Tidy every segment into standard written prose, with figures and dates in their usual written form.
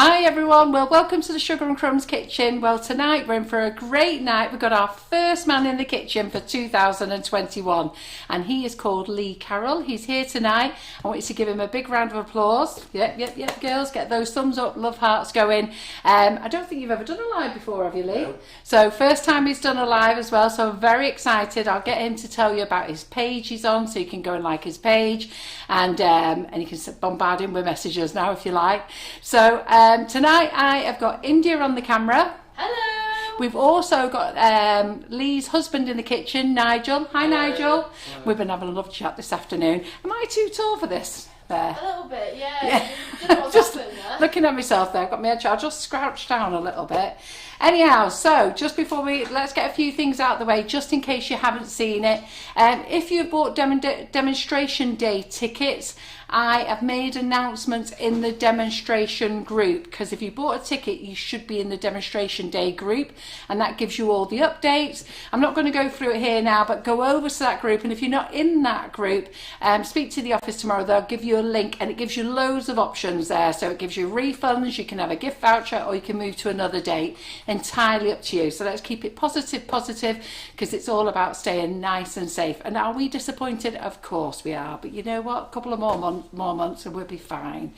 Hi everyone, well welcome to the Sugar and Crumbs kitchen. Well tonight we're in for a great night. We've got our first man in the kitchen for 2021 and he is called Lee Carroll. He's here tonight. I want you to give him a big round of applause. Yep girls, get those thumbs up, love hearts going. I don't think you've ever done a live before, have you, Lee? No. So first time he's done a live as well, so I'm very excited. I'll get him to tell you about his page he's on so you can go and like his page and you can bombard him with messages now if you like. So tonight I have got India on the camera. Hello! We've also got Lee's husband in the kitchen, Nigel. Hi Nigel. Hello. We've been having a love chat this afternoon. Am I too tall for this? There. A little bit, yeah. You don't know what's Just happened there. looking at myself there, got my head. I'll just scrouch down a little bit. Anyhow, so just before let's get a few things out of the way, just in case you haven't seen it. If you've bought demonstration day tickets, I have made announcements in the demonstration group, because if you bought a ticket, you should be in the demonstration day group, and that gives you all the updates. I'm not going to go through it here now, but go over to that group, and if you're not in that group, speak to the office tomorrow. They'll give you a link, and it gives you loads of options there. So it gives you refunds, you can have a gift voucher, or you can move to another date. Entirely up to you. So let's keep it positive, because it's all about staying nice and safe. And are we disappointed? Of course we are, but you know what, a couple of more months and we'll be fine.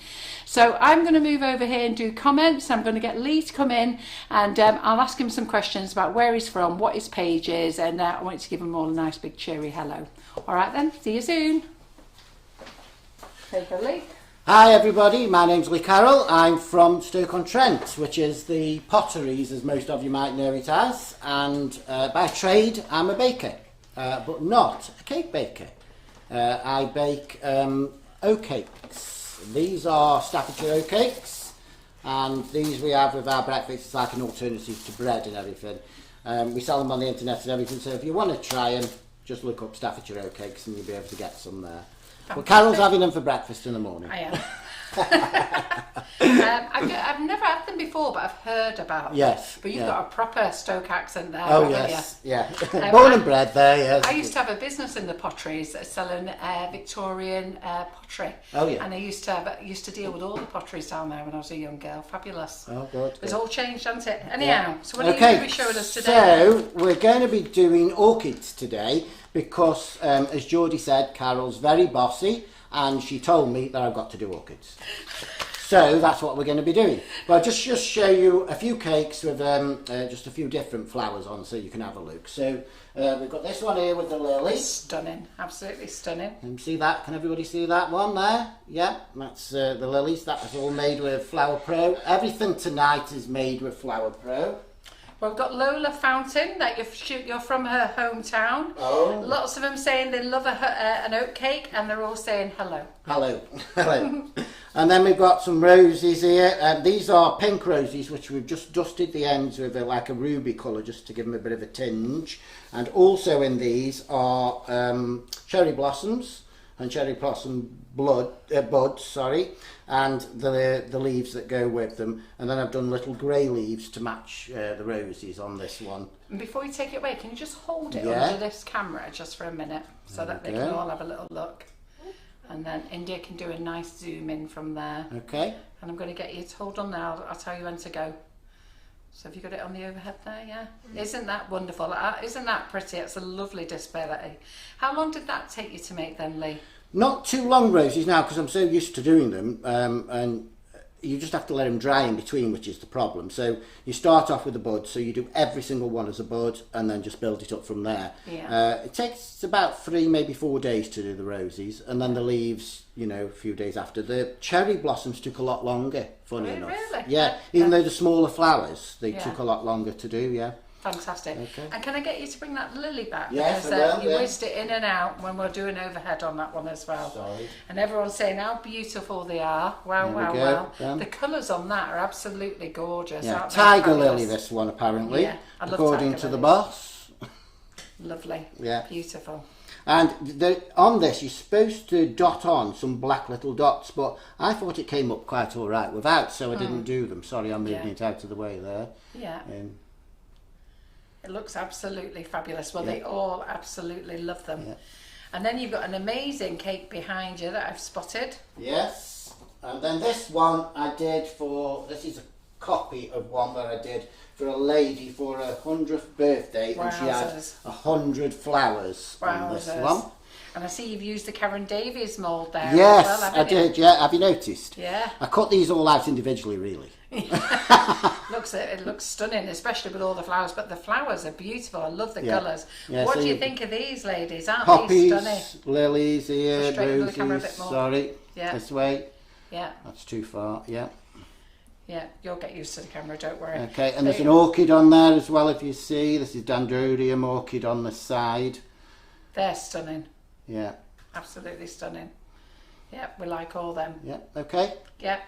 So I'm going to move over here and do comments. I'm going to get Lee to come in and I'll ask him some questions about where he's from, what his page is, and I want to give him all a nice big cheery hello. All right then, see you soon. Take a Lee. Hi everybody, my name's Lee Carroll. I'm from Stoke-on-Trent, which is the Potteries, as most of you might know it as, and by trade I'm a baker, but not a cake baker. I bake oat cakes. These are Staffordshire oat cakes, and these we have with our breakfast. It's like an alternative to bread and everything. We sell them on the internet and everything, so if you want to try them, just look up Staffordshire oat cakes and you'll be able to get some there. Well, Carol's having them for breakfast in the morning. I am. I've never had them before, but I've heard about them. Yes. But you've got a proper Stoke accent there. Oh haven't you? yeah. Born and bred there, yes. I used to have a business in the potteries selling Victorian pottery. Oh yeah. And I used to deal with all the potteries down there when I was a young girl. Fabulous. Oh good. It's all changed, hasn't it? Anyhow, so what are you Okay, going to be showing us today? So we're going to be doing orchids today because, as Geordie said, Carol's very bossy and she told me that I've got to do orchids. So that's what we're going to be doing. But I'll just show you a few cakes with just a few different flowers on so you can have a look. So we've got this one here with the lilies. Stunning, absolutely stunning. Can you see that? Can everybody see that one there? Yeah, that's the lilies. That was all made with Flower Pro. Everything tonight is made with Flower Pro. Well, we've got Lola Fountain, that you're from her hometown. Oh. Lots of them saying they love an oat cake, and they're all saying hello. Hello. Hello. And then we've got some roses here. These are pink roses, which we've just dusted the ends with like a ruby colour, just to give them a bit of a tinge. And also in these are cherry blossoms and cherry blossom buds, sorry, and the leaves that go with them. And then I've done little grey leaves to match the roses on this one. And before you take it away, can you just hold it Yeah. under this camera just for a minute so that they can all have a little look? And then India can do a nice zoom in from there. Okay. And I'm going to get you to hold on now. I'll tell you when to go. So have you got it on the overhead there? Yeah. Isn't that wonderful? Isn't that pretty? It's a lovely display. How long did that take you to make then, Lee? Not too long roses now, because I'm so used to doing them, and you just have to let them dry in between, which is the problem. So you start off with a bud, so you do every single one as a bud and then just build it up from there. Yeah. It takes about 3, maybe 4 days to do the roses, and then the leaves, you know, a few days after. The cherry blossoms took a lot longer, funny enough. Really? Yeah, even though the smaller flowers, they Yeah. took a lot longer to do, yeah. Fantastic. Okay. And can I get you to bring that lily back? Yes, because I will, you yeah. whizzed it in and out when we're doing overhead on that one as well. Sorry. And everyone's saying how beautiful they are. Wow, There we wow, go, wow. yeah. The colours on that are absolutely gorgeous. Yeah, Aren't they? tiger Fabulous. lily, this one apparently, Yeah, I love according tiger to the lilies. boss. Lovely. Yeah. Beautiful. And on this, you're supposed to dot on some black little dots, but I thought it came up quite all right without, so I didn't do them. Sorry, I'm moving Yeah. it out of the way there. Yeah. It looks absolutely fabulous. Well, they all absolutely love them. Yeah. And then you've got an amazing cake behind you that I've spotted. Yes, and then this one I did for, this is a copy of one that I did for a lady for her 100th birthday, and she had Wowzers. 100 flowers on this Wowzers. one. And I see you've used the Karen Davies mould there Yes, as well, I haven't you? did, yeah. Have you noticed? Yeah. I cut these all out individually, really. It looks stunning, especially with all the flowers. But the flowers are beautiful. I love the Yeah. colours. Yeah, what so do you you- think of these ladies? Aren't these stunning? Poppies, lilies here, Straight into the camera a roses, bit more. sorry, Yeah. this way. Yeah, That's too far, yeah. yeah. You'll get used to the camera, don't worry. Okay, and there's an orchid on there as well, if you see. This is Dendrobium orchid on the side. They're stunning. Yeah, Absolutely stunning. Yeah, we like all them. yeah, okay. Yeah.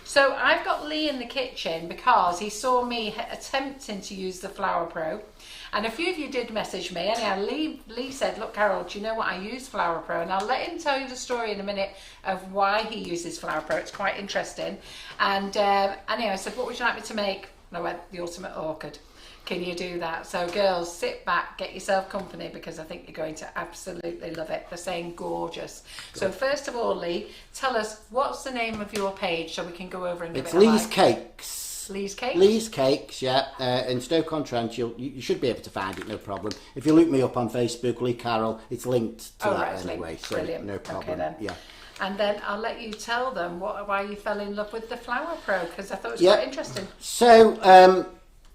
So I've got Lee in the kitchen because he saw me attempting to use the Flower Pro, and a few of you did message me. Anyhow, Lee said, "Look, Carol, do you know what I use Flower Pro?" And I'll let him tell you the story in a minute of why he uses Flower Pro. It's quite interesting. And anyhow, I said, "What would you like me to make?" And I went, "The Ultimate Orchid." Can you do that? So girls, sit back, get yourself company, because I think you're going to absolutely love it. They're saying gorgeous. Good. So first of all, Lee, tell us, what's the name of your page so we can go over and give It's it a Lee's like. Cakes. Lee's Cakes? Lee's Cakes, yeah. In Stoke-on-Trent, you should be able to find it, no problem. If you look me up on Facebook, Lee Carroll, it's linked to that anyway, so brilliant. no problem. Okay, then. Yeah. And then I'll let you tell them why you fell in love with the Flower Pro, because I thought it was Yeah. quite interesting. So,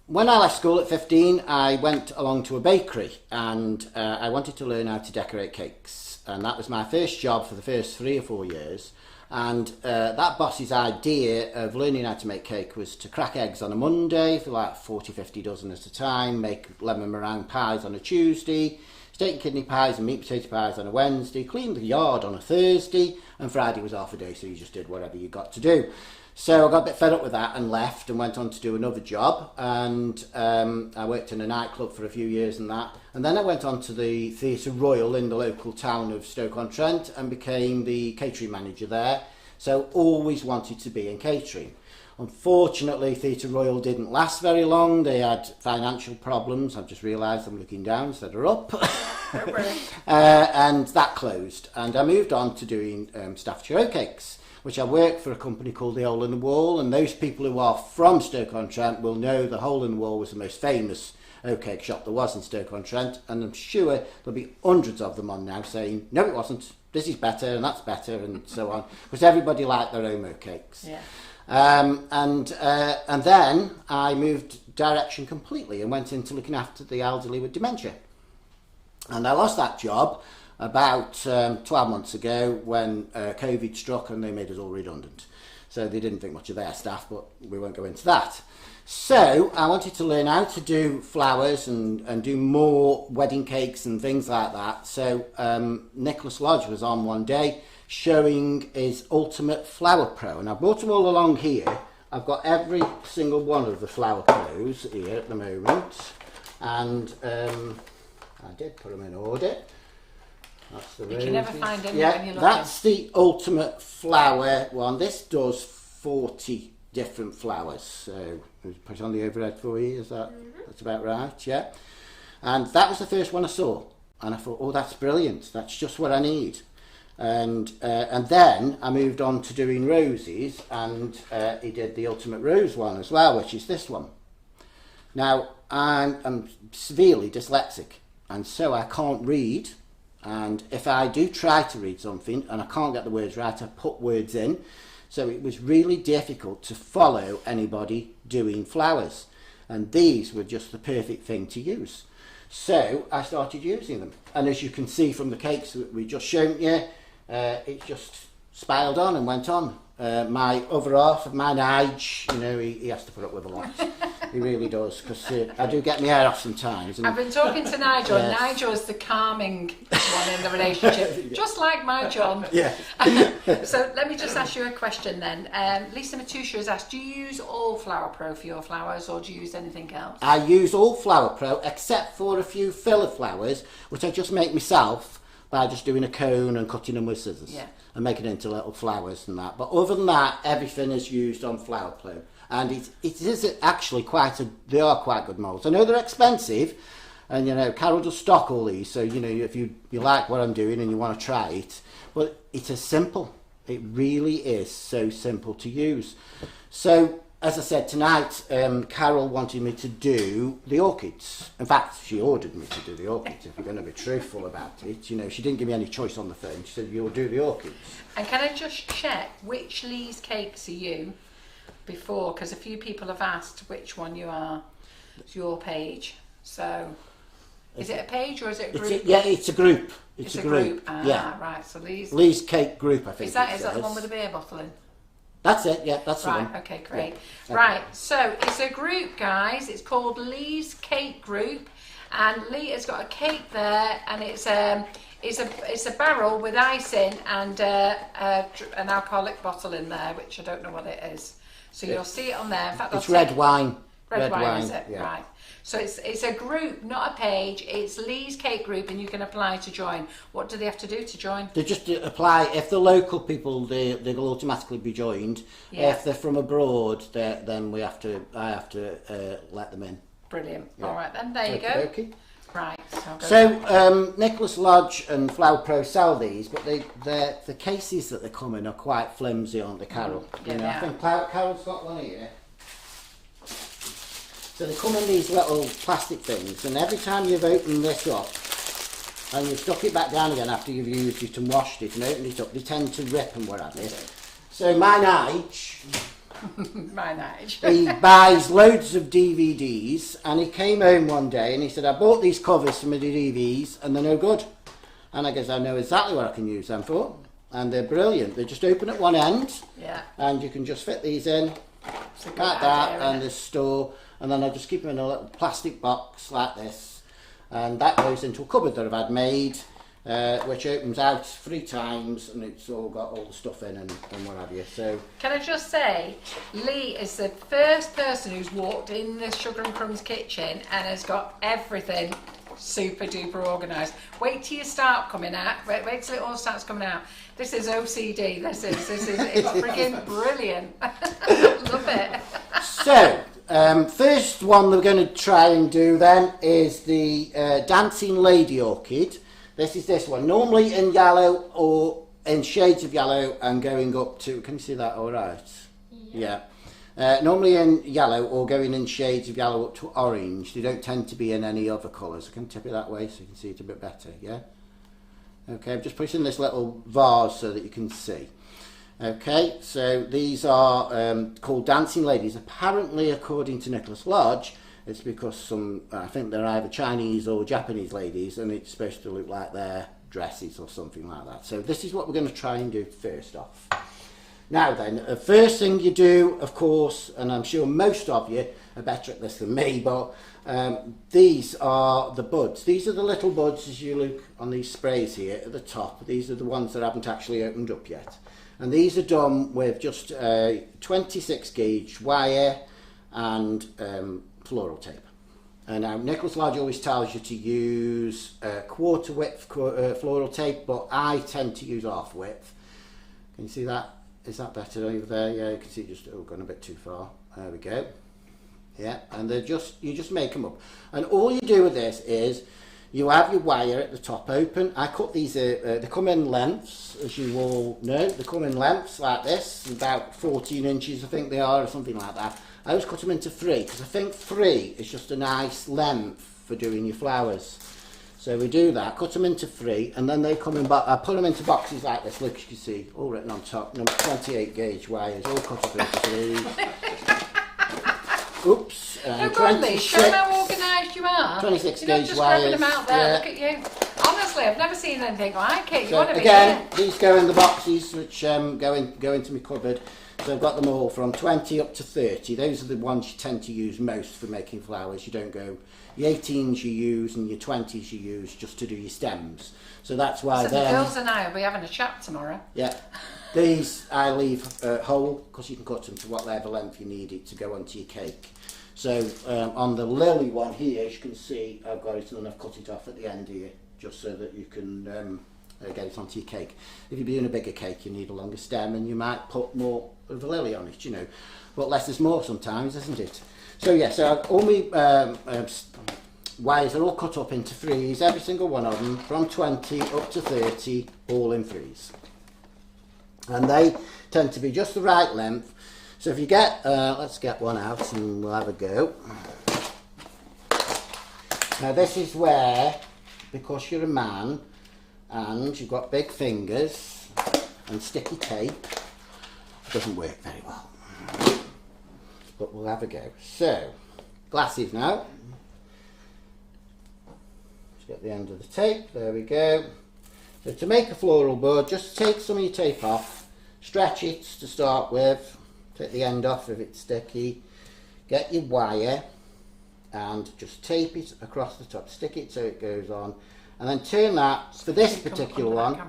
when I left school at 15, I went along to a bakery, and I wanted to learn how to decorate cakes. And that was my first job for the first 3 or 4 years. And that boss's idea of learning how to make cake was to crack eggs on a Monday for like 40, 50 dozen at a time, make lemon meringue pies on a Tuesday, steak and kidney pies and meat potato pies on a Wednesday, clean the yard on a Thursday, and Friday was half a day, so you just did whatever you got to do. So I got a bit fed up with that and left and went on to do another job, and I worked in a nightclub for a few years and that, and then I went on to the Theatre Royal in the local town of Stoke-on-Trent and became the catering manager there. So always wanted to be in catering. Unfortunately, Theatre Royal didn't last very long. They had financial problems. I've just realised I'm looking down instead of up. And that closed, and I moved on to doing Staffordshire oatcakes, which I work for a company called the Hole in the Wall, and those people who are from Stoke-on-Trent will know the Hole in the Wall was the most famous oatcake shop there was in Stoke-on-Trent, and I'm sure there'll be hundreds of them on now saying, no it wasn't, this is better and that's better and so on, because everybody liked their own oatcakes. Yeah. And then I moved direction completely and went into looking after the elderly with dementia. And I lost that job about 12 months ago when COVID struck and they made us all redundant. So they didn't think much of their staff, but we won't go into that. So I wanted to learn how to do flowers and do more wedding cakes and things like that. So Nicholas Lodge was on one day showing his Ultimate Flower Pro, and I brought them all along here. I've got every single one of the Flower Pros here at the moment, and I did put them in order. That's the You can never roses. find any Yeah, when you're looking. that's the Ultimate Flower one. This does 40 different flowers. So I'll put it on the overhead for you. Is that that's about right? Yeah. And that was the first one I saw, and I thought, oh, that's brilliant. That's just what I need. And then I moved on to doing roses, and he did the Ultimate Rose one as well, which is this one. Now I'm severely dyslexic, and so I can't read. And if I do try to read something and I can't get the words right, I put words in. So it was really difficult to follow anybody doing flowers. And these were just the perfect thing to use. So I started using them. And as you can see from the cakes that we just shown you, it just spiraled on and went on. My other half of my Nige, you know, he has to put up with a lot. He really does, because I do get my hair off sometimes. And I've been talking to Nigel, and Yes. Nigel is the calming one in the relationship, just like my John. yeah. So let me just ask you a question then. Lisa Matusha has asked, do you use all Flower Pro for your flowers, or do you use anything else? I use all Flower Pro except for a few filler flowers, which I just make myself by just doing a cone and cutting them with scissors. Yeah. And making it into little flowers and that. But other than that, everything is used on Flower Pro. And it is actually they are quite good moulds. I know they're expensive, and you know, Carol does stock all these, so you know, if you like what I'm doing and you want to try it, but it is simple. It really is so simple to use. So, as I said, tonight Carol wanted me to do the orchids. In fact, she ordered me to do the orchids, if we're going to be truthful about it. You know, she didn't give me any choice on the phone. She said, you'll do the orchids. And can I just check which Lee's cakes are you before? Because a few people have asked which one you are. It's your page. So, is it a page or is it a group? It's a group. It's a group. Ah, right. So Lee's Cake Group, I think. Is that the one with the beer bottle in? That's it, yeah, that's the one. Right, okay, great. Yeah. Right, so it's a group, guys. It's called Lee's Cake Group, and Lee has got a cake there, and it's a barrel with ice in and an alcoholic bottle in there, which I don't know what it is. So you'll see it on there. In fact, it's red wine. Red wine, is it? Yeah. Right. So it's a group, not a page. It's Lee's Cake Group, and you can apply to join. What do they have to do to join? They just apply. If they're local people, they'll automatically be joined. Yeah. If they're from abroad, then I have to let them in. Brilliant. Yeah. All right, then there you go. Okay. Right. So Nicholas Lodge and Flower Pro sell these, but the cases that they come in are quite flimsy, aren't they, Carol? Yeah, You know, they I are. think Carol's got one here. So they come in these little plastic things, and every time you've opened this up and you've stuck it back down again after you've used it and washed it and opened it up, they tend to rip and what have you. So my Nige, he buys loads of DVDs, and he came home one day and he said, I bought these covers for my DVDs and they're no good. And I guess I know exactly what I can use them for, and they're brilliant. They just open at one end, and you can just fit these in like that, and they store. And then I just keep them in a little plastic box like this, and that goes into a cupboard that I've had made, which opens out 3 times, and it's all got all the stuff in and what have you. So can I just say, Lee is the first person who's walked in the Sugar and Crumbs kitchen and has got everything super duper organised. Wait till you start coming out. Wait till it all starts coming out. This is OCD. This is it's freaking brilliant. Love it. So. First one we're going to try and do then is the Dancing Lady Orchid. This is this one, normally in yellow or in shades of yellow and going up to, can you see that all right? Yeah. Normally in yellow or going in shades of yellow up to orange. They don't tend to be in any other colours. I can tip it that way so you can see it a bit better, yeah? Okay, I've just put it in this little vase so that you can see. Okay, so these are called Dancing Ladies. Apparently, according to Nicholas Lodge, it's because I think they're either Chinese or Japanese ladies, and it's supposed to look like their dresses or something like that. So this is what we're going to try and do first off. Now then, the first thing you do, of course, and I'm sure most of you are better at this than me, but these are the buds. These are the little buds as you look on these sprays here at the top. These are the ones that haven't actually opened up yet. And these are done with just 26 gauge wire and floral tape. And now Nicholas Lodge always tells you to use quarter width floral tape, but I tend to use half width. Can you see that? Is that better over there? Yeah, you can see just gone a bit too far. There we go. Yeah, and you just make them up. And all you do with this is you have your wire at the top open. I cut these, they come in lengths, as you all know. They come in lengths like this, about 14 inches I think they are, or something like that. I always cut them into 3, because I think 3 is just a nice length for doing your flowers. So we do that, cut them into 3, and then they come in, I put them into boxes like this, look, you can see, all written on top, number 28 gauge wires, all cut up into 3. Oops. No, Godly, show how organised you are. 26 You're not gauge just wires. grabbing them out there, Yeah. look at you. Honestly, I've never seen anything like it. You So want to be again, here. these go in the boxes which go into my cupboard. So I've got them all from 20 up to 30. Those are the ones you tend to use most for making flowers. You don't go, your 18s you use and your 20s you use just to do your stems. So that's why So the girls and I will be having a chat tomorrow. Yeah. These I leave whole because you can cut them to whatever length you need it to go onto your cake. So on the lily one here, as you can see, I've got it and I've cut it off at the end here, just so that you can get it onto your cake. If you're doing a bigger cake, you need a longer stem, and you might put more of the lily on it, you know. But less is more sometimes, isn't it? So yeah, so all my wires are all cut up into 3s, every single one of them, from 20 up to 30, all in 3s. and they tend to be just the right length. So if you get, let's get one out and we'll have a go. Now this is where, because you're a man and you've got big fingers and sticky tape, it doesn't work very well. But we'll have a go. So, glasses now. Just get the end of the tape, there we go. So to make a floral bud, just take some of your tape off, stretch it to start with, take the end off if it's sticky, get your wire and just tape it across the top, stick it so it goes on, and then turn that, for this particular one,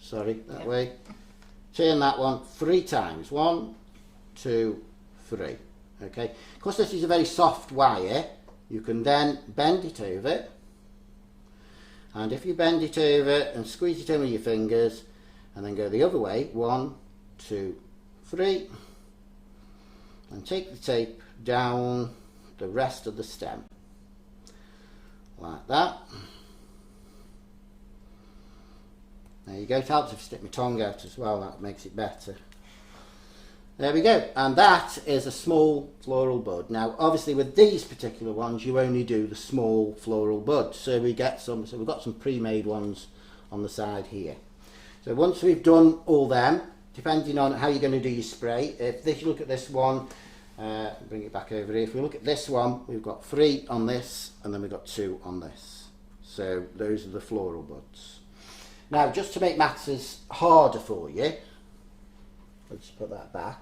sorry, that way, turn that one 3 times, 1, 2, 3, okay. Because this is a very soft wire, you can then bend it over, and if you bend it over and squeeze it in with your fingers, and then go the other way, 1, 2, 3, and take the tape down the rest of the stem, like that. There you go, it helps if I stick my tongue out as well, that makes it better. There we go, and that is a small floral bud. Now obviously with these particular ones you only do the small floral bud, so we get some, so we've got some pre-made ones on the side here. So once we've done all them, depending on how you're going to do your spray, if this, you look at this one, bring it back over here, if we look at this one, we've got 3 on this and then we've got 2 on this. So those are the floral buds. Now just to make matters harder for you, let's put that back.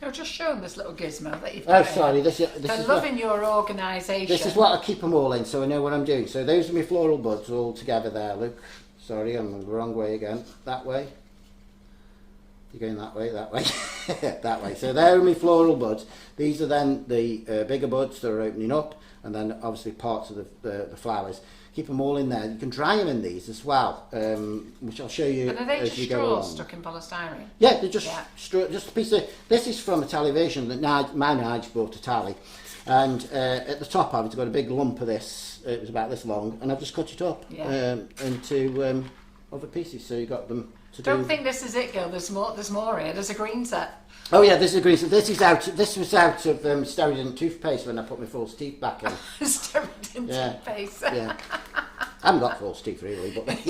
No, just show them this little gizmo that you've Oh, got. sorry, this They're is loving your organisation. This is what I keep them all in, so I know what I'm doing. So those are my floral buds all together there, look. Sorry, I'm the wrong way again. That way. You're going that way, that way. That way. So there are my floral buds. These are then the bigger buds that are opening up, and then obviously parts of the flowers. Keep them all in there. You can dry them in these as well, which I'll show you And are they as just you go along. straws stuck in polystyrene? Yeah, they're just just a piece of. This is from a television that my Nige bought a tally, and at the top of it's got a big lump of this. It was about this long, and I've just cut it up into other pieces. So you got them to Don't think this is it, girl. There's more. There's more here. There's a green set. Oh yeah, this is a green. So this is out. This was out of Steriden toothpaste when I put my false teeth back in. Steriden toothpaste. Yeah. I haven't got false teeth really, but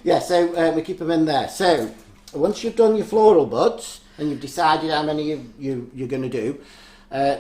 yeah. So we keep them in there. So once you've done your floral buds and you've decided how many you're going to do,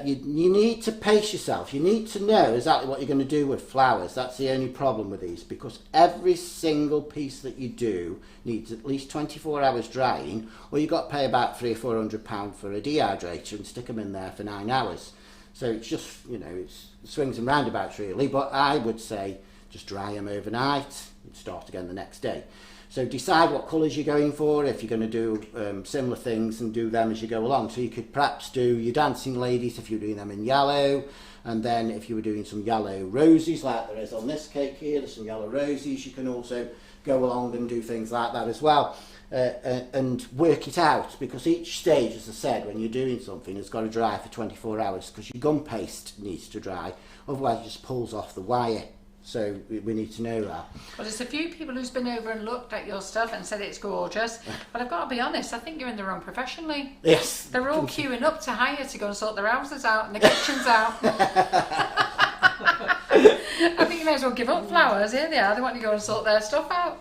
you need to pace yourself. You need to know exactly what you're going to do with flowers. That's the only problem with these, because every single piece that you do needs at least 24 hours drying, or you've got to pay about £300 or £400 for a dehydrator and stick them in there for 9 hours. So it's just, you know, it's swings and roundabouts really, but I would say just dry them overnight and start again the next day. So decide what colours you're going for, if you're going to do similar things, and do them as you go along. So you could perhaps do your dancing ladies if you're doing them in yellow, and then if you were doing some yellow roses like there is on this cake here, there's some yellow roses, you can also go along and do things like that as well. And work it out, because each stage, as I said, when you're doing something, has got to dry for 24 hours, because your gum paste needs to dry, otherwise it just pulls off the wire. So we need to know that. Well, there's a few people who's been over and looked at your stuff and said it's gorgeous, but I've got to be honest, I think you're in the wrong profession, Lee. Yes. They're all queuing up to hire to go and sort their houses out and the kitchens out. I think you may as well give up flowers. Here they are. They want to go and sort their stuff out.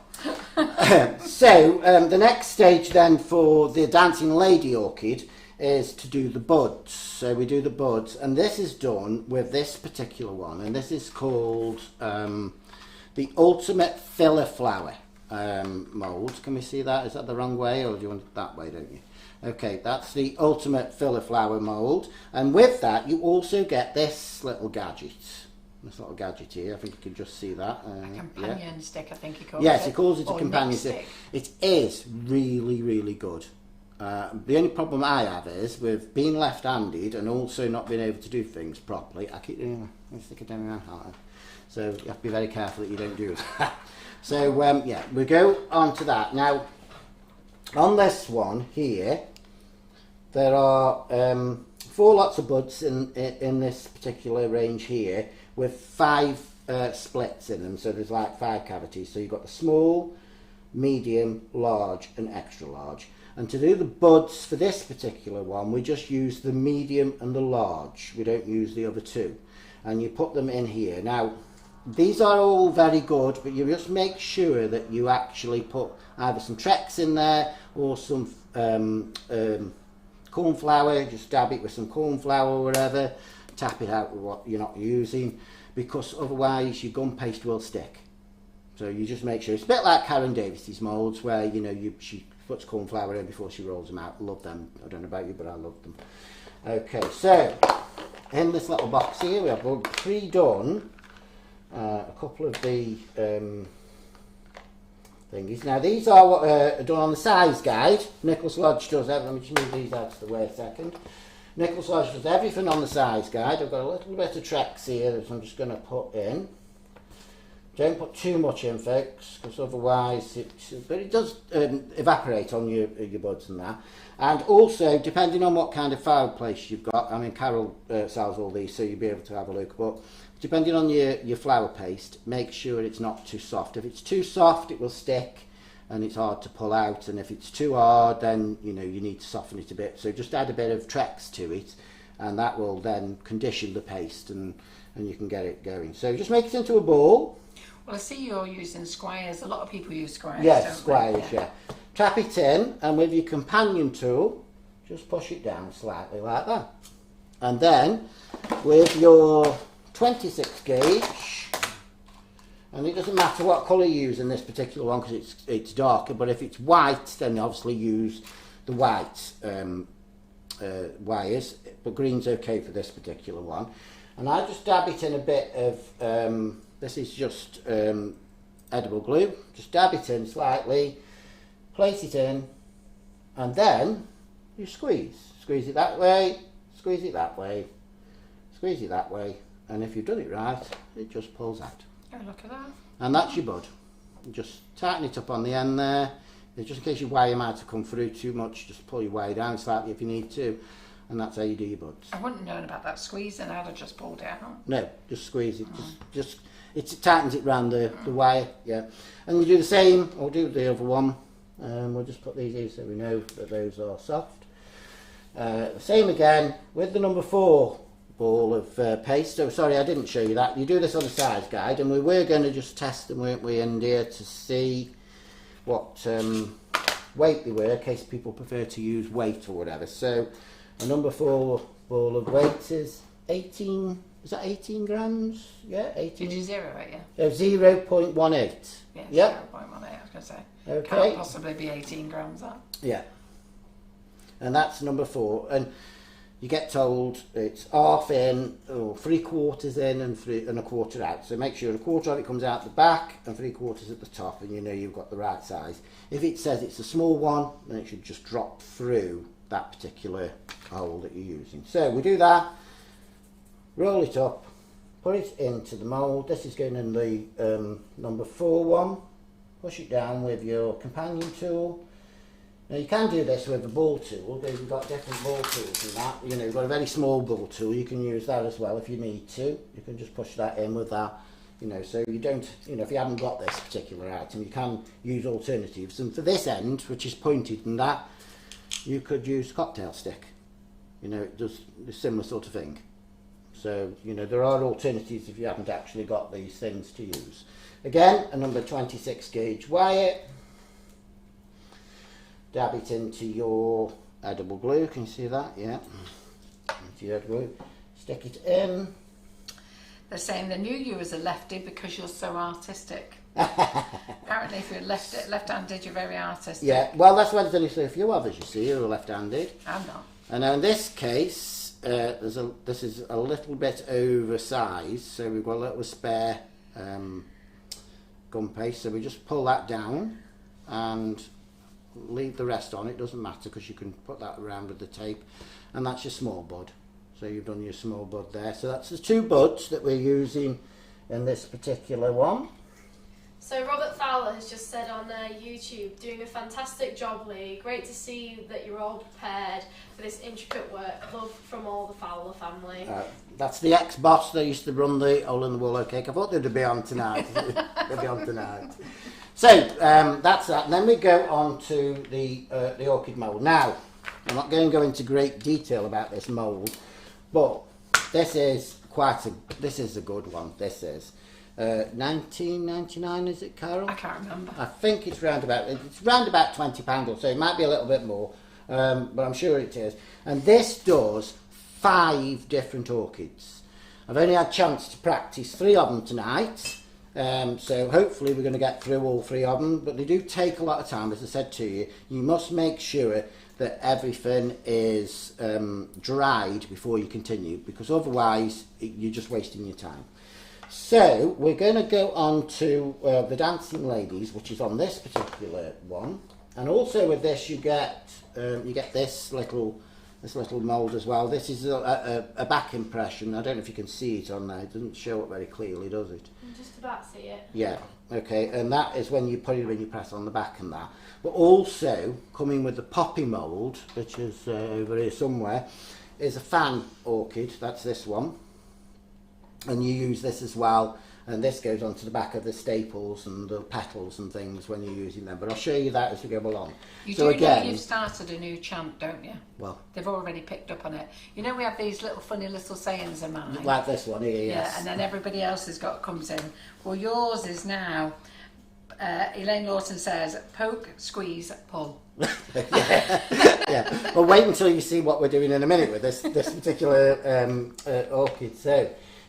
So the next stage then for the dancing lady orchid is to do the buds. So we do the buds, and this is done with this particular one, and this is called the Ultimate Filler Flower mould. Can we see that? Is that the wrong way, or do you want it that way, don't you? Okay, that's the Ultimate Filler Flower mould, and with that you also get this little gadget. This little gadget here, I think you can just see that. A companion stick, I think he calls it. Yes, he calls it a Or companion stick. It is really, really good. The only problem I have is with being left-handed and also not being able to do things properly. I keep doing, I stick it down my hand. So you have to be very careful that you don't do that. So yeah, we go on to that. Now, on this one here, there are 4 lots of buds in this particular range here, with 5 splits in them. So there's like 5 cavities. So you've got the small, medium, large and extra large. And to do the buds for this particular one, we just use the medium and the large. We don't use the other two. And you put them in here. Now, these are all very good, but you just make sure that you actually put either some Trex in there or some corn flour. Just dab it with some corn flour or whatever. Tap it out with what you're not using, because otherwise your gum paste will stick. So you just make sure. It's a bit like Karen Davis's moulds, where she puts corn flour in before she rolls them out. Love them. I don't know about you, but I love them. Okay, so in this little box here we have pre-done a couple of the thingies. Now these are what are done on the size guide. Nicholas Lodge does everything. Let me just move these out of the way a second. Nicholas Lodge does everything on the size guide. I've got a little bit of Trex here that I'm just going to put in. Don't put too much in, folks, because otherwise it does evaporate on your buds and that. And also, depending on what kind of fireplace you've got, I mean, Carol sells all these, so you'll be able to have a look. But depending on your flour paste, make sure it's not too soft. If it's too soft, it will stick and it's hard to pull out. And if it's too hard, then you need to soften it a bit. So just add a bit of Trex to it, and that will then condition the paste, and you can get it going. So just make it into a ball. Well, I see you're using squares. A lot of people use squares. Yes, squares, yeah. Trap it in, and with your companion tool, just push it down slightly like that. And then, with your 26 gauge, and it doesn't matter what colour you use in this particular one because it's darker, but if it's white, then obviously use the white wires, but green's okay for this particular one. And I just dab it in a bit of... this is just edible glue. Just dab it in slightly, place it in, and then you squeeze. Squeeze it that way, squeeze it that way, squeeze it that way, and if you've done it right, it just pulls out. Oh, look at that. And that's your bud. You just tighten it up on the end there. Just in case your wire might have come through too much, just pull your wire down slightly if you need to, and that's how you do your buds. I wouldn't have known about that squeezing. I'd have just pulled it out. No, just squeeze it. Just it tightens it round the wire, yeah. And you do the same, or do the other one. We'll just put these in so we know that those are soft. The same again with the number 4 ball of paste. So sorry, I didn't show you that. You do this on the size guide, and we were going to just test them, weren't we, in here to see what weight they were, in case people prefer to use weight or whatever. So a number 4 ball of weight is 18. Is that 18 grams? Yeah, 18. Did you zero it, yeah? 0.18. Yeah, Yep. 0.18, I was going to say. Okay. Can't possibly be 18 grams, that. Yeah. And that's number 4. And you get told it's half in, or 3/4 in and 1/4 out. So make sure 1/4 of it comes out the back and 3/4 at the top, and you know you've got the right size. If it says it's a small one, then it should just drop through that particular hole that you're using. So we do that. Roll it up, put it into the mould. This is going in the number 4 one. Push it down with your companion tool. Now you can do this with a ball tool. We've got different ball tools in that. You've got a very small ball tool. You can use that as well if you need to. You can just push that in with that. So you don't, if you haven't got this particular item, you can use alternatives. And for this end, which is pointed and that, you could use cocktail stick. It does a similar sort of thing. So, there are alternatives if you haven't actually got these things to use. Again, a number 26 gauge wire. Dab it into your edible glue. Can you see that? Yeah. Into your edible glue. Stick it in. They're saying they knew you as a lefty because you're so artistic. Apparently, if you're left-handed, you're very artistic. Yeah, well, that's why there's only so few of us, you see, who are left-handed. I'm not. And now in this case, this is a little bit oversized, so we've got a little spare gum paste, so we just pull that down and leave the rest on. It doesn't matter because you can put that around with the tape, and that's your small bud. So you've done your small bud there. So that's the 2 buds that we're using in this particular one. So Robert Fowler has just said on YouTube, doing a fantastic job, Lee. Great to see that you're all prepared for this intricate work. Love from all the Fowler family. That's the ex-boss that used to run the Hole in the Wall Cake. I thought they'd be on tonight. They'll be on tonight. So that's that. And then we go on to the orchid mould. Now, I'm not going to go into great detail about this mould, but this is a good one. This is 19.99, is it, Carol? I can't remember. I think it's round about £20 or so. It might be a little bit more, but I'm sure it is. And this does 5 different orchids. I've only had a chance to practice 3 of them tonight, so hopefully we're going to get through all 3 of them, but they do take a lot of time, as I said to you. You must make sure that everything is dried before you continue, because otherwise you're just wasting your time. So we're going to go on to the Dancing Ladies, which is on this particular one, and also with this you get this little mould as well. This is a back impression. I don't know if you can see it on there. It doesn't show up very clearly, does it? I'm just about to see it. Yeah. Okay. And that is when you put it when you press on the back and that. But also coming with the poppy mould, which is over here somewhere, is a fan orchid. That's this one. And you use this as well, and this goes onto the back of the staples and the petals and things when you're using them. But I'll show you that as we go along. You so do again, know you've started a new chant, don't you? Well, they've already picked up on it. You know we have these funny little sayings of mine. like this one here, yes. Yeah, and then everybody else comes in. Well, yours is now. Elaine Lawson says, poke, squeeze, pull. Yeah. Well, wait until you see what we're doing in a minute with this particular orchid.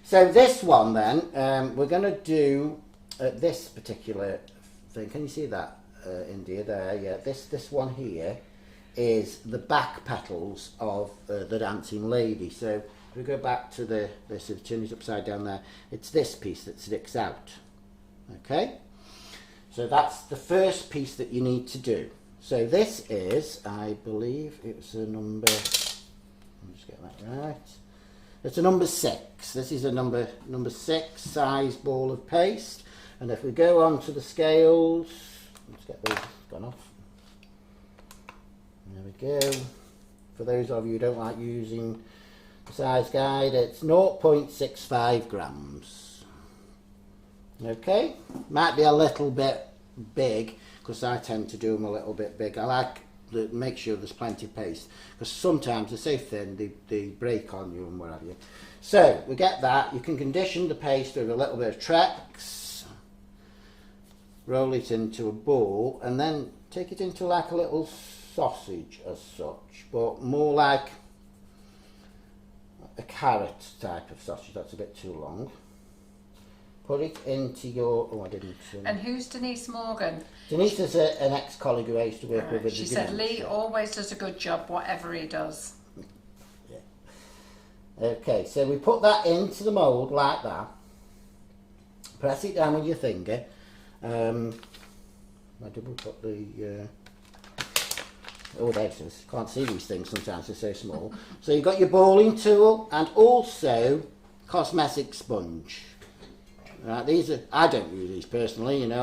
So this one then, we're going to do this particular thing. Can you see that, India, there? Yeah, this one here is the back petals of the Dancing Lady. So if we go back to this, the chin is upside down there, it's this piece that sticks out. Okay? So that's the first piece that you need to do. So this is, I believe it's a number, let me just get that right. It's a number 6. This is a number 6 size ball of paste. And if we go on to the scales, let's get those gone off. There we go. For those of you who don't like using the size guide, it's 0.65 grams. Okay, might be a little bit big because I tend to do them a little bit big. I like to make sure there's plenty of paste because sometimes they're so thin they break on you and what have you. So we get that. You can condition the paste with a little bit of Trex, roll it into a ball and then take it into like a little sausage as such, but more like a carrot type of sausage. That's a bit too long. Put it into your... Oh, I didn't... And who's Denise Morgan? Denise is an ex-colleague who I used to work with. She said, Lee always does a good job, whatever he does. Yeah. Okay, so we put that into the mould like that. Press it down with your finger. Where did we put the... Oh, there it is. Can't see these things sometimes, they're so small. So you've got your balling tool and also cosmetic sponge. Right, these are, I don't use these personally, you know,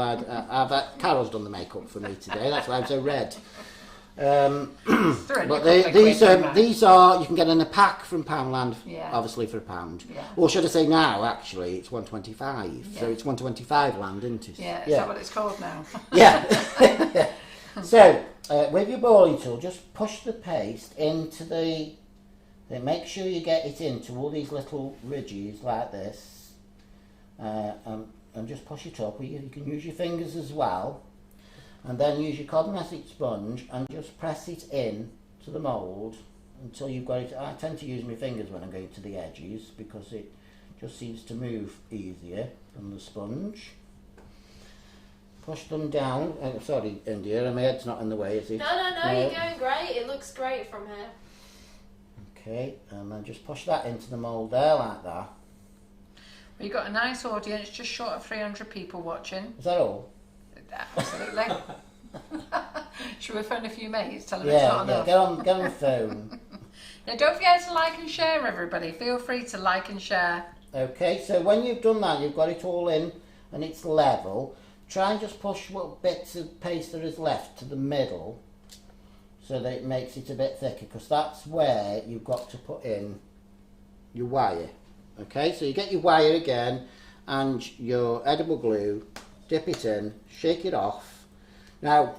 Carol's done the makeup for me today, that's why I'm so red. But these are, you can get in a pack from Poundland, obviously for £1. Yeah. Or should I say now, actually, it's 1.25, so it's 1.25 land, isn't it? Yeah, is that what it's called now? Yeah. So, with your balling tool, just push the paste into then make sure you get it into all these little ridges like this. And just push it up. You can use your fingers as well, and then use your cosmetic sponge and just press it in to the mould until you've got it. I tend to use my fingers when I'm going to the edges because it just seems to move easier than the sponge. Push them down. Sorry, India, my head's not in the way, is it? No, you're going great. It looks great from here. Okay, and then just push that into the mould there like that. You've got a nice audience, just short of 300 people watching. Is that all? Absolutely. Should we phone a few mates, tell them it's not enough? Get on the phone. Now don't forget to like and share, everybody. Feel free to like and share. Okay, so when you've done that, you've got it all in and it's level. Try and just push what bits of paste there is left to the middle so that it makes it a bit thicker, because that's where you've got to put in your wire. Okay, so you get your wire again and your edible glue dip it in, shake it off. Now,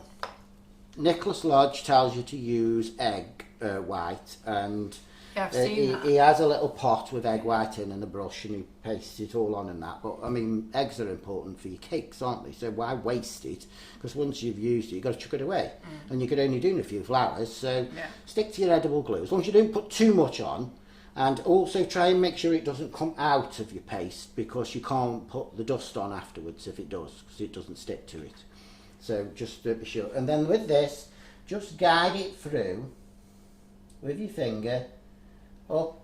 Nicholas Lodge tells you to use egg white, and Yeah, I've seen that. he has a little pot with egg white in and a brush, and he pastes it all on and that. But I mean, eggs are important for your cakes, aren't they? So why waste it? Because once you've used it, you've got to chuck it away, and you could only do a few flowers. So stick to your edible glue, as long as you don't put too much on. And also try and make sure it doesn't come out of your paste, because you can't put the dust on afterwards if it does, because it doesn't stick to it. So just be sure. And then with this, just guide it through with your finger up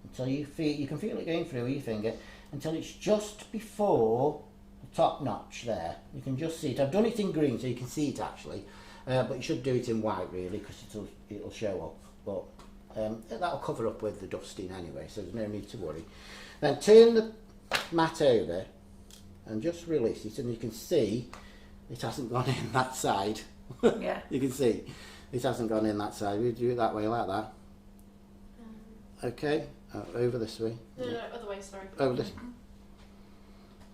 until you can feel it going through with your finger until it's just before the top notch there. You can just see it. I've done it in green so you can see it actually, but you should do it in white really, because it'll show up. But that'll cover up with the dusting anyway, so there's no need to worry. Then turn the mat over and just release it, and you can see it hasn't gone in that side. Yeah. You can see it hasn't gone in that side. We do it that way, like that. Okay, over this way. No, other way, sorry. Over this.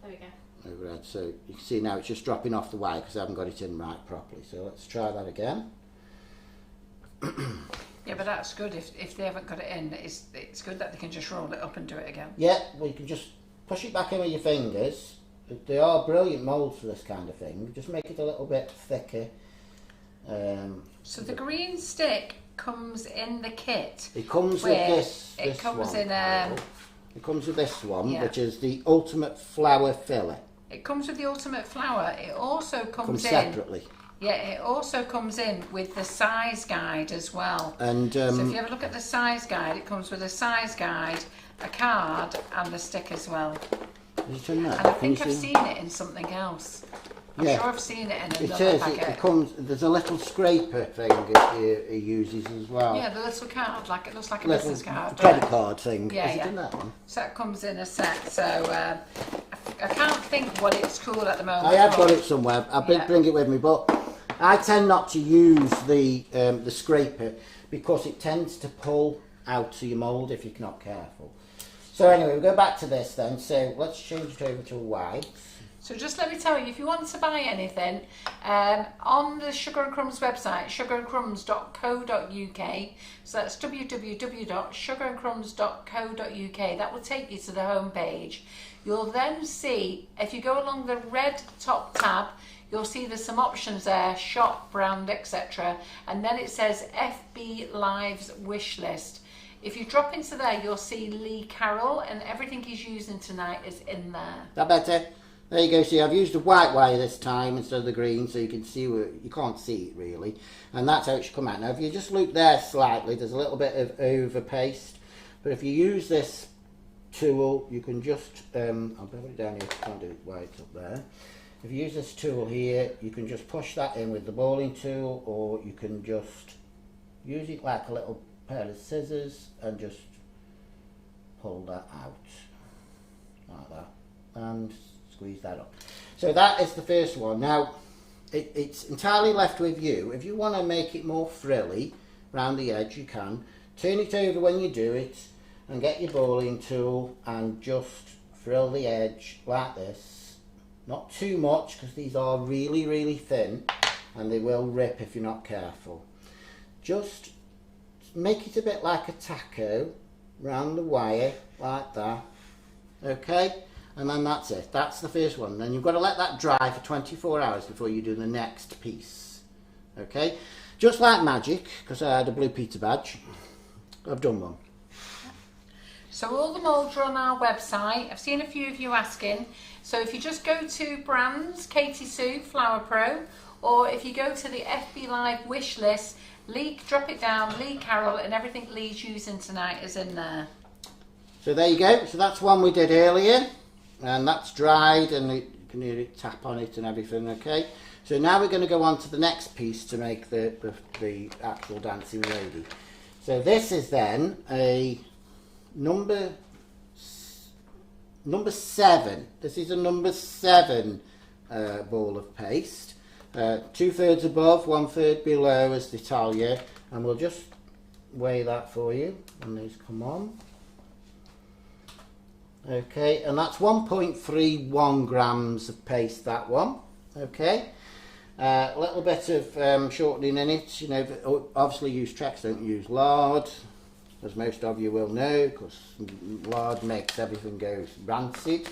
There we go. Overhead. So you can see now it's just dropping off the wire because I haven't got it in right properly. So let's try that again. Yeah, but that's good. If they haven't got it in, it's good that they can just roll it up and do it again. Yeah, well you can just push it back in with your fingers. They are brilliant moulds for this kind of thing. Just make it a little bit thicker. So the green stick comes in the kit. It comes with this. It comes one. in. It comes with this one, Yeah. which is the ultimate flower filler. It comes with the ultimate flower. It also comes in separately. Yeah, it also comes in with the size guide as well. And so if you have a look at the size guide, it comes with a size guide, a card, and the stick as well. is it in there? And I Can you think I've see? seen it in something else. I'm Yeah. sure I've seen it in It another is. packet. It comes. There's a little scraper thing he uses as well. Yeah, the little card, like it looks like a Little business card. credit card thing. Yeah, Is yeah. it in that one? So it comes in a set. So I can't think what it's called at the moment. I have got it somewhere. I Yeah. bring it with me, but I tend not to use the scraper because it tends to pull out to your mould if you're not careful. So anyway, we'll go back to this then. So let's change it over to a white. So just let me tell you, if you want to buy anything, on the Sugar and Crumbs website, sugarandcrumbs.co.uk, so that's www.sugarandcrumbs.co.uk, that will take you to the home page. You'll then see, if you go along the red top tab, you'll see there's some options there, shop, brand, etc. And then it says FB Live's wish list. If you drop into there, you'll see Lee Carroll, and everything he's using tonight is in there. That better? There you go. See, I've used the white wire this time instead of the green, so you can see where you can't see it really, and that's how it should come out. Now, if you just look there slightly, there's a little bit of over paste, but if you use this tool, you can just I'll put it down here. I can't do it while it's up there. If you use this tool here, you can just push that in with the balling tool, or you can just use it like a little pair of scissors and just pull that out like that and squeeze that up. So that is the first one. Now it's entirely left with you. If you want to make it more frilly around the edge, you can turn it over when you do it and get your balling tool and just frill the edge like this. Not too much, because these are really thin and they will rip if you're not careful. Just make it a bit like a taco round the wire like that. Okay, and then that's it. That's the first one. Then you've got to let that dry for 24 hours before you do the next piece. Okay, just like magic, because I had a Blue Peter badge, I've done one. So all the moulds are on our website. I've seen a few of you asking. So if you just go to brands, Katie Sue, Flower Pro, or if you go to the FB Live wish list, Lee, drop it down, Lee Carroll, and everything Lee's using tonight is in there. So there you go. So that's one we did earlier, and that's dried, and you can hear it tap on it and everything. Okay. So now we're going to go on to the next piece to make the actual dancing lady. So this is then a number 7. This is a number 7 ball of paste. 2/3 above, 1/3 below, as they tell you, and we'll just weigh that for you when these come on. Okay, and that's 1.31 grams of paste, that one. Okay, a little bit of shortening in it. You know, obviously use Trex, don't use lard, as most of you will know, because lard makes everything go rancid.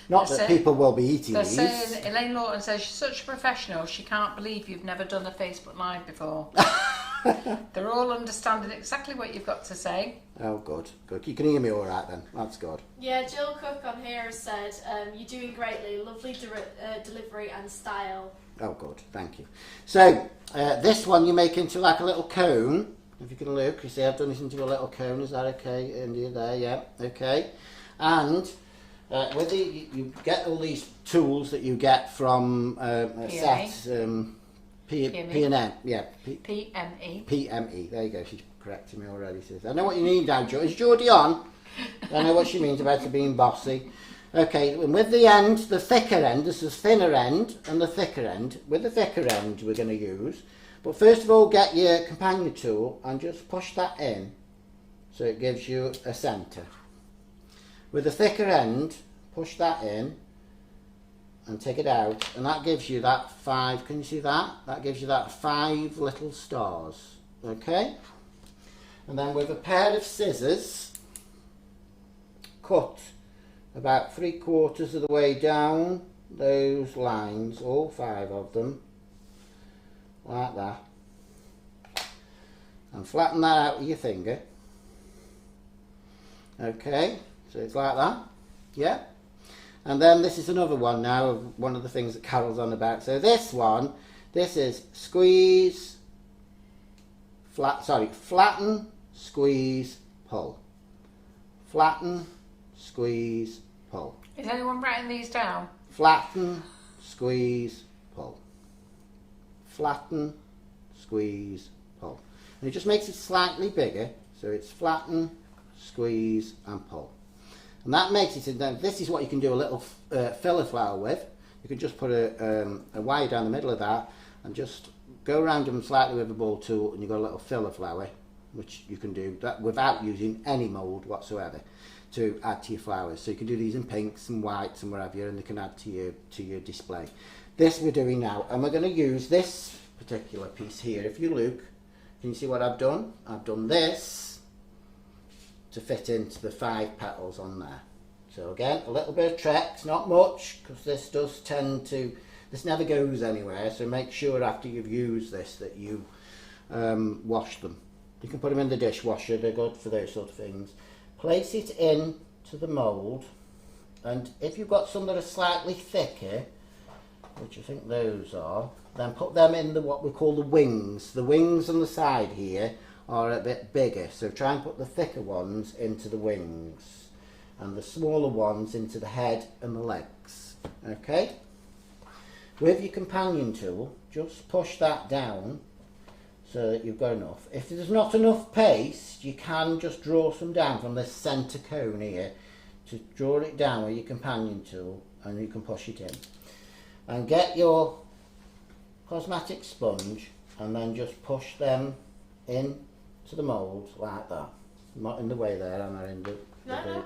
Not that people will be eating these. They're saying, Elaine Lawton says, she's such a professional, she can't believe you've never done a Facebook Live before. They're all understanding exactly what you've got to say. Oh, good, good. You can hear me all right then. That's good. Yeah, Jill Cook on here has said, you're doing greatly, lovely delivery and style. Oh, good, thank you. So, this one you make into like a little cone. If you can look, you see I've done this into a little cone. Is that okay? India there, yeah, okay. And with you get all these tools that you get from a set, P&M, yeah. PME. PME, there you go, she's correcting me already. Says, I know what you need now, George. Is Geordie on? I know what she means about her being bossy. Okay, and with the end, the thicker end, this is thinner end and the thicker end. With the thicker end we're going to use. But first of all, get your companion tool and just push that in so it gives you a centre. With the thicker end, push that in and take it out, and that gives you that 5, can you see that? That gives you that 5 little stars, okay? And then with a pair of scissors, cut about 3/4 of the way down those lines, all 5 of them, like that, and flatten that out with your finger. Okay, so it's like that, yeah. And then this is another one now of one of the things that Carol's on about. So this one, this is squeeze, flatten, squeeze, pull. Flatten, squeeze, pull. Is anyone writing these down? Flatten, squeeze, pull. Flatten, squeeze, pull. And it just makes it slightly bigger, so it's flatten, squeeze and pull. And that makes it, this is what you can do a little filler flower with. You can just put a wire down the middle of that and just go around them slightly with a ball tool, and you've got a little filler flower, which you can do that without using any mould whatsoever to add to your flowers. So you can do these in pinks and whites and whatever, and they can add to your display. This we're doing now, and we're going to use this particular piece here. If you look, can you see what I've done? I've done this to fit into the 5 petals on there. So again, a little bit of Trex, not much, because this does tend to, this never goes anywhere, so make sure after you've used this that you wash them. You can put them in the dishwasher, they're good for those sort of things. Place it in to the mould, and if you've got some that are slightly thicker, which I think those are, then put them in what we call the wings. The wings on the side here are a bit bigger, so try and put the thicker ones into the wings and the smaller ones into the head and the legs. Okay, with your companion tool, just push that down so that you've got enough. If there's not enough paste, you can just draw some down from this centre cone here, to draw it down with your companion tool, and you can push it in. And get your cosmetic sponge and then just push them in to the mould like that. I'm not in the way there, am I? No.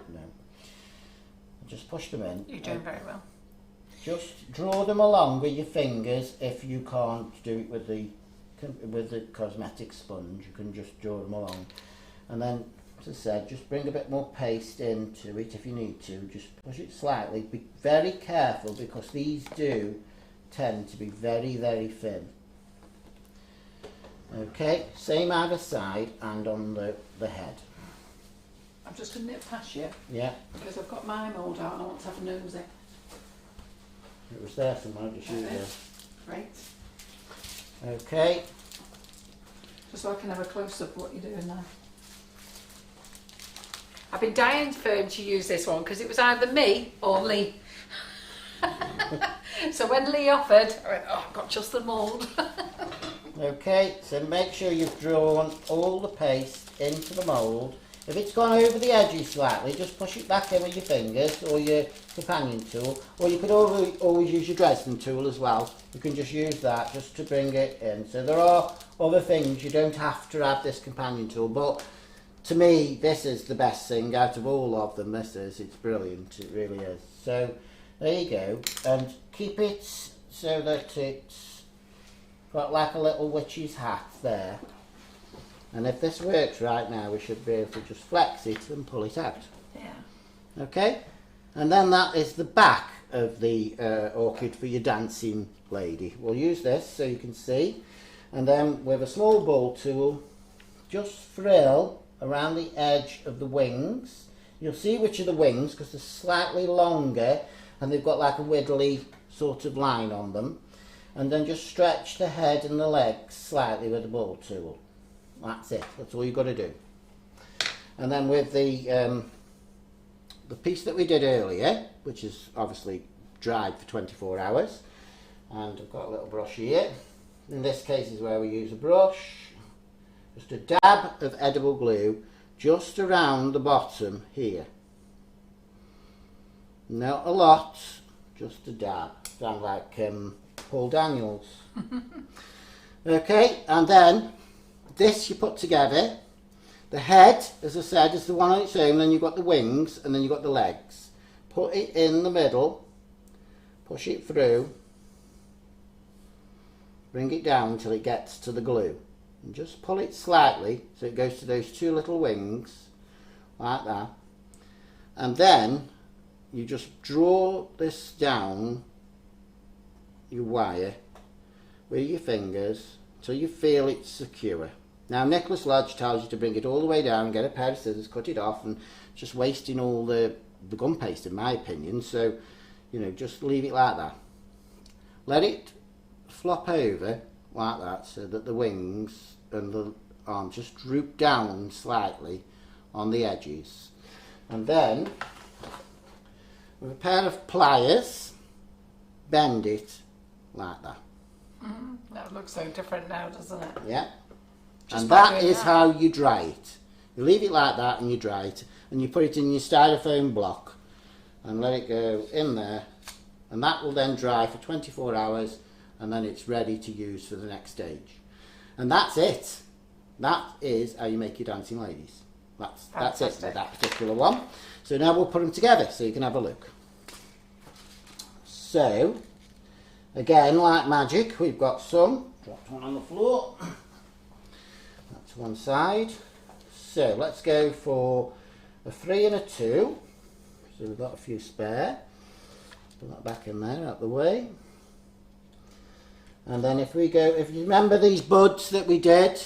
Just push them in. You're doing very well. Just draw them along with your fingers. If you can't do it with the cosmetic sponge, you can just draw them along. And then, as I said, just bring a bit more paste into it if you need to. Just push it slightly. Be very careful, because these do tend to be very, very thin. Okay, same either side and on the head. I'm just going to nip past you. Yeah. Because I've got my mould out and I want to have a nosy. It was there somewhere, just use it. Great. Okay. Just so I can have a close-up of what you're doing there. I've been dying for him to use this one because it was either me or Lee. So when Lee offered, I went, oh, I've got just the mould. Okay, so make sure you've drawn all the paste into the mould. If it's gone over the edges slightly, just push it back in with your fingers or your companion tool, or you could always use your Dresden tool as well. You can just use that just to bring it in. So there are other things, you don't have to have this companion tool, but to me, this is the best thing out of all of them. It's brilliant, it really is. So there you go, and keep it so that it's got like a little witch's hat there. And if this works right now, we should be able to just flex it and pull it out. Yeah. Okay, and then that is the back of the orchid for your dancing lady. We'll use this so you can see, and then with a small ball tool, just frill around the edge of the wings. You'll see which are the wings because they're slightly longer and they've got like a wiggly sort of line on them, and then just stretch the head and the legs slightly with the ball tool. That's it, that's all you've got to do. And then with the piece that we did earlier, which is obviously dried for 24 hours, and I've got a little brush here. In this case is where we use a brush, just a dab of edible glue just around the bottom here. Not a lot, just a dab. Sound like Paul Daniels. Okay, and then this you put together. The head, as I said, is the one on its own, then you've got the wings, and then you've got the legs. Put it in the middle, push it through, bring it down until it gets to the glue. And just pull it slightly so it goes to those two little wings, like that. And then you just draw this down your wire with your fingers until you feel it's secure. Now Nicholas Lodge tells you to bring it all the way down, get a pair of scissors, cut it off, and just wasting all the gum paste in my opinion, so you know, just leave it like that. Let it flop over like that so that the wings and the arm just droop down slightly on the edges, and then with a pair of pliers bend it like that. That looks so different now, doesn't it? Yeah. Just and by that doing is that. how you dry it. You leave it like that and you dry it, and you put it in your styrofoam block and let it go in there, and that will then dry for 24 hours, and then it's ready to use for the next stage. And that's it. That is how you make your dancing ladies. That's it with that particular one. So now we'll put them together so you can have a look. So again, like magic, we've got some. Dropped one on the floor. That's one side. So let's go for a 3 and a 2. So we've got a few spare. Put that back in there, out the way. And then if we go, if you remember these buds that we did,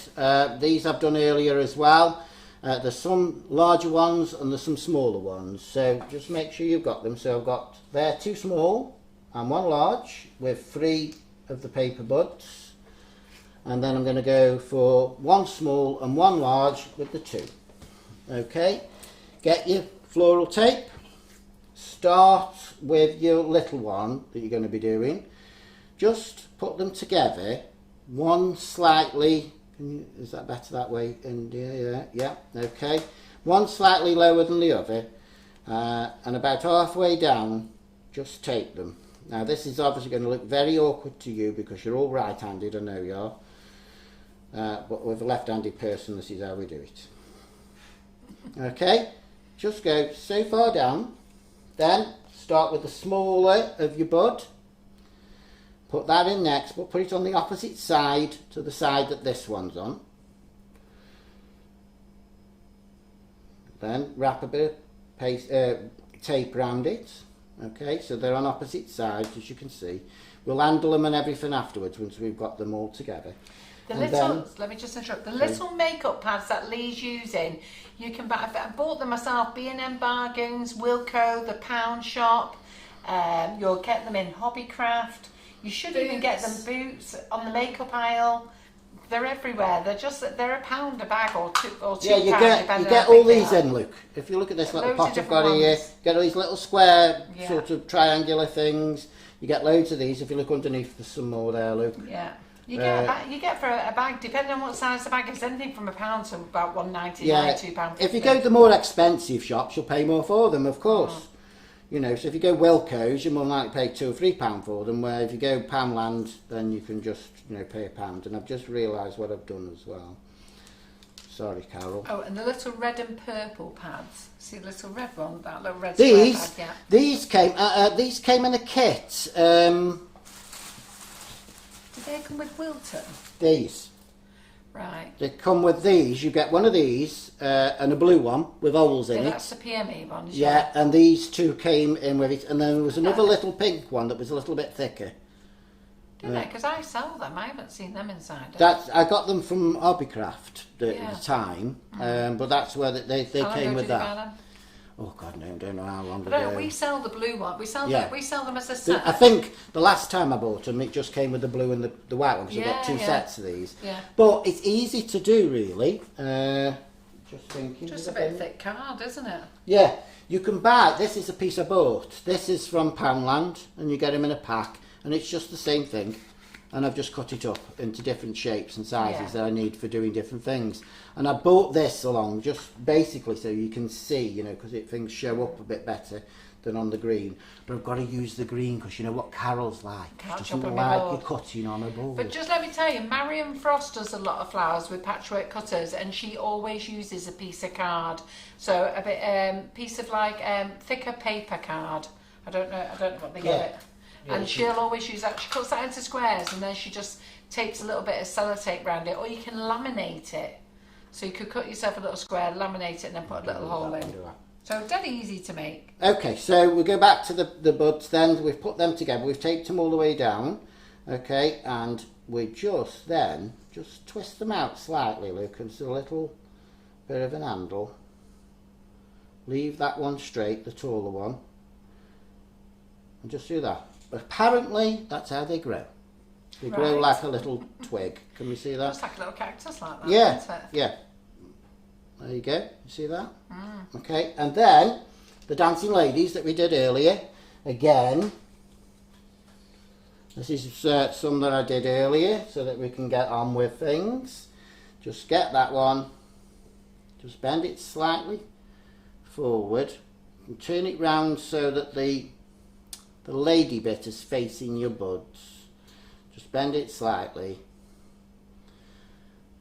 these I've done earlier as well. There's some larger ones and there's some smaller ones. So just make sure you've got them. So I've got there 2 small and 1 large with 3 of the paper buds. And then I'm going to go for 1 small and 1 large with the 2. Okay, get your floral tape. Start with your little one that you're going to be doing. Just put them together, one slightly, is that better that way? And yeah, okay. One slightly lower than the other, and about halfway down, just tape them. Now this is obviously going to look very awkward to you because you're all right-handed, I know you are. But with a left-handed person, this is how we do it. Okay, just go so far down, then start with the smaller of your bud. Put that in next, but put it on the opposite side to the side that this one's on. Then wrap a bit of paste, tape around it. Okay, so they're on opposite sides, as you can see. We'll handle them and everything afterwards once we've got them all together. The And little, then- let me just interrupt. The little makeup pads that Lee's using, you can buy. I bought them myself. B&M Bargains, Wilko, the Pound Shop. You'll get them in Hobbycraft. You should even get them Boots on the makeup aisle. They're everywhere. They're £1 a bag or two Yeah, you pounds, get depending you get on how all big they these are. in, Luke. If you look at this little Loads of pot I've different got here, ones. get all these little square Yeah. sort of triangular things. You get loads of these. If you look underneath, there's some more there, Luke. Yeah. You get for a bag, depending on what size the bag is, anything from £1 to about £1.99, Yeah, £2.50. if you go to the more expensive shops, you'll pay more for them, of course. You know, so if you go Wilko's, you're more likely to pay £2 or £3 for them. Where if you go Poundland, then you can just pay £1. And I've just realised what I've done as well. Sorry, Carol. Oh, and the little red and purple pads. See the little red one, that little red These, square pad, these came in a kit. Did they come with Wilton? These. Right. They come with these. You get one of these and a blue one with holes in Yeah, it. that's the PME one. Yeah, and these two came in with it. And then there was another little pink one that was a little bit thicker. Do they? Because I sell them. I haven't seen them inside. I got them from Hobbycraft at the time, but that's where they came with that. Oh God, no, I don't know how long ago. No, we sell the blue one. We sell them as a set. I think the last time I bought them, it just came with the blue and the white one, because I got two sets of these. Yeah. But it's easy to do, really. Just thinking. Just a bit thick card, isn't it? Yeah, you can buy. This is a piece I bought. This is from Poundland, and you get them in a pack, and it's just the same thing. And I've just cut it up into different shapes and sizes that I need for doing different things. And I bought this along just basically so you can see, you know, because things show up a bit better than on the green. But I've got to use the green because you know what Carol's like. She doesn't like you cutting on a board. But just let me tell you, Marion Frost does a lot of flowers with patchwork cutters, and she always uses a piece of card. So a bit piece of like thicker paper card. I don't know what they get it. And she'll always use that. She cuts that into squares, and then she just tapes a little bit of sellotape around it, or you can laminate it. So you could cut yourself a little square, laminate it, and then put a little hole in. So dead easy to make. Okay, so we go back to the buds then. We've put them together. We've taped them all the way down. Okay, and we just twist them out slightly, Luke, and a little bit of an handle. Leave that one straight, the taller one, and just do that. Apparently, that's how they grow. They grow like a little twig. Can we see that? It's like a little cactus like that, yeah, isn't it? Yeah. There you go. You see that? Okay, and then the dancing ladies that we did earlier. Again, this is some that I did earlier so that we can get on with things. Just get that one. Just bend it slightly forward and turn it round so that the lady bit is facing your buds. Just bend it slightly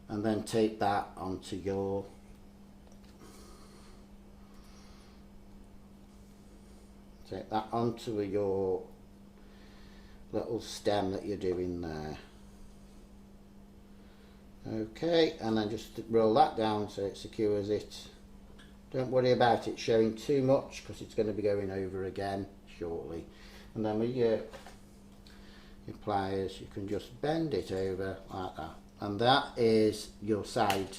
and then tape that onto your little stem that you're doing there. Okay, and then just roll that down so it secures it. Don't worry about it showing too much because it's going to be going over again shortly. And then with your pliers, you can just bend it over like that. And that is your side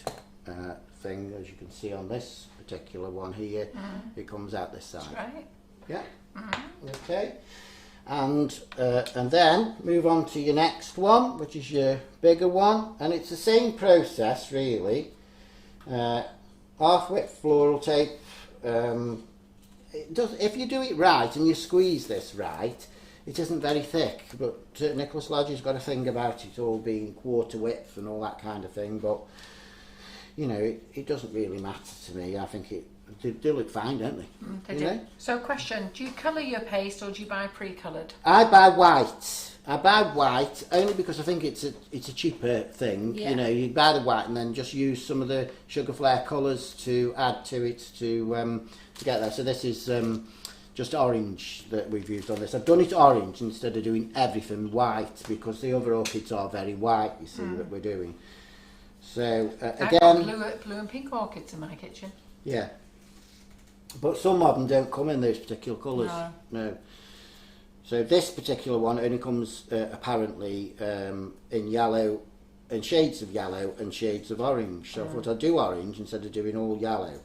thing, as you can see on this particular one here. It comes out this side. That's right. Yeah. Okay. And then move on to your next one, which is your bigger one. And it's the same process, really. Half-width floral tape. If you do it right and you squeeze this right, it isn't very thick, but Nicholas Lodge has got a thing about it all being quarter width and all that kind of thing, but you know, it doesn't really matter to me. I think they look fine, don't they? They do. So question, do you colour your paste or do you buy pre-coloured? I buy white. I buy white only because I think it's a cheaper thing. Yeah. You know, you buy the white and then just use some of the Sugar Flare colours to add to it to get there. So this is just orange that we've used on this. I've done it orange instead of doing everything white because the other orchids are very white, you see, that we're doing. So again, I've got blue and pink orchids in my kitchen. Yeah, but some of them don't come in those particular colours. No. So this particular one only comes apparently in yellow, in shades of yellow and shades of orange. So I thought I'd do orange instead of doing all yellow.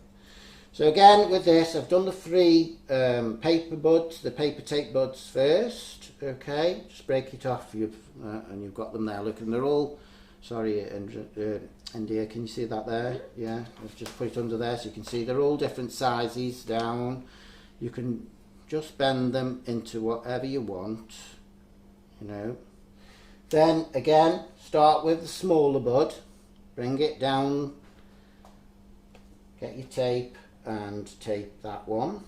So again with this, I've done the 3 paper buds, the paper tape buds first. Okay, just break it off. And you've got them there. Look, and they're all. Sorry, India, can you see that there? Yeah, I've just put it under there so you can see they're all different sizes down. You can just bend them into whatever you want, you know. Then again, start with the smaller bud, bring it down, get your tape and tape that one.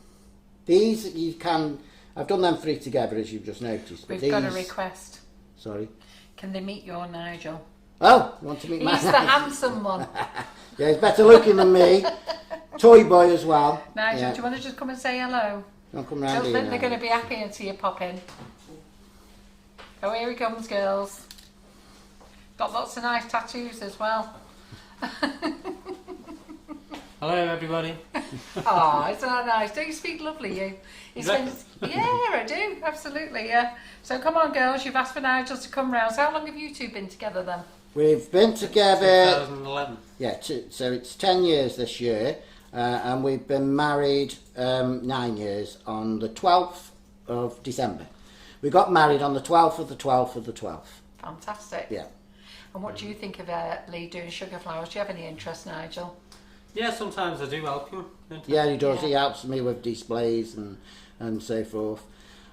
These you can, I've done them 3 together as you've just noticed. But We've got a request. Sorry. Can they meet your Nigel? Oh, you want to meet my He's the handsome one. Yeah, he's better looking than me. Toy boy as well. Nigel, Yeah. do you want to just come and say hello? Don't come round Don't here think they're now. going to be happy until you pop in. Oh, here he comes, girls. Got lots of nice tattoos as well. Hello, everybody. Oh, isn't that nice? Don't you speak lovely, you? He's Exactly. been, yeah, I do, absolutely, yeah. So come on, girls, you've asked for Nigel to come round. So how long have you two been together then? We've been together, 2011. yeah, so it's 10 years this year, and we've been married 9 years on the 12th of December. We got married on the 12th of the 12th of the 12th. Fantastic. Yeah. And what do you think of Lee doing sugar flowers? Do you have any interest, Nigel? Yeah, sometimes I do help him. don't I? Yeah, he does. Yeah. He helps me with displays and so forth.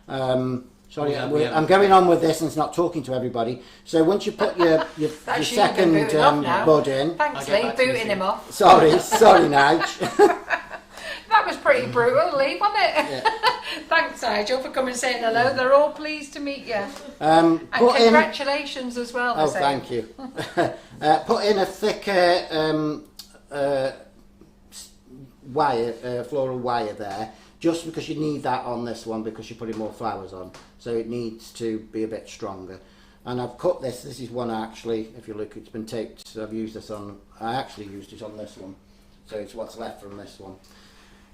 Sorry, Yeah, I'm going on with this and it's not talking to everybody. So once you put your That's you, second you've been booting off now. bud in, Thanks, I'll get Lee, back to you booting soon. him off. sorry, Nige. That was pretty brutal, Lee, wasn't it? Yeah. Thanks, Nigel, for coming and saying hello. They're all pleased to meet you. Put And in. congratulations as well. Oh, they're saying. thank you. Put in a thicker wire, floral wire there, just because you need that on this one because you're putting more flowers on, so it needs to be a bit stronger. And I've cut this. This is one actually. If you look, it's been taped. So I've used this on. I actually used it on this one, so it's what's left from this one.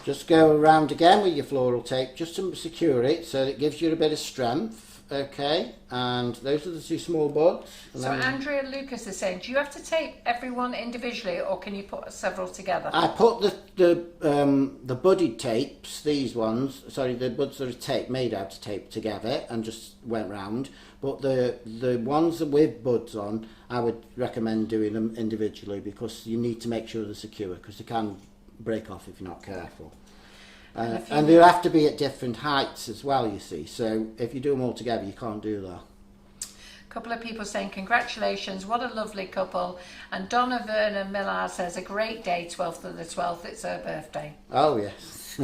Just go around again with your floral tape, just to secure it, so it gives you a bit of strength. Okay, and those are the two small buds. And So then Andrea Lucas is saying, do you have to tape everyone individually or can you put several together? I put the budded tapes, these ones, sorry, the buds that are tape made out of tape together and just went round. But the ones with buds on, I would recommend doing them individually because you need to make sure they're secure because they can break off if you're not careful. And they have to be at different heights as well, you see. So if you do them all together, you can't do that. A couple of people saying, congratulations, what a lovely couple. And Donna Vernon Millar says, a great day, 12th of the 12th, it's her birthday. Oh, yes.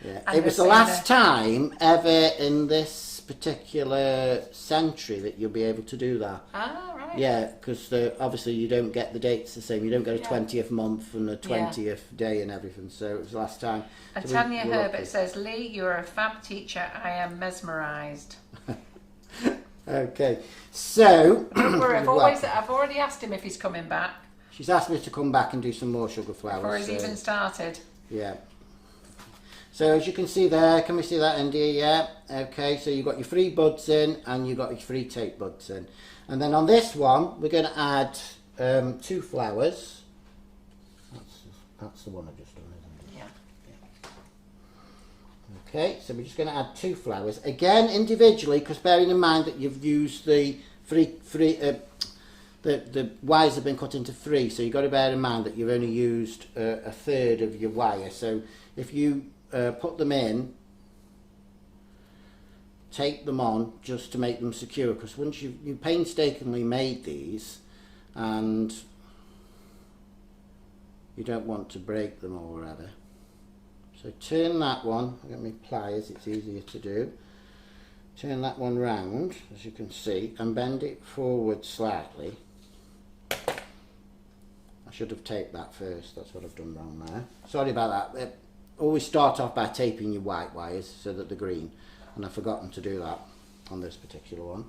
Yeah. And It was the they're last saying time ever in this particular century that you'll be able to do that. Ah, right. Yeah, because obviously you don't get the dates the same. You don't get a Yeah. 20th month and a Yeah. 20th day and everything. So it was the last time. And So Tanya we're Herbert lucky. says, Lee, you're a fab teacher. I am mesmerised. Okay, so Don't worry, well, I've already asked him if he's coming back she's asked me to come back and do some more sugar flowers. before he's so, even started. yeah. So as you can see there, can we see that, India? Yeah. Okay, so you've got your 3 buds in and you've got your 3 tape buds in. And then on this one, we're going to add 2 flowers. That's the one I've just done, isn't it? Yeah. Okay, so we're just going to add 2 flowers. Again, individually, because bearing in mind that you've used the wires have been cut into 3, so you've got to bear in mind that you've only used a third of your wire. So if you put them in, tape them on just to make them secure, because once you painstakingly made these and you don't want to break them or whatever. So turn that one, I've got my pliers, it's easier to do. Turn that one round, as you can see, and bend it forward slightly. I should have taped that first, that's what I've done wrong there. Sorry about that. Always start off by taping your white wires so that they're green. And I've forgotten to do that on this particular one.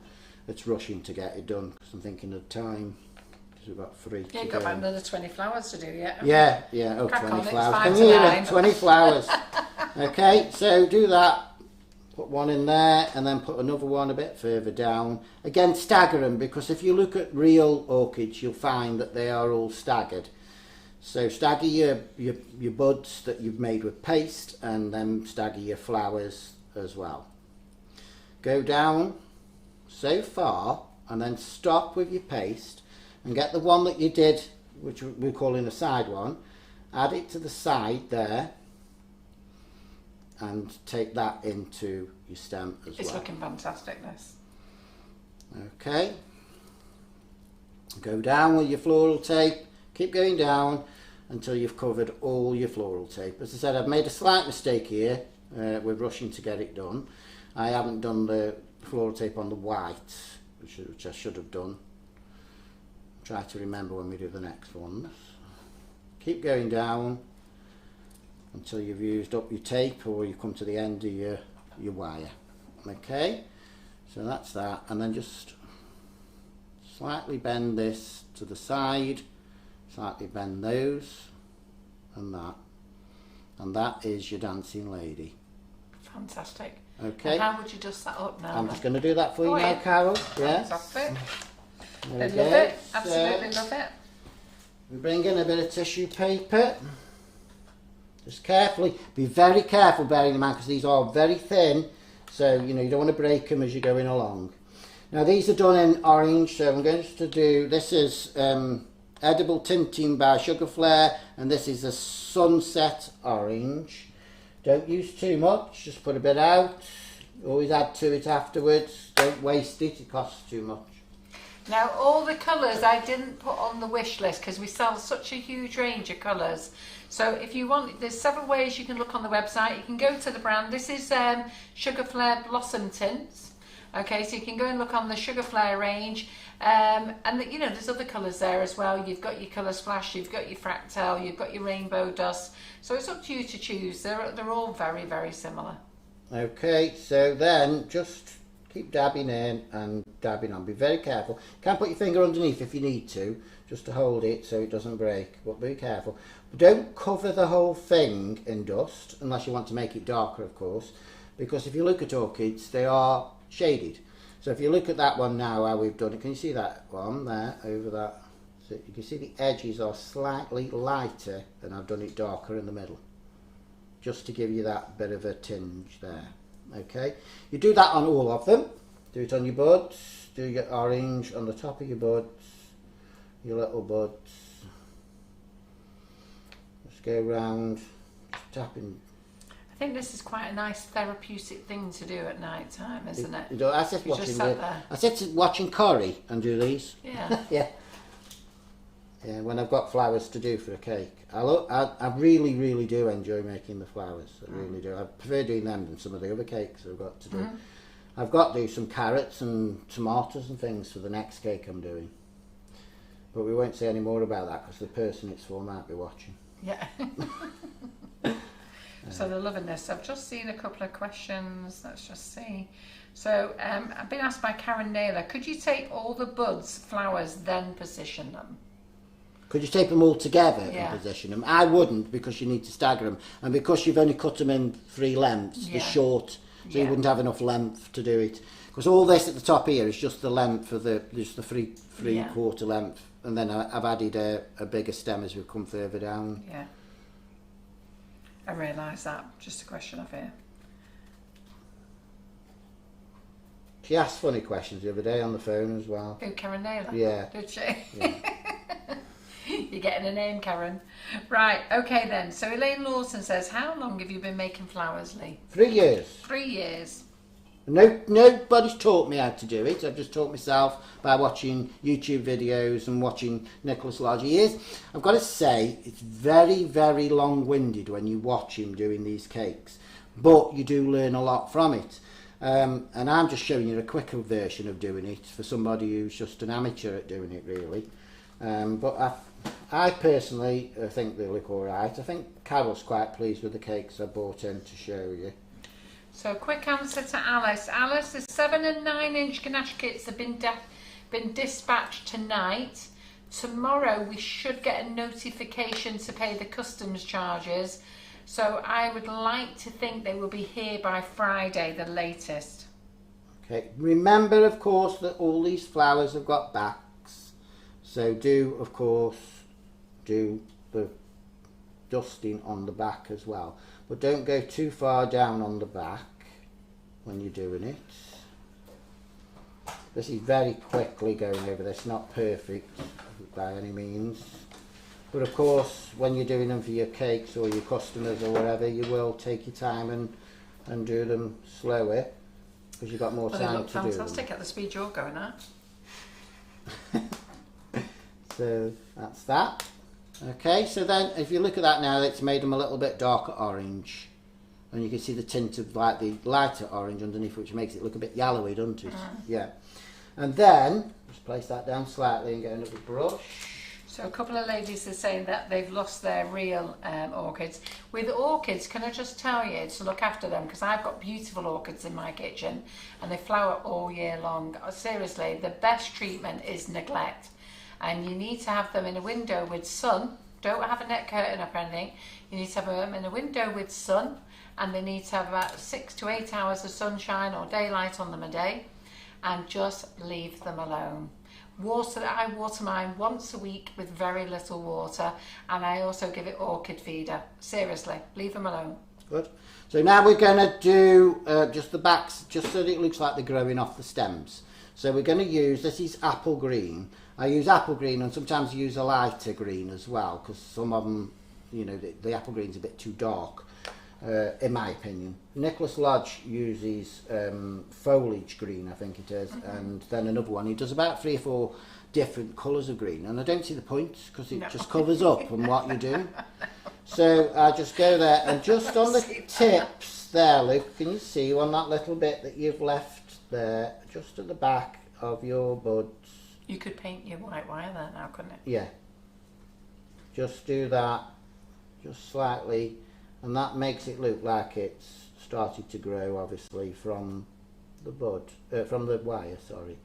It's rushing to get it done because I'm thinking of time. Because we've got 3 Yeah, to you've got go. about another 20 flowers to do yet. Yeah, yeah. Oh, Crack 20 on, it's flowers. 5 Can to you hear 9. it? 20 flowers. Okay, so do that. Put one in there and then put another one a bit further down. Again, stagger them, because if you look at real orchids, you'll find that they are all staggered. So stagger your buds that you've made with paste, and then stagger your flowers as well. Go down so far and then stop with your paste and get the one that you did, which we're calling a side one, add it to the side there and take that into your stem as It's well. looking fantastic, this. Okay, go down with your floral tape, keep going down until you've covered all your floral tape. As I said, I've made a slight mistake here, we're rushing to get it done. I haven't done the floral tape on the white, which I should have done. Try to remember when we do the next ones. keep going down until you've used up your tape or you come to the end of your wire. Okay, so that's that, and then just slightly bend this to the side, slightly bend those and that is your dancing lady. Fantastic. Okay. And how would you dust that up now? I'm just going to do that for you now, yeah. Carol. Yes. Fantastic. There I we love go. it. Absolutely So, love it. we bring in a bit of tissue paper. Just carefully, be very careful bearing in mind because these are very thin, so you know you don't want to break them as you're going along. Now these are done in orange, so I'm going to do, this is Edible Tinting by Sugar Flare, and this is a Sunset Orange. Don't use too much, just put a bit out. Always add to it afterwards. Don't waste it, it costs too much. Now all the colours I didn't put on the wish list because we sell such a huge range of colours. So if you want, there's several ways you can look on the website. You can go to the brand. This is Sugar Flare Blossom Tints. Okay, so you can go and look on the Sugar Flare range. And you know, there's other colours there as well. You've got your Colour Splash, you've got your Fractal, you've got your Rainbow Dust. So it's up to you to choose. They're all very, very similar. Okay, so then just keep dabbing in and dabbing on. Be very careful. You can put your finger underneath if you need to, just to hold it so it doesn't break, but be careful. Don't cover the whole thing in dust, unless you want to make it darker, of course, because if you look at orchids, they are shaded. So if you look at that one now, how we've done it, can you see that one there, over that? So you can see the edges are slightly lighter, and I've done it darker in the middle, just to give you that bit of a tinge there. Okay, you do that on all of them. Do it on your buds, do your orange on the top of your buds, your little buds. Just go around, just tapping. I think this is quite a nice therapeutic thing to do at night time, isn't it? You know, I sit watching Corrie and do these. Yeah. Yeah. Yeah, when I've got flowers to do for a cake. I really, really do enjoy making the flowers. I really do. I prefer doing them than some of the other cakes I've got to do. I've got to do some carrots and tomatoes and things for the next cake I'm doing. But we won't say any more about that because the person it's for might be watching. Yeah. So they're loving this. I've just seen a couple of questions. Let's just see. So I've been asked by Karen Naylor, could you tape all the buds, flowers, then position them? Could you tape them all together Yeah. and position them? I wouldn't, because you need to stagger them. And because you've only cut them in 3 lengths, Yeah. they're short, so Yeah. you wouldn't have enough length to do it. Because all this at the top here is just the length of just the three quarter length. And then I've added a bigger stem as we come further down. Yeah. I realise that. Just a question of here. She asked funny questions the other day on the phone as well. Who, Karen Naylor? Yeah. Did she? Yeah. You're getting a name, Karen. Right, okay then. So Elaine Lawson says, how long have you been making flowers, Lee? 3 years. 3 years. Nobody's taught me how to do it. I've just taught myself by watching YouTube videos and watching Nicholas Lodge. I've got to say, it's very, very long-winded when you watch him doing these cakes, but you do learn a lot from it. And I'm just showing you a quicker version of doing it for somebody who's just an amateur at doing it, really. But I personally think they look all right. I think Carol's quite pleased with the cakes I brought in to show you. So quick answer to Alice. Alice, the 7 and 9 inch ganache kits have been dispatched tonight. Tomorrow we should get a notification to pay the customs charges. So I would like to think they will be here by Friday, the latest. Okay, remember of course that all these flowers have got backs. So do of course do the dusting on the back as well. But don't go too far down on the back when you're doing it. This is very quickly going over this, not perfect by any means. But of course, when you're doing them for your cakes or your customers or whatever, you will take your time and do them slower because you've got more time to do them. They look fantastic at the speed you're going at. So that's that. Okay, so then if you look at that now, it's made them a little bit darker orange. And you can see the tint of like the lighter orange underneath, which makes it look a bit yellowy, doesn't it? Yeah. And then, just place that down slightly and get another brush. So So a couple of ladies are saying that they've lost their real orchids. With orchids, can I just tell you to look after them, because I've got beautiful orchids in my kitchen and they flower all year long. Seriously, the best treatment is neglect, and you need to have them in a window with sun. Don't have a net curtain up or anything. You need to have them in a window with sun, and they need to have about 6 to 8 hours of sunshine or daylight on them a day, and just leave them alone. I water mine once a week with very little water, and I also give it orchid feeder. Seriously, leave them alone. Good. So now we're going to do just the backs, just so that it looks like they're growing off the stems. So we're going to use, this is apple green. I use apple green, and sometimes I use a lighter green as well, because some of them, you know, the apple green's a bit too dark, in my opinion. Nicholas Lodge uses foliage green, I think it is, and then another one. He does about 3 or 4 different colours of green, and I don't see the point, because it just covers up on what you do. So I just go there, and just on the tips there, Luke, can you see on that little bit that you've left there, just at the back of your buds? You could paint your white wire there now, couldn't it? Yeah. Just do that, just slightly, and that makes it look like it's started to grow, obviously, from the bud, from the wire, sorry.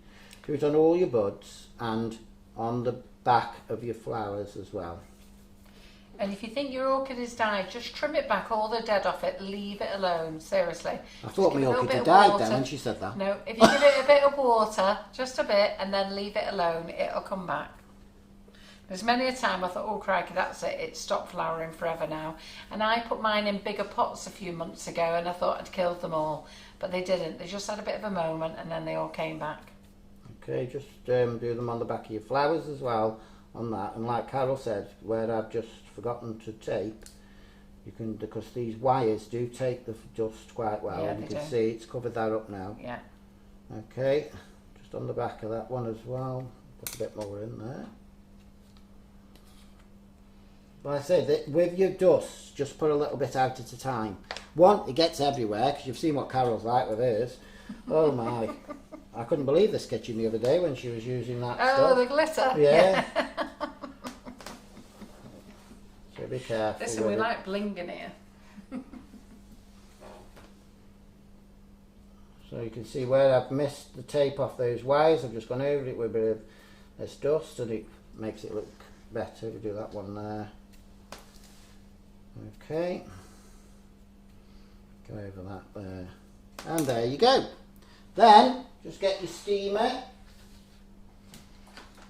Do it on all your buds and on the back of your flowers as well. And if you think your orchid has died, just trim it back, all the dead off it, leave it alone, seriously. I thought my orchid had died then when she said that. No, if you give it a bit of water, just a bit, and then leave it alone, it'll come back. There's many a time I thought, oh crikey, that's it, it stopped flowering forever now. And I put mine in bigger pots a few months ago, and I thought I'd killed them all, but they didn't. They just had a bit of a moment, and then they all came back. Okay, just do them on the back of your flowers as well, on that. And like Carol said, where I've just forgotten to tape, you can, because these wires do take the dust quite well. Yeah, and you they can do. see it's covered that up now. Yeah. Okay, just on the back of that one as well, put a bit more in there. But I said that with your dust, just put a little bit out at a time. One, it gets everywhere, because you've seen what Carol's like with hers. Oh my, I couldn't believe this kitchen the other day when she was using that stuff. Oh, the glitter. Yeah. So be careful. Listen, we like bling in here. So you can see where I've missed the tape off those wires. I've just gone over it with a bit of this dust, and it makes it look better. We do that one there. Okay. Go over that there. And there you go. Then just get your steamer.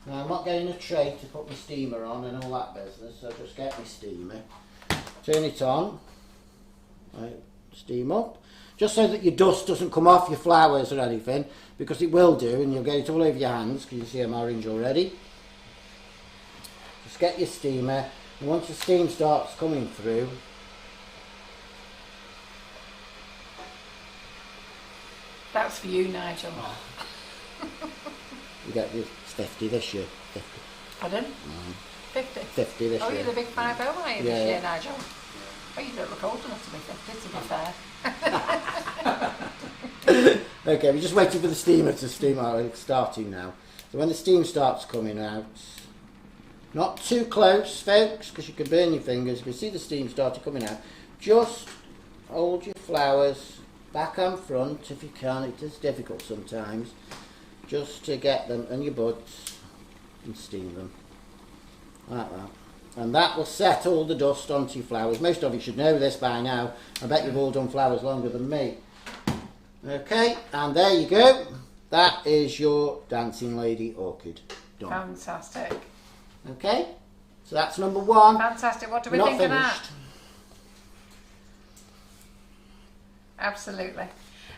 Now I'm not getting a tray to put my steamer on and all that business, so just get my steamer. Turn it on. Right, steam up. Just so that your dust doesn't come off your flowers or anything, because it will do, and you'll get it all over your hands, because you see I'm orange already. Just get your steamer, and once the steam starts coming through, That's for you, Nigel. you get your 50 this year. 50. Pardon? 50? 50 this Oh, year. you're the big 5-0, are you, Yeah. this year, Nigel? Oh, you don't look old enough to be 50, to be fair. Okay, we're just waiting for the steamer to steam out. It's starting now. So when the steam starts coming out, not too close, folks, because you can burn your fingers. If you see the steam starting coming out, just hold your flowers back and front if you can. It is difficult sometimes, just to get them and your buds and steam them like that. And that will set all the dust onto your flowers. Most of you should know this by now. I bet you've all done flowers longer than me. Okay, and there you go. That is your dancing lady orchid done. Fantastic. Okay, so that's number 1. Fantastic. What do we We're think not of that? finished. Absolutely.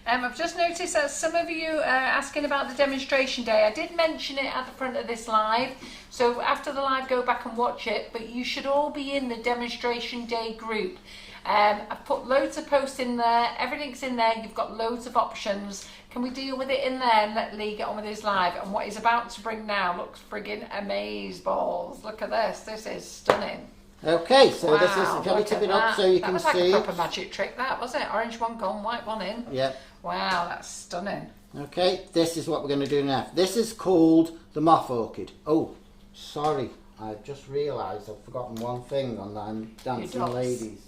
I've just noticed that some of you are asking about the demonstration day. I did mention it at the front of this live, so after the live go back and watch it, but you should all be in the demonstration day group. I've put loads of posts in there, everything's in there, you've got loads of options. Can we deal with it in there and let Lee get on with his live? And what he's about to bring now looks friggin' amazeballs. Look at this, this is stunning. Okay, so Wow, this is, can we look tip at it up that. so you that can was like see a it? proper magic trick, that, was it? Orange one gone, white one in. Yep. Wow, that's stunning. Okay, this is what we're going to do now. This is called the Moth orchid. Oh, sorry, I've just realised I've forgotten one thing on them dancing dots. ladies.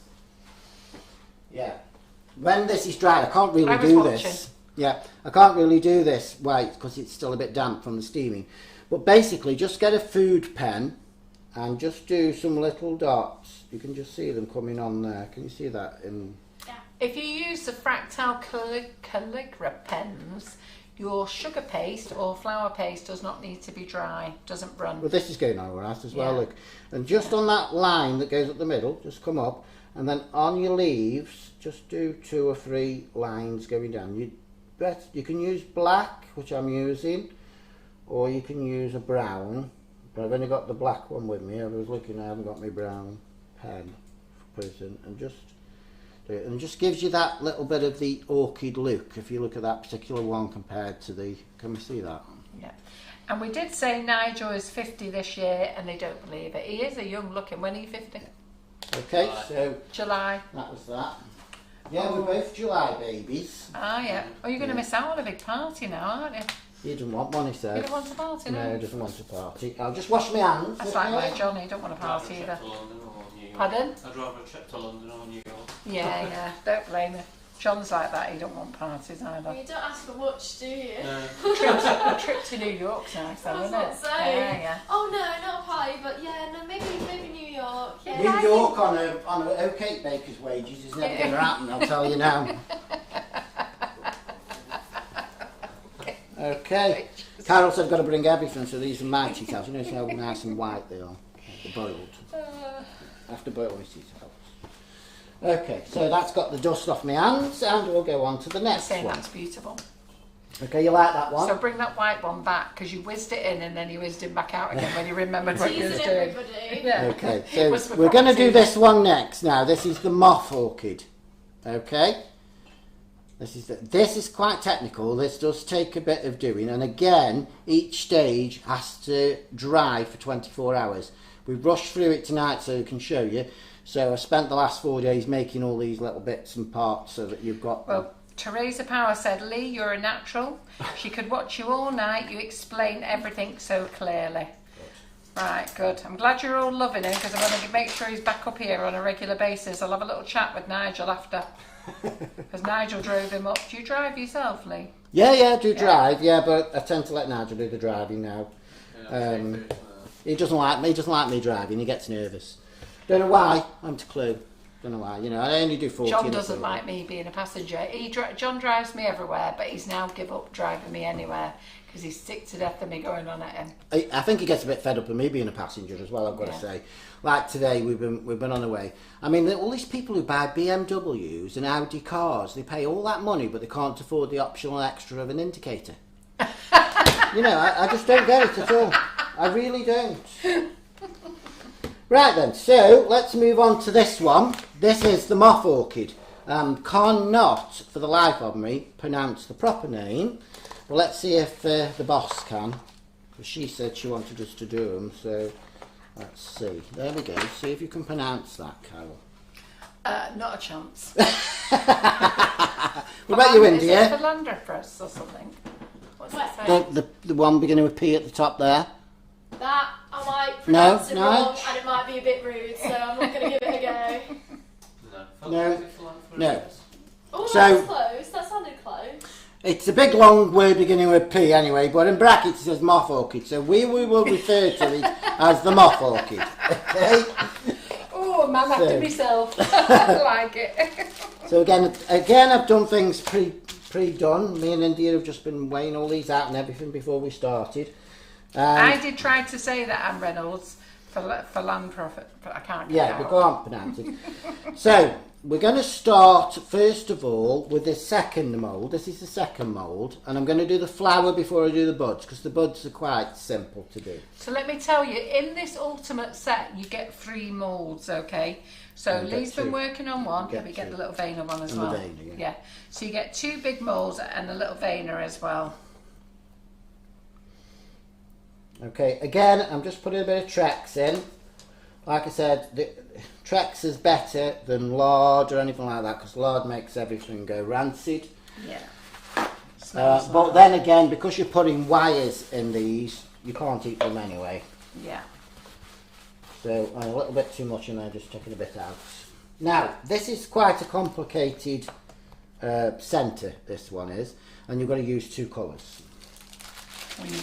Yeah. When this is dried, I can't really I was do watching. this. Yeah, I can't really do this white because it's still a bit damp from the steaming. But basically, just get a food pen and just do some little dots. You can just see them coming on there. Can you see that? If you use the fractal calligraphy pens, your sugar paste or flour paste does not need to be dry, doesn't run. Well, this is going on alright as well, Yeah. look. And just on that line that goes up the middle, just come up, and then on your leaves, just do 2 or 3 lines going down. You can use black, which I'm using, or you can use a brown. But I've only got the black one with me. I was looking, I haven't got my brown pen for prison, and just do it. And it just gives you that little bit of the orchid look if you look at that particular one compared to the. Can we see that? Yeah. And we did say Nigel is 50 this year, and they don't believe it. He is a young looking. When are you 50? Okay, so July. that was that. Yeah, we're both July babies. Ah, yeah. Oh, you're going to miss out on a big party now, aren't you? He doesn't want one, he You said. don't want a party, No, no? he doesn't want a party. I'll just wash my hands. That's okay? like my Johnny, don't want a party I'd either. rather a trip to London or New York. Pardon? I'd rather a trip to London or New York. Yeah, yeah. Don't blame him. John's like that. He don't want parties Well, either. you don't ask for much, do you? A trip to New York's nice, though, I was isn't about it? to say. Yeah, yeah. Oh no, not a party, but yeah, no, maybe New York. Yeah. New York on a oat cake baker's wages is never going to happen, I'll tell you now. Okay. Carol said I've got to bring everything, so these are my tea towels. You notice how nice and white they are. They're boiled. I have to boil my tea towels. Okay, so that's got the dust off my hands, and we'll go on to the I'm next saying one. that's beautiful. Okay, you like that one? So bring that white one back, because you whizzed it in and then you whizzed it back out again when you remembered what you was Teasing doing. everybody. Yeah. Okay, It was so for we're going to do property. this one next. Now, this is the moth orchid. Okay, this is quite technical. This does take a bit of doing, and again, each stage has to dry for 24 hours. We've rushed through it tonight so we can show you. So I spent the last 4 days making all these little bits and parts so that you've got. Well, Teresa Power said, Lee, you're a natural. She could watch you all night. You explain everything so clearly. Right, good. I'm glad you're all loving him, because I'm going to make sure he's back up here on a regular basis. I'll have a little chat with Nigel after, because Nigel drove him up. Do you drive yourself, Lee? Yeah, I do drive. Yeah, but I tend to let Nigel do the driving now. He doesn't like me. He doesn't like me driving. He gets nervous. Don't know why. I'm to clue. Don't know why. You know, I only do 40. John doesn't like me being a passenger. John drives me everywhere, but he's now give up driving me anywhere because he's sick to death of me going on at him. I think he gets a bit fed up of me being a passenger as well. I've got to say. Like today, we've been on the way. I mean, all these people who buy BMWs and Audi cars, they pay all that money, but they can't afford the optional extra of an indicator. You know, I just don't get it at all. I really don't. Right then, so let's move on to this one. This is the moth orchid. Cannot, for the life of me, pronounce the proper name. Well, let's see if the boss can. Because she said she wanted us to do them, so let's see. There we go. See if you can pronounce that, Carol. Not a chance. What about you, India? Is it philanthropist or something? What's it say? The one beginning with P at the top there. That I might pronounce it no. wrong, and it might be a bit rude, so I'm not going to give it a go. No. Oh, So- that's close. That sounded close. It's a big long word beginning with P anyway, but in brackets it says moth orchid, so we will refer to it as the moth orchid. Okay? Oh, man after So- myself. I like it. So again I've done things pre-done. Me and India have just been weighing all these out and everything before we started. I did try to say that Anne Reynolds for land profit, but I can't get Yeah, it we out. can't pronounce it. So, we're going to start, first of all, with the second mould. This is the second mould. And I'm going to do the flower before I do the buds, because the buds are quite simple to do. So let me tell you, in this ultimate set, you get 3 moulds, okay? So You get Lee's been 2. working on one. You get Let me get 2. the little veiner one as And the well. veiner, yeah. So you get 2 big moulds and a little veiner as well. Okay, again, I'm just putting a bit of Trex in. Like I said, Trex is better than lard or anything like that, because lard makes everything go rancid. Yeah. But then again, because you're putting wires in these, you can't eat them anyway. Yeah. So a little bit too much in there, just taking a bit out. Now, this is quite a complicated centre, this one is, and you've got to use 2 colours.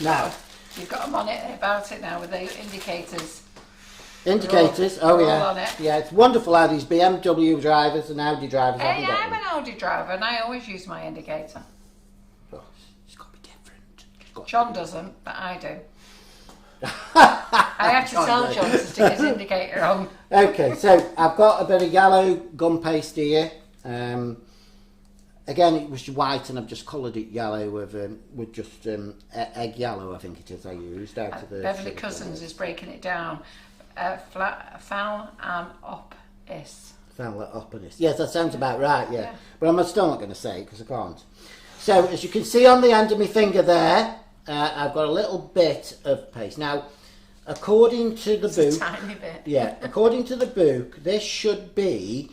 Now, you've got them on it about it now with the indicators. Indicators, All yeah. on it. Yeah, it's wonderful how these BMW drivers and Audi drivers Hey, haven't got I'm them. an Audi driver and I always use my indicator. Oh, it's got to be different. John doesn't, but I do. I have to tell John to stick his indicator on. Okay, so I've got a bit of yellow gum paste here. Again, it was white, and I've just coloured it yellow with just egg yellow, I think it is. I used out of the Beverly sugar Cousins colours. is breaking it down. Foul and op is. Found that up on this. Yes, that sounds about right. Yeah, but I'm still not going to say it because I can't. So as you can see on the end of my finger there, I've got a little bit of paste. Now, according to the book, A tiny bit. yeah, according to the book, this should be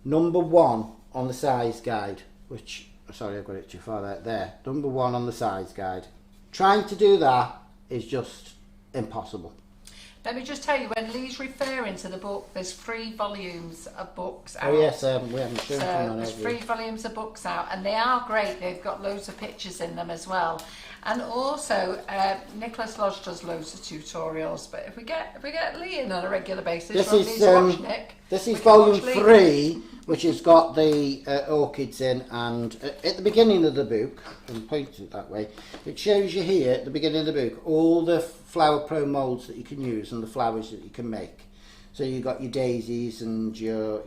number 1 on the size guide. Which, sorry, I've got it too far out there. Number 1 on the size guide. Trying to do that is just impossible. Let me just tell you, when Lee's referring to the book, there's 3 volumes of books out. Oh yes, we haven't shown them on there's every. 3 volumes of books out, and they are great. They've got loads of pictures in them as well. And also, Nicholas Lodge does loads of tutorials. But if we get Lee in on a regular basis, This from is, Lee's to watch Nick, This we is can volume watch Lee. 3, which has got the orchids in, and at the beginning of the book, and pointing it that way, it shows you here at the beginning of the book all the Flower Pro moulds that you can use and the flowers that you can make. So you've got your daisies and your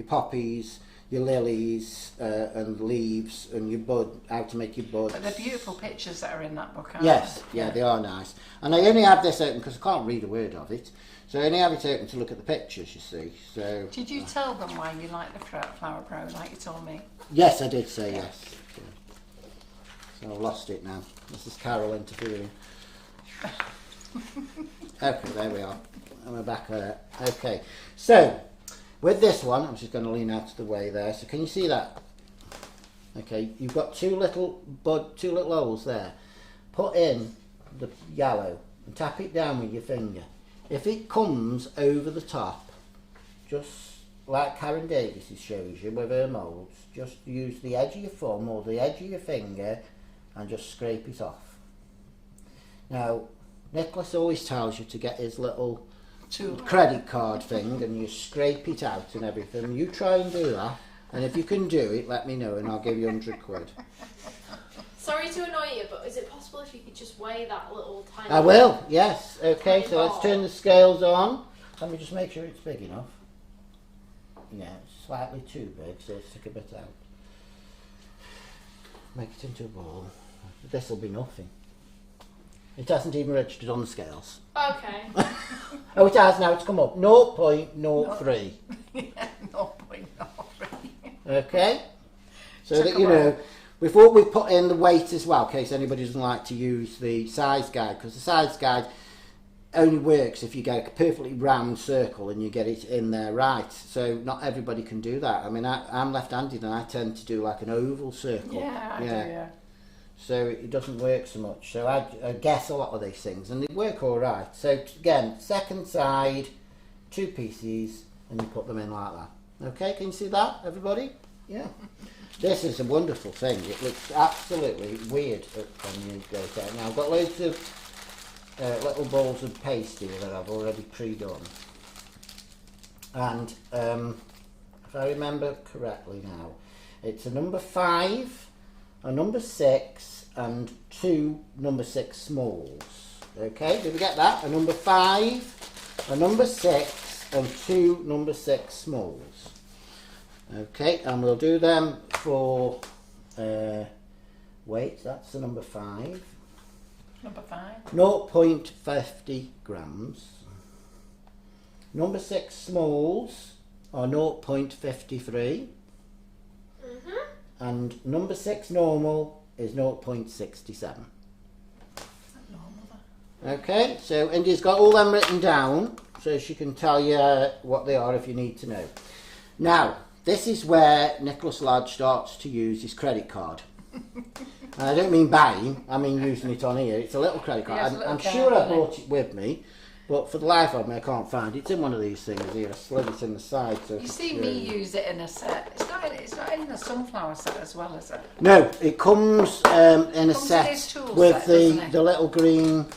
poppies, your lilies and leaves, and your bud, how to make your buds. But they're beautiful pictures that are in that book, aren't Yes, they? yeah, they are nice. And I only have this open because I can't read a word of it. So I only have it open to look at the pictures, you see. So Did you tell them why you like the Flower Pro, like you told me? yes, I did say yes. Yeah. So I've lost it now. This is Carol interfering. Okay, there we are. I'm back there. Okay, so with this one, I'm just going to lean out of the way there. So can you see that? Okay, you've got 2 little holes there. Put in the yellow and tap it down with your finger. If it comes over the top, just like Karen Davis shows you with her moulds, just use the edge of your thumb or the edge of your finger and just scrape it off. Now, Nicholas always tells you to get his little credit card thing and you scrape it out and everything. You try and do that, and if you can do it, let me know and I'll give you 100 quid. Sorry to annoy you, but is it possible if you could just weigh that little tiny... I will, yes. Okay, Tiny so let's ball. turn the scales on. Let me just make sure it's big enough. Yeah, it's slightly too big, so let's take a bit out. Make it into a ball. This will be nothing. It hasn't even registered on the scales. Okay. Oh, it has now. It's come up 0.03. Yeah, 0.03. Okay. So Took that a you while. know, we thought we'd put in the weight as well, in case anybody doesn't like to use the size guide, because the size guide only works if you get a perfectly round circle and you get it in there right. So not everybody can do that. I mean, I'm left-handed and I tend to do like an oval circle. Yeah, I do, yeah. So it doesn't work so much. So I guess a lot of these things, and they work all right. So again, second side, 2 pieces, and you put them in like that. Okay, can you see that, everybody? Yeah. This is a wonderful thing. It looks absolutely weird when you go there. Now I've got loads of little balls of paste here that I've already pre-done. And if I remember correctly now, it's a number 5, a number 6 and 2 number 6 smalls. Okay, did we get that? A number 5, a number 6 and 2 number 6 smalls. Okay, and we'll do them for weight. That's the number 5. Number 5. 0.50 grams. Number 6 smalls are 0.53. And number 6 normal is 0.67. Okay, so Indy's got all them written down so she can tell you what they are if you need to know. Now, this is where Nicholas Lodge starts to use his credit card. And I don't mean buying, I mean using it on here. It's a little credit card. Yes, a little I'm card, sure I isn't it? brought it with me, but for the life of me I can't find it. It's in one of these things here. I slid it in the side. So You see me use it in a set. It's not in the sunflower set as well, is it? No, it comes in a Comes set with this tool with set, doesn't it? the little green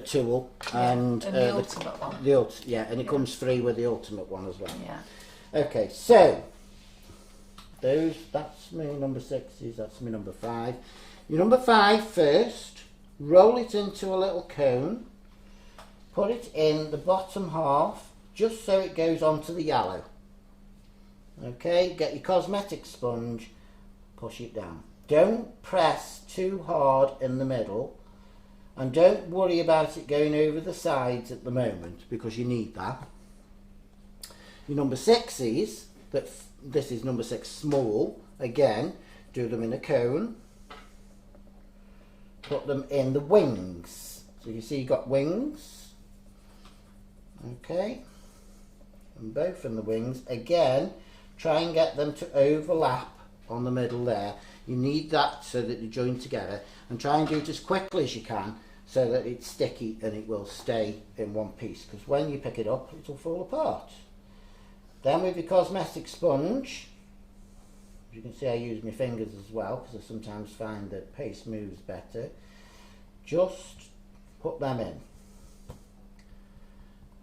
tool and the ultimate one. And it comes free with the ultimate one as well. Yeah. Okay, so that's my number 6s, that's my number 5. Your number 5 first, roll it into a little cone, put it in the bottom half just so it goes onto the yellow. Okay, get your cosmetic sponge, push it down. Don't press too hard in the middle, and don't worry about it going over the sides at the moment because you need that. Your number 6s, this is number 6 small, again, do them in a cone, put them in the wings. So you see you've got wings, okay, and both in the wings. Again, try and get them to overlap on the middle there. You need that so that they join together, and try and do it as quickly as you can so that it's sticky and it will stay in one piece, because when you pick it up it will fall apart. Then with your cosmetic sponge, as you can see I use my fingers as well because I sometimes find that paste moves better, just put them in.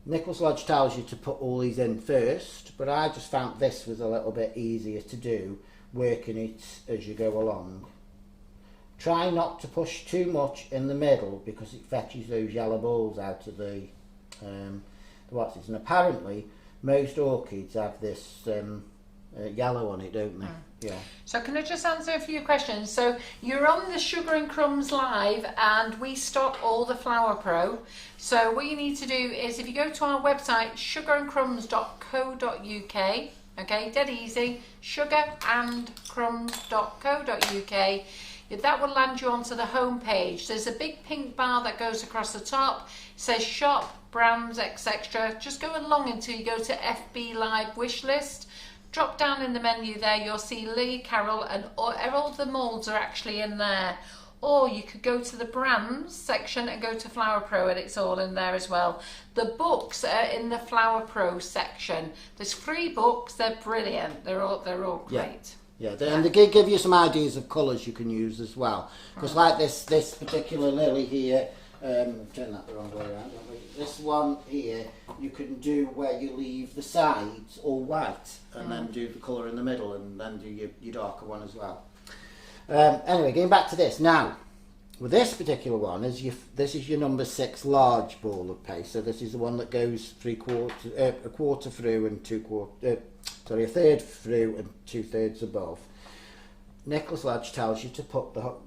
Nicholas Lodge tells you to put all these in first, but I just found this was a little bit easier to do, working it as you go along. Try not to push too much in the middle because it fetches those yellow balls out of the what's it, and apparently most orchids have this yellow on it, don't they? Yeah. So can I just answer a few questions? So you're on the Sugar and Crumbs live, and we stock all the Flower Pro. So what you need to do is, if you go to our website sugarandcrumbs.co.uk, okay, dead easy, sugarandcrumbs.co.uk, that will land you onto the home page. There's a big pink bar that goes across the top. It says shop, brands, etc. Just go along until you go to FB Live wish list. Drop down in the menu there, you'll see Lee Carroll, and all the moulds are actually in there. Or you could go to the brands section and go to Flower Pro, and it's all in there as well. The books are in the Flower Pro section. There's 3 books, they're brilliant, they're all great. Yeah, and they give you some ideas of colours you can use as well. Because like this particular lily here, turn that the wrong way around, don't we? This one here, you can do where you leave the sides all white and then do the colour in the middle and then do your darker one as well. Anyway, getting back to this. Now, with this particular one, this is your number 6 large ball of paste. So this is the one that goes a quarter through and a third through and 2/3 above. Nicholas Lodge tells you to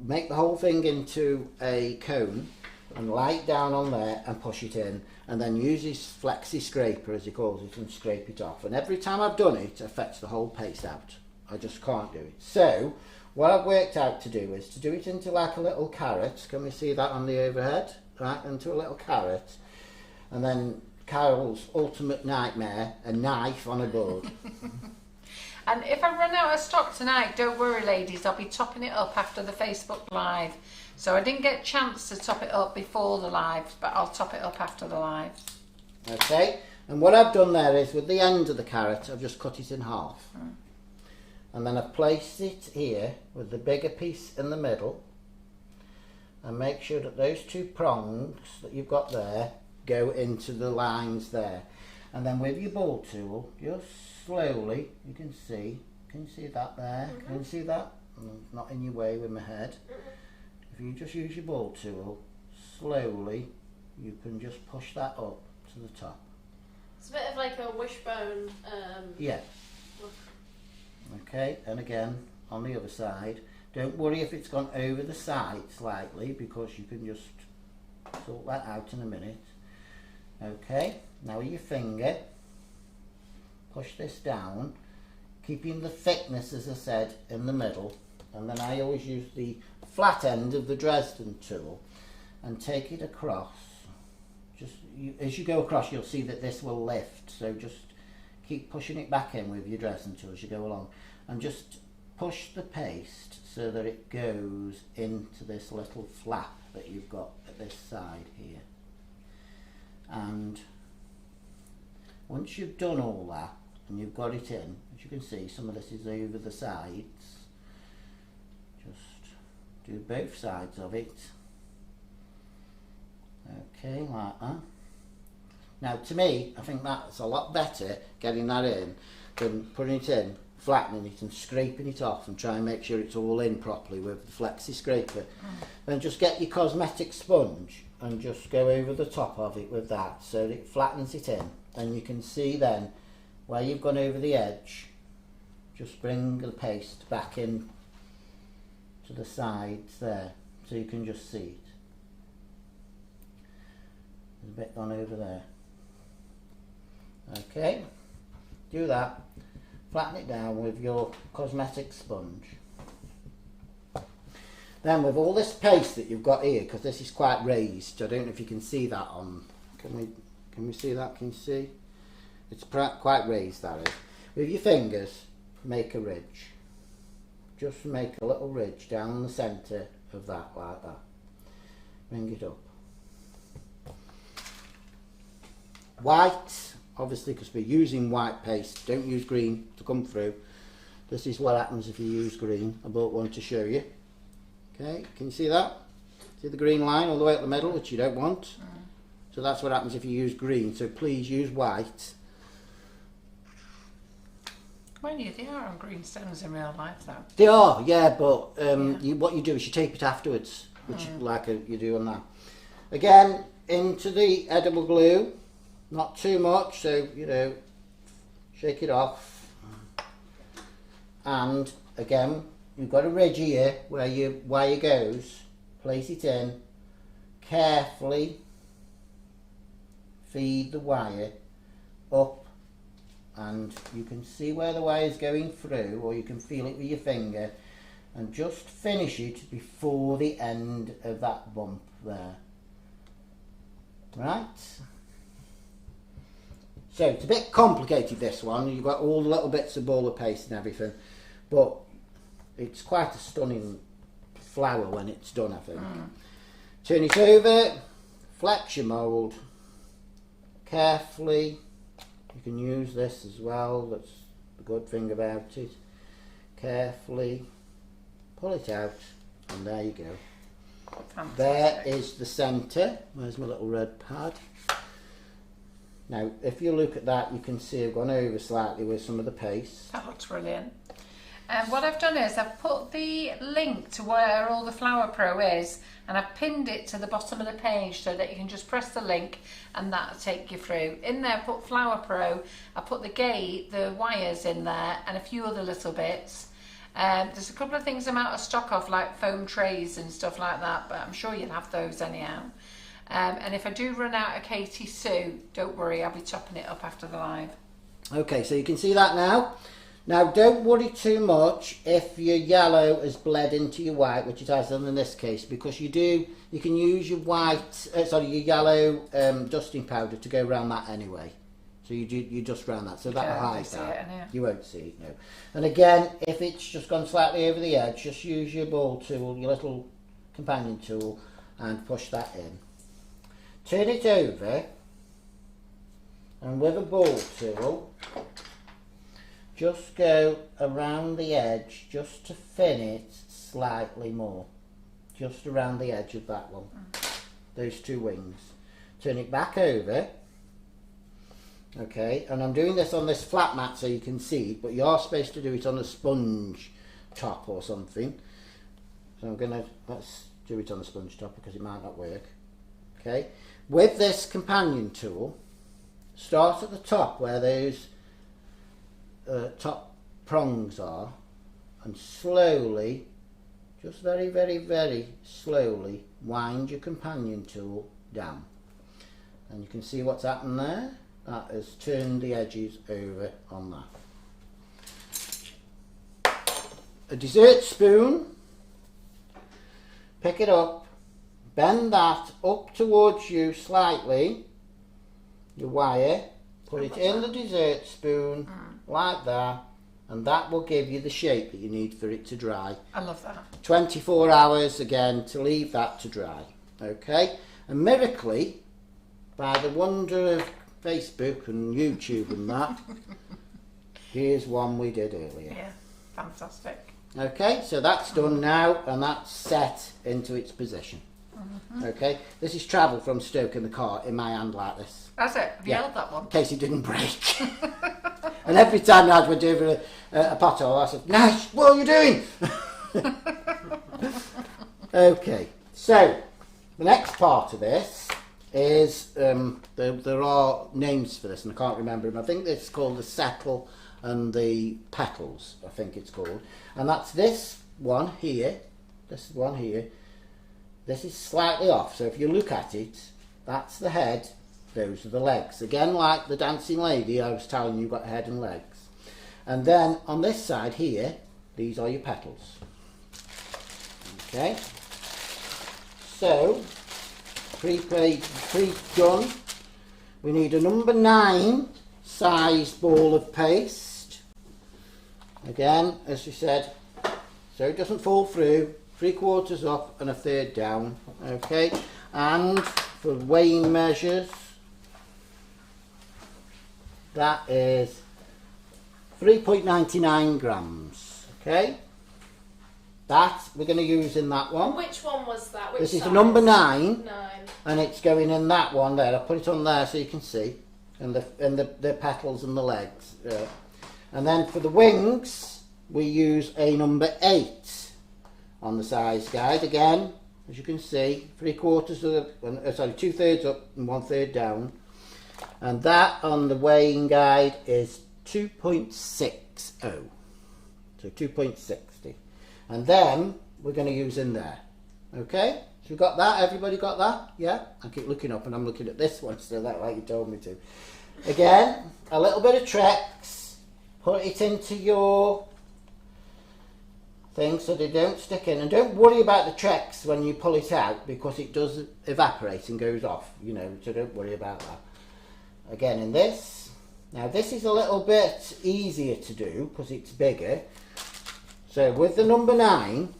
make the whole thing into a cone and lie it down on there and push it in, and then use his flexi scraper, as he calls it, and scrape it off. And every time I've done it, it fetches the whole paste out. I just can't do it. So what I've worked out to do is to do it into like a little carrot. Can we see that on the overhead? Right, into a little carrot, and then Carol's ultimate nightmare, a knife on a board. And if I run out of stock tonight, don't worry ladies, I'll be topping it up after the Facebook Live. So I didn't get a chance to top it up before the live, but I'll top it up after the live. Okay, and what I've done there is with the end of the carrot, I've just cut it in half. And then I've placed it here with the bigger piece in the middle, and make sure that those 2 prongs that you've got there go into the lines there. And then with your ball tool, just slowly, you can see that there? Can you see that? Not in your way with my head. If you just use your ball tool, slowly, you can just push that up to the top. It's a bit of like a wishbone. Yeah. Okay, and again, on the other side, don't worry if it's gone over the side slightly, because you can just sort that out in a minute. Okay, now with your finger, push this down, keeping the thickness, as I said, in the middle, and then I always use the flat end of the Dresden tool and take it across. As you go across, you'll see that this will lift, so just keep pushing it back in with your Dresden tool as you go along, and just push the paste so that it goes into this little flap that you've got at this side here. And once you've done all that and you've got it in, as you can see, some of this is over the sides. Just do both sides of it. Okay, like that. Now, to me, I think that's a lot better getting that in than putting it in, flattening it and scraping it off and try and make sure it's all in properly with the flexi scraper. Then just get your cosmetic sponge and just go over the top of it with that so that it flattens it in. And you can see then where you've gone over the edge, just bring the paste back in to the sides there so you can just see it. There's a bit gone over there. Okay, do that, flatten it down with your cosmetic sponge. Then with all this paste that you've got here, because this is quite raised, I don't know if you can see that on, can we see that, can you see? It's quite raised, that is. With your fingers, make a ridge. Just make a little ridge down the centre of that, like that. Bring it up. White, obviously, because we're using white paste, don't use green to come through. This is what happens if you use green. I brought one to show you. Okay, can you see that? See the green line all the way up the middle, which you don't want? So that's what happens if you use green, so please use white. Well, they are on green stones in real life, though. They are, yeah, but what you do is you tape it afterwards, which you do on that. Again, into the edible glue. Not too much, so, you know, shake it off. And again, you've got a ridge here where your wire goes. Place it in. Carefully feed the wire up. And you can see where the wire is going through, or you can feel it with your finger. And just finish it before the end of that bump there. Right? So it's a bit complicated, this one. You've got all the little bits of ball of paste and everything, but it's quite a stunning flower when it's done, I think. Turn it over, flex your mould carefully. You can use this as well, that's the good thing about it. Carefully pull it out, and there you go. Fantastic. There is the centre. Where's my little red pad? Now, if you look at that, you can see I've gone over slightly with some of the paste. That looks brilliant. And what I've done is I've put the link to where all the Flower Pro is, and I've pinned it to the bottom of the page so that you can just press the link and that'll take you through. In there I put Flower Pro, I put the gate, the wires in there, and a few other little bits. There's a couple of things I'm out of stock of, like foam trays and stuff like that, but I'm sure you'll have those anyhow. And if I do run out of Katie Sue, don't worry, I'll be topping it up after the live. Okay, so you can see that now. Now, don't worry too much if your yellow has bled into your white, which it has done in this case, because you can use your your yellow dusting powder to go around that anyway. So you just round that, so that'll hide that. You won't see it, no. And again, if it's just gone slightly over the edge, just use your ball tool, your little companion tool, and push that in. Turn it over, and with a ball tool, just go around the edge just to thin it slightly more. Just around the edge of that one. Those two wings. Turn it back over. Okay, and I'm doing this on this flat mat so you can see, but you are supposed to do it on a sponge top or something. So let's do it on a sponge top because it might not work. Okay, with this companion tool, start at the top where those top prongs are, and slowly, just very, very, very slowly, wind your companion tool down. And you can see what's happened there. That has turned the edges over on that. A dessert spoon, pick it up, bend that up towards you slightly, your wire, put it in the dessert spoon like that, and that will give you the shape that you need for it to dry. I love that. 24 hours again to leave that to dry. Okay, and miraculously, by the wonder of Facebook and YouTube and that, here's one we did earlier. Yeah, fantastic. Okay, so that's done now, and that's set into its position. Okay, this is travel from Stoke in the car in my hand like this, That's it. Have you Yeah. held that one? in case it didn't break. And every time Nige went over a pothole, I said, Nige, what are you doing? Okay, so the next part of this is, there are names for this and I can't remember them. I think it's called the settle and the petals, I think it's called. And that's this one here, this one here. This is slightly off, so if you look at it, that's the head, those are the legs. Again, like the dancing lady, I was telling you, got head and legs. And then on this side here, these are your petals. Okay, so pre-done, we need a number 9 size ball of paste. Again, as we said, so it doesn't fall through, 3/4 up and 1/3 down. Okay, and for weighing measures, that is 3.99 grams. Okay, that we're going to use in that one. Which one was that? Which This is size? number 9. 9. And it's going in that one there. I'll put it on there so you can see, and the petals and the legs. Yeah. And then for the wings, we use a number 8 on the size guide. Again, as you can see, 2/3 up and 1/3 down. And that on the weighing guide is 2.60. So 2.60. And then we're going to use in there. Okay? So we got that? Everybody got that? Yeah? I keep looking up and I'm looking at this one still, that like you told me to. Again, a little bit of Trex. Put it into your thing so they don't stick in. And don't worry about the Trex when you pull it out because it does evaporate and goes off, you know, so don't worry about that. Again in this. Now this is a little bit easier to do because it's bigger. So with the number 9,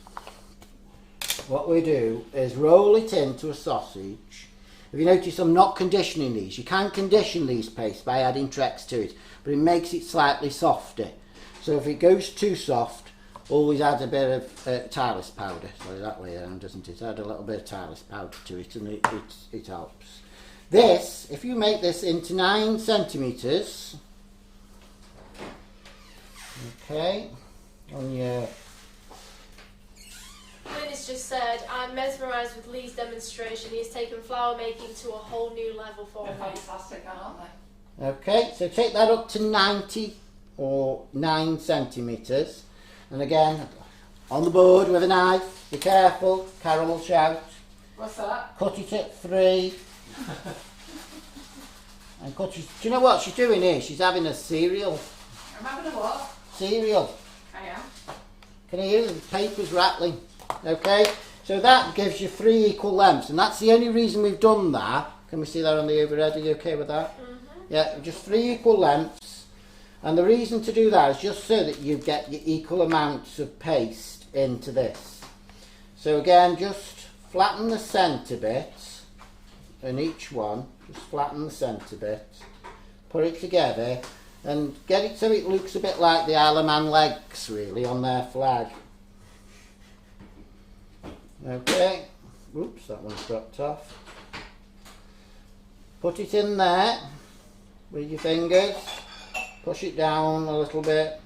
what we do is roll it into a sausage. If you notice, I'm not conditioning these. You can condition these pastes by adding Trex to it, but it makes it slightly softer. So if it goes too soft, always add a bit of Tylus powder. Sorry, that way around, doesn't it? Add a little bit of Tylus powder to it, and it helps. This, if you make this into 9 centimetres, okay, on your... Lynn has just said, I'm mesmerised with Lee's demonstration. He has taken flower making to a whole new level for me. Fantastic, aren't they? Okay, so take that up to 90 or 9 centimetres. And again, on the board with a knife, be careful, Carol will shout. What's that? Cut it at 3. And cut it. Do you know what she's doing here? She's having a cereal. I'm having a what? Cereal. I am. Can you hear the papers rattling? Okay, so that gives you 3 equal lengths, and that's the only reason we've done that. Can we see that on the overhead? Are you okay with that? Yeah, just 3 equal lengths. And the reason to do that is just so that you get your equal amounts of paste into this. So again, just flatten the centre bit in each one. Just flatten the centre bit. Put it together and get it so it looks a bit like the Isle of Man legs really on their flag. Okay. Oops, that one's dropped off. Put it in there with your fingers. Push it down a little bit.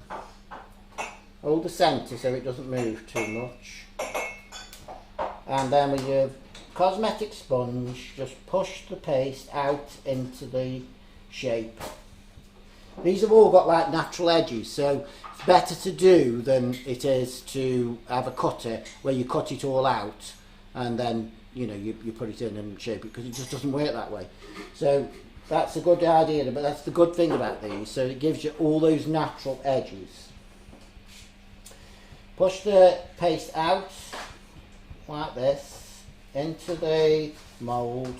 Hold the centre so it doesn't move too much. And then with your cosmetic sponge, just push the paste out into the shape. These have all got like natural edges, so it's better to do than it is to have a cutter where you cut it all out and then you put it in and shape it, because it just doesn't work that way. So that's a good idea, but that's the good thing about these, so it gives you all those natural edges. Push the paste out like this into the mould.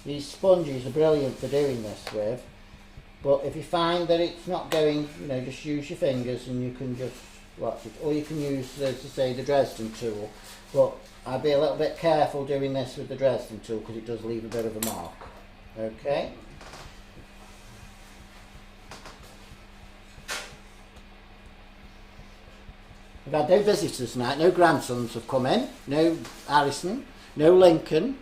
These sponges are brilliant for doing this with, but if you find that it's not going, just use your fingers and you can just swatch it, or you can use, as I say, the Dresden tool, but I'd be a little bit careful doing this with the Dresden tool because it does leave a bit of a mark. Okay. We've had no visitors tonight, no grandsons have come in, no Harrison, no Lincoln,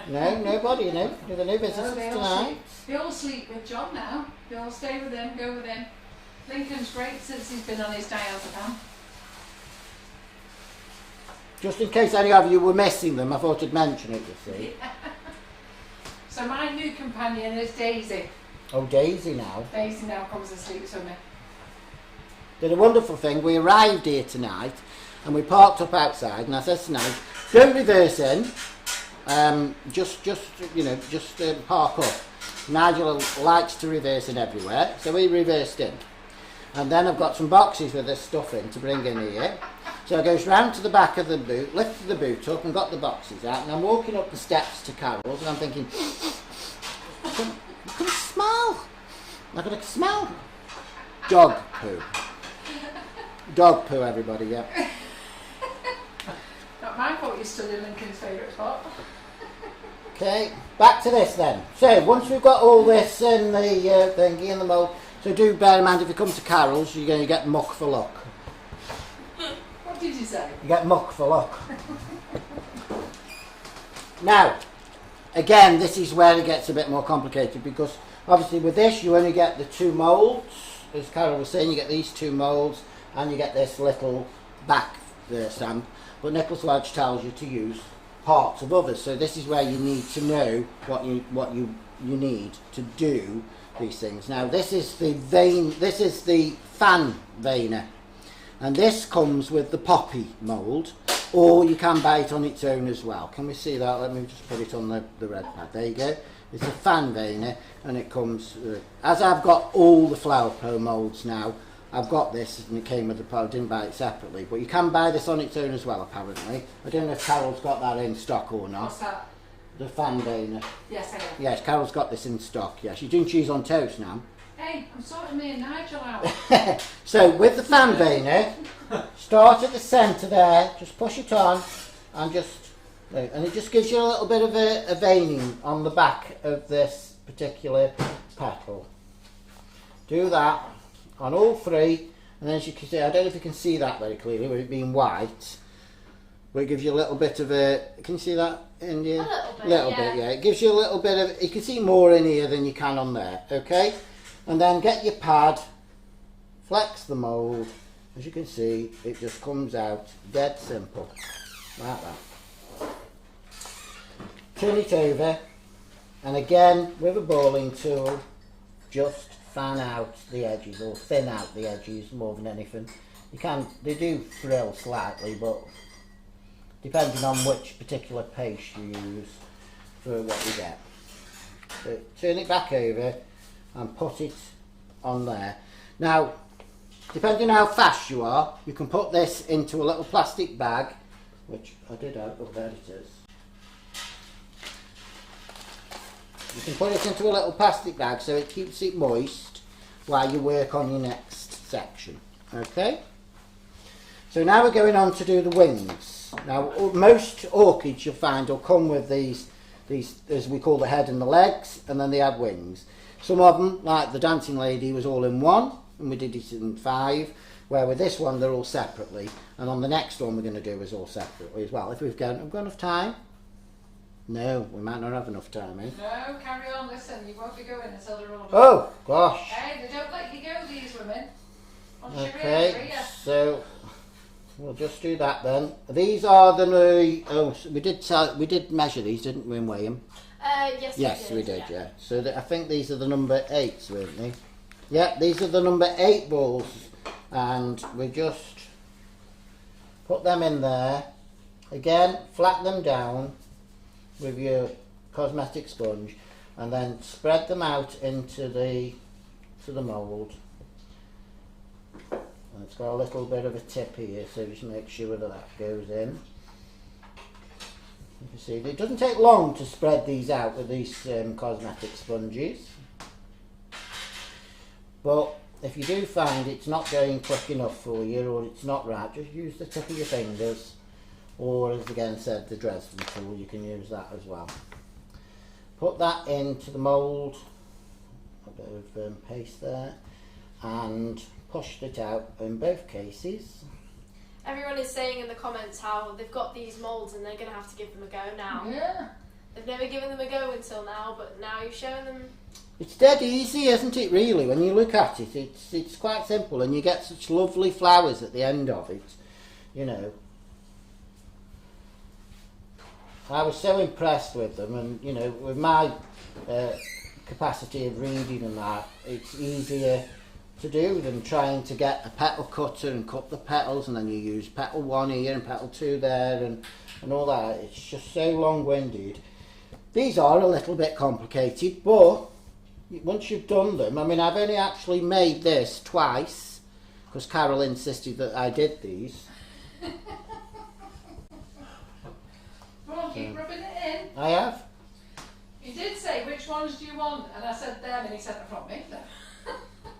no, nobody, no visitors tonight. They all sleep with John now. They all stay with him, go with him. Lincoln's great since he's been on his diazepam. Just in case any of you were missing them, I thought I'd mention it, you see. So my new companion is Daisy. Oh, Daisy now. Daisy now comes and sleeps with me. Did a wonderful thing. We arrived here tonight and we parked up outside, and I said tonight, don't reverse in, just park up. Nigel likes to reverse in everywhere, so we reversed in. And then I've got some boxes with this stuff in to bring in here. So I goes round to the back of the boot, lifted the boot up and got the boxes out, and I'm walking up the steps to Carol's and I'm thinking, I can smell. I can smell dog poo. Dog poo, everybody, yeah. Not my fault you're still in Lincoln's favourite spot. Okay, back to this then. So once we've got all this in the thingy in the mould, so do bear in mind if you come to Carol's, you're going to get muck for luck. What did you say? You get muck for luck. Now, again, this is where it gets a bit more complicated because obviously with this you only get the 2 moulds. As Carol was saying, you get these 2 moulds and you get this little back stamp. But Nicholas Lodge tells you to use parts of others. So this is where you need to know what you need to do these things. Now this is the fan veiner, and this comes with the poppy mould, or you can buy it on its own as well. Can we see that? Let me just put it on the red pad. There you go. It's a fan veiner, and it comes as I've got all the Flower Pro moulds now. I've got this, and it came with the pot. I didn't buy it separately, but you can buy this on its own as well, apparently. I don't know if Carol's got that in stock or not. What's that? The fan veiner. Yes, I am. Yes, Carol's got this in stock. Yeah, she's doing cheese on toast now. Hey, I'm sorting me and Nigel out. So with the fan veiner, start at the centre there, just push it on, and it just gives you a little bit of a veining on the back of this particular petal. Do that on all 3, and then as you can see, I don't know if you can see that very clearly with it being white, but it gives you a little bit of a, can you see that in here? A little bit, yeah. It gives you a little bit of, you can see more in here than you can on there, okay? And then get your pad, flex the mould, as you can see, it just comes out dead simple, like that. Turn it over, and again, with a balling tool, just fan out the edges, or thin out the edges more than anything. They do frill slightly, but depending on which particular paste you use for what you get. So turn it back over and put it on there. Now, depending on how fast you are, you can put this into a little plastic bag, which I did have, oh there it is. You can put it into a little plastic bag so it keeps it moist while you work on your next section. Okay? So now we're going on to do the wings. Now most orchids you'll find will come with these as we call the head and the legs, and then they have wings. Some of them, like the dancing lady, was all in 1, and we did it in 5, where with this one they're all separately, and on the next one we're going to do is all separately as well. If we've got enough time. No, we might not have enough time, eh? No, carry on, listen, you won't be going until they're all done. Oh, gosh. Hey, they don't let you go, these women. Okay, so we'll just do that then. These are the, we did measure these, didn't we, and weigh them? Yes, we did, yeah. So I think these are the number 8s, weren't they? Yeah, these are the number 8 balls, and we just put them in there. Again, flatten them down with your cosmetic sponge, and then spread them out into the mould. And it's got a little bit of a tip here, so just make sure that goes in. You can see it doesn't take long to spread these out with these cosmetic sponges, but if you do find it's not going quick enough for you or it's not right, just use the tip of your fingers, or as again said, the Dresden tool, you can use that as well. Put that into the mould, a bit of paste there, and pushed it out in both cases. Everyone is saying in the comments how they've got these moulds and they're going to have to give them a go now. Yeah. They've never given them a go until now, but now you've shown them. It's dead easy, isn't it, really? When you look at it, it's quite simple, and you get such lovely flowers at the end of it, you know. I was so impressed with them, and, you know, with my capacity of reading and that, it's easier to do than trying to get a petal cutter and cut the petals, and then you use petal 1 here and petal 2 there and all that. It's just so long-winded. These are a little bit complicated, but once you've done them, I mean, I've only actually made this twice because Carol insisted that I did these. Come on, keep rubbing it in. I have. You did say, which ones do you want? And I said them, and he said, from me.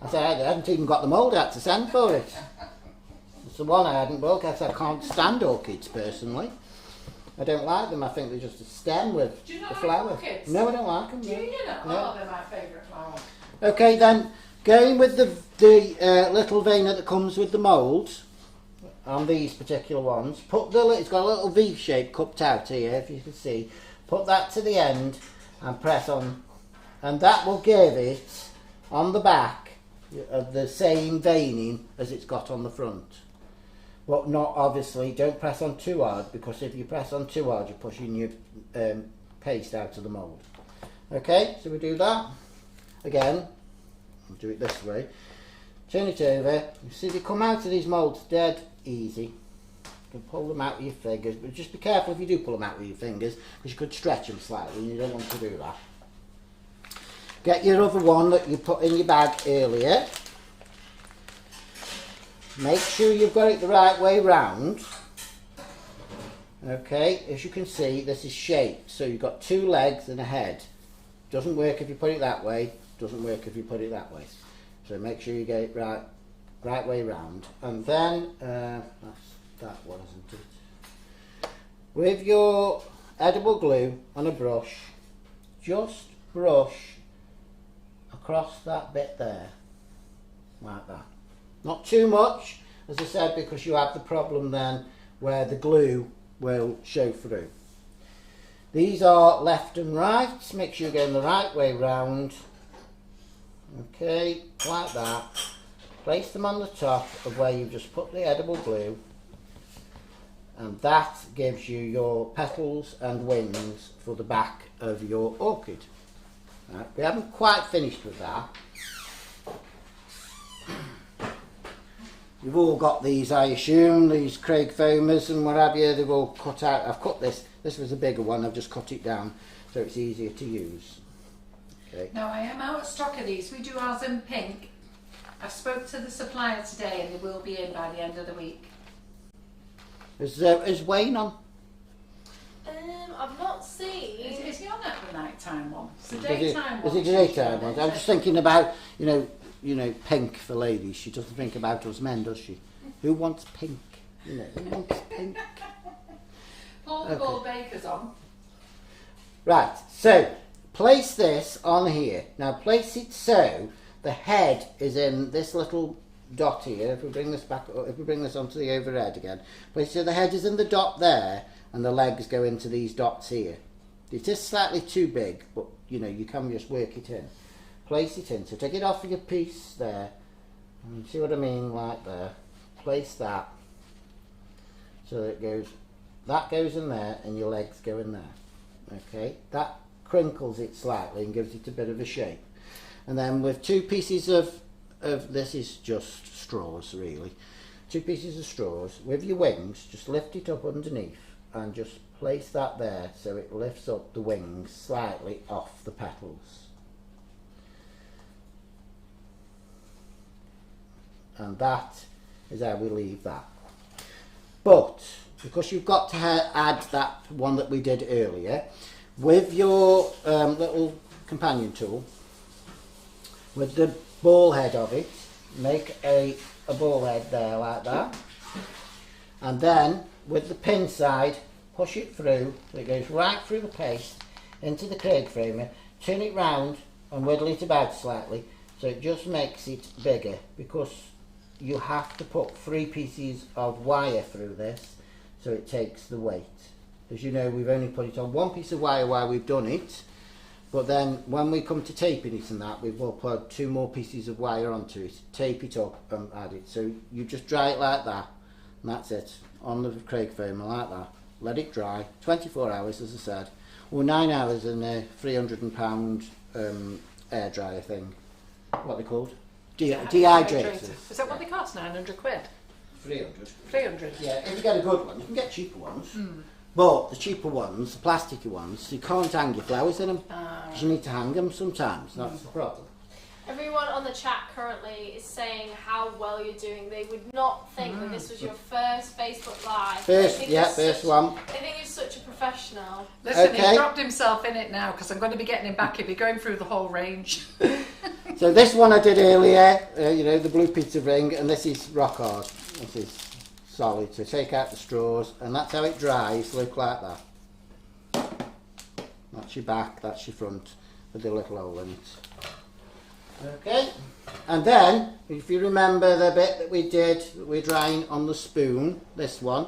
I said I hadn't even got the mould out to send for it. It's the one I hadn't bought because I can't stand orchids personally. I don't like them. I think they're just a stem with Do you not the like flower. orchids? No, I don't like them. Do you know? No. Oh, they're my favourite flower. Okay, then going with the little veiner that comes with the mould on these particular ones. Put it's got a little V shape cupped out here, if you can see. Put that to the end and press on, and that will give it on the back of the same veining as it's got on the front. But not obviously, don't press on too hard, because if you press on too hard, you're pushing your paste out of the mould. Okay, so we do that. Again, we'll do it this way. Turn it over. You see they come out of these moulds dead easy. You can pull them out with your fingers, but just be careful if you do pull them out with your fingers, because you could stretch them slightly and you don't want to do that. Get your other one that you put in your bag earlier. Make sure you've got it the right way round. Okay, as you can see, this is shaped, so you've got 2 legs and a head. Doesn't work if you put it that way, doesn't work if you put it that way. So make sure you get it right way round. And then, that's that one, isn't it? With your edible glue on a brush, just brush across that bit there, like that. Not too much, as I said, because you have the problem then where the glue will show through. These are left and right. Make sure you're going the right way round. Okay, like that. Place them on the top of where you've just put the edible glue, and that gives you your petals and wings for the back of your orchid. Right, we haven't quite finished with that. You've all got these, I assume, these Craig foamers and what have you. They've all cut out. I've cut this. This was a bigger one. I've just cut it down so it's easier to use. Okay. No, I am out of stock of these. We do ours in pink. I spoke to the supplier today, and they will be in by the end of the week. Is Wayne on? I've not seen. Is he on at the nighttime one? It's the Is daytime one. it the daytime one? I'm just thinking about, you know, pink for ladies. She doesn't think about us men, does she? Who wants pink? You know, who wants pink? Paul the Ball Baker's on. Right, so place this on here. Now place it so the head is in this little dot here. If we bring this back, if we bring this onto the overhead again, place it so the head is in the dot there, and the legs go into these dots here. It is slightly too big, but you know, you can just work it in. Place it in. So take it off of your piece there. And see what I mean, like there. Place that. So it goes, that goes in there, and your legs go in there. Okay, that crinkles it slightly and gives it a bit of a shape. And then with 2 pieces of this is just straws really. 2 pieces of straws with your wings, just lift it up underneath and just place that there so it lifts up the wings slightly off the petals. And that is how we leave that. But because you've got to add that one that we did earlier, with your little companion tool, with the ball head of it, make a ball head there like that, and then with the pin side push it through so it goes right through the paste into the Craig framer, turn it round and whittle it about slightly so it just makes it bigger, because you have to put 3 pieces of wire through this so it takes the weight. As you know, we've only put it on 1 piece of wire while we've done it, but then when we come to taping it and that, we will put 2 more pieces of wire onto it, tape it up and add it. So you just dry it like that, and that's it, on the Craig framer like that. Let it dry, 24 hours as I said, or 9 hours in a £300 air dryer thing. What are they called? Dehydrators. Is that what they cost? 900 quid? 300. 300? Yeah, if you get a good one, you can get cheaper ones. But the cheaper ones, the plasticky ones, you can't hang your flowers in them. Because you need to hang them sometimes, that's the problem. Everyone on the chat currently is saying how well you're doing. They would not think that this was your first Facebook Live. First one. They think you're such a professional. Listen, Okay. he's dropped himself in it now, because I'm going to be getting him back. He'll be going through the whole range. So this one I did earlier, you know, the blue pizza ring, and this is rock hard. This is solid. So take out the straws, and that's how it dries. Look like that. That's your back, that's your front, with the little hole in it. Okay, and then if you remember the bit that we did, that we're drying on the spoon, this one,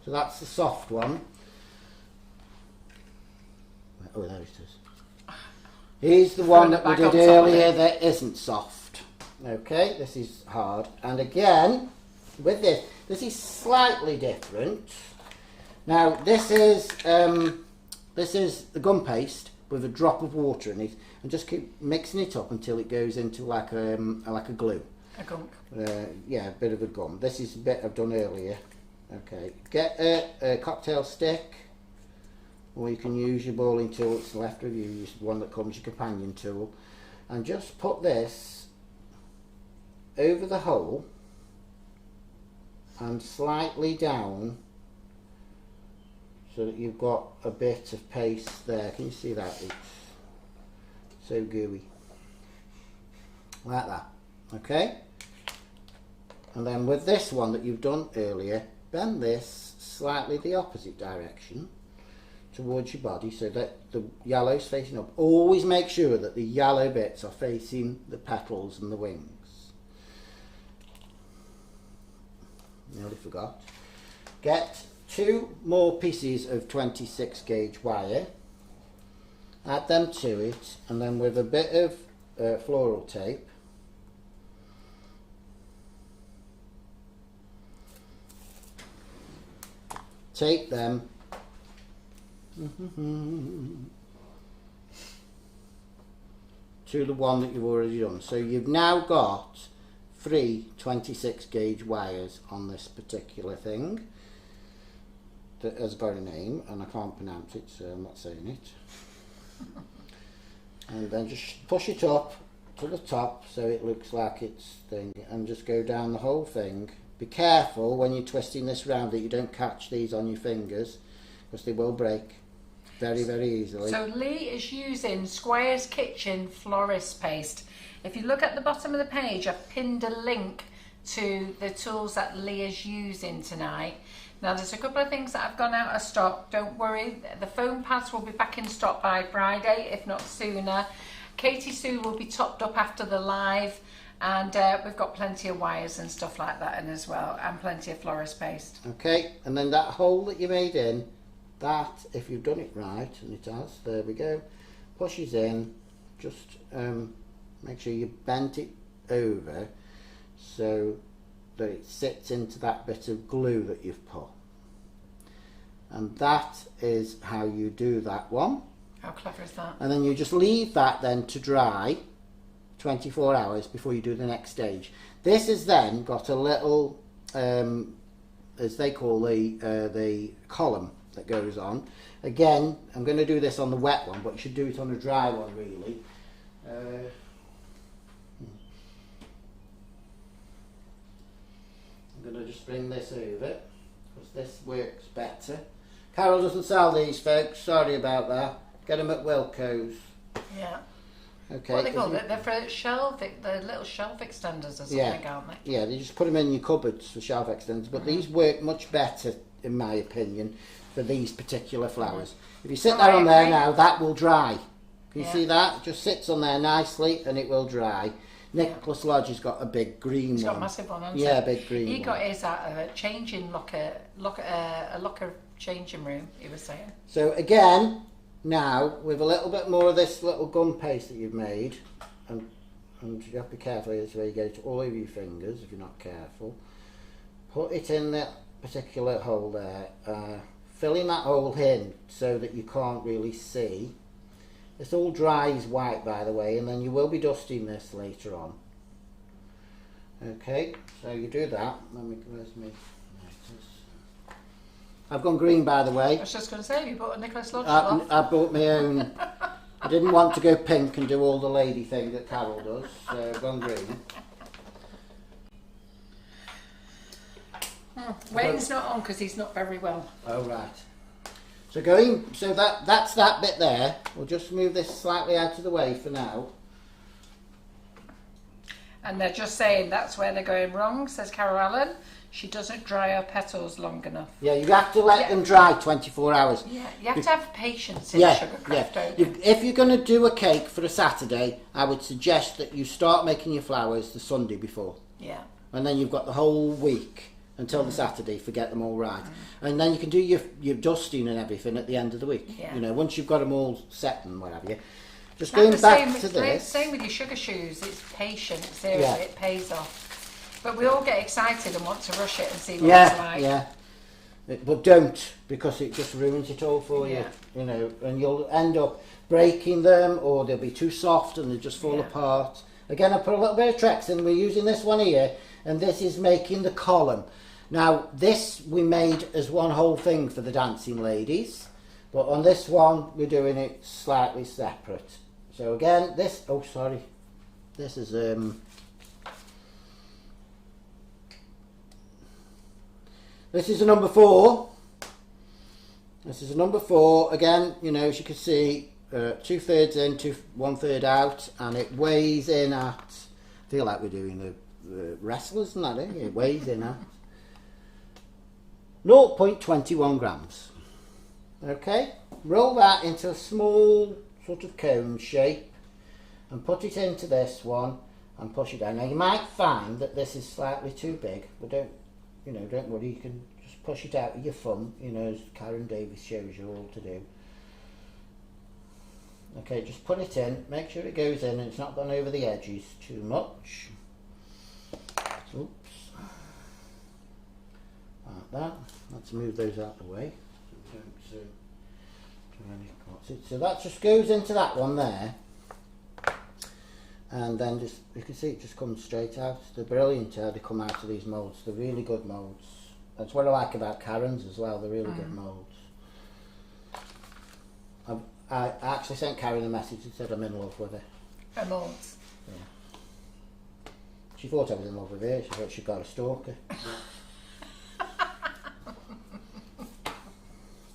so that's the soft one. Oh, there it is. Here's the one that we did earlier that isn't soft. Okay, this is hard, and again with this is slightly different. Now this is the gum paste with a drop of water in it, and just keep mixing it up until it goes into like a glue. A gunk. Yeah, a bit of a gum. This is a bit I've done earlier. Okay, get a cocktail stick, or you can use your balling tool. It's left of you. Use the one that comes your companion tool, and just put this over the hole and slightly down, so that you've got a bit of paste there. Can you see that? It's so gooey. Like that. Okay? And then with this one that you've done earlier, bend this slightly the opposite direction towards your body so that the yellow's facing up. Always make sure that the yellow bits are facing the petals and the wings. Nearly forgot. Get 2 more pieces of 26 gauge wire, add them to it, and then with a bit of floral tape, tape them to the one that you've already done. So you've now got 3 26 gauge wires on this particular thing that has got a name, and I can't pronounce it, so I'm not saying it. And then just push it up to the top so it looks like it's thing, and just go down the whole thing. Be careful when you're twisting this round that you don't catch these on your fingers, because they will break very, very easily. So Lee is using Squire's Kitchen Florist Paste. If you look at the bottom of the page, I've pinned a link to the tools that Lee is using tonight. Now there's a couple of things that have gone out of stock. Don't worry, the foam pads will be back in stock by Friday, if not sooner. Katie Sue will be topped up after the live, and we've got plenty of wires and stuff like that in as well, and plenty of florist paste. Okay, and then that hole that you made in, that, if you've done it right, and it has, there we go, pushes in, just make sure you bent it over so that it sits into that bit of glue that you've put. And that is how you do that one. How clever is that? And then you just leave that then to dry 24 hours before you do the next stage. This has then got a little, as they call the column that goes on. Again, I'm going to do this on the wet one, but you should do it on a dry one really. I'm going to just bring this over, because this works better. Carol doesn't sell these, folks, sorry about that. Get them at Wilco's. Yeah. Okay. What are they called? They're for shelf, the little shelf extenders or something, aren't they? Yeah, they just put them in your cupboards for shelf extenders, but these work much better, in my opinion, for these particular flowers. If you sit there on there now, that will dry. Can you see that? It just sits on there nicely and it will dry. Nicholas Lodge has got a big green one. He's got a massive one, hasn't he? Yeah, a big green one. He got his out of a changing locker changing room, he was saying. So again, now, with a little bit more of this little gum paste that you've made, and you have to be careful this way you get it all over your fingers if you're not careful. Put it in that particular hole there, filling that hole in so that you can't really see. This all dries white, by the way, and then you will be dusting this later on. Okay, so you do that. Where's me? I've gone green, by the way. I was just going to say, you bought a Nicholas Lodge cloth. I bought my own. I didn't want to go pink and do all the lady thing that Carol does, so I've gone green. Wayne's not on because he's not very well. Oh, right. So that's that bit there. We'll just move this slightly out of the way for now. And they're just saying that's where they're going wrong, says Carol Allen. She doesn't dry her petals long enough. Yeah, you have to let them dry 24 hours. Yeah, you have to have patience in sugarcraft, don't you? If you're going to do a cake for a Saturday, I would suggest that you start making your flowers the Sunday before. Yeah. And then you've got the whole week until the Saturday to get them all right. And then you can do your dusting and everything at the end of the week. Yeah. You know, once you've got them all set and what have you. Just Like going back to this. Same with your sugar shoes. It's patience. Seriously, it pays off. But we all get excited and want to rush it and see what it's like. Yeah. But don't, because it just ruins it all for you. Yeah. You know, and you'll end up breaking them, or they'll be too soft and they just fall apart. Again, I put a little bit of Trex in. We're using this one here, and this is making the column. Now, this we made as one whole thing for the dancing ladies, but on this one we're doing it slightly separate. So again, this this is this is a number 4. This is a number 4. Again, you know, as you can see, 2/3 in, 1/3 out, and it weighs in at, I feel like we're doing the wrestlers and that, eh? It weighs in at 0.21 grams. Okay, roll that into a small sort of cone shape and put it into this one and push it down. Now you might find that this is slightly too big, but don't worry, you can just push it out with your thumb, you know, as Karen Davis shows you all to do. Okay, just put it in, make sure it goes in and it's not gone over the edges too much. Oops. Like that. Let's move those out of the way. So that just goes into that one there. And then just, you can see it just comes straight out. They're brilliant how they come out of these moulds. They're really good moulds. That's what I like about Karen's as well. They're really good moulds. I actually sent Karen a message and said I'm in love with her. Her moulds. Yeah. She thought I was in love with her. She thought she'd got a stalker.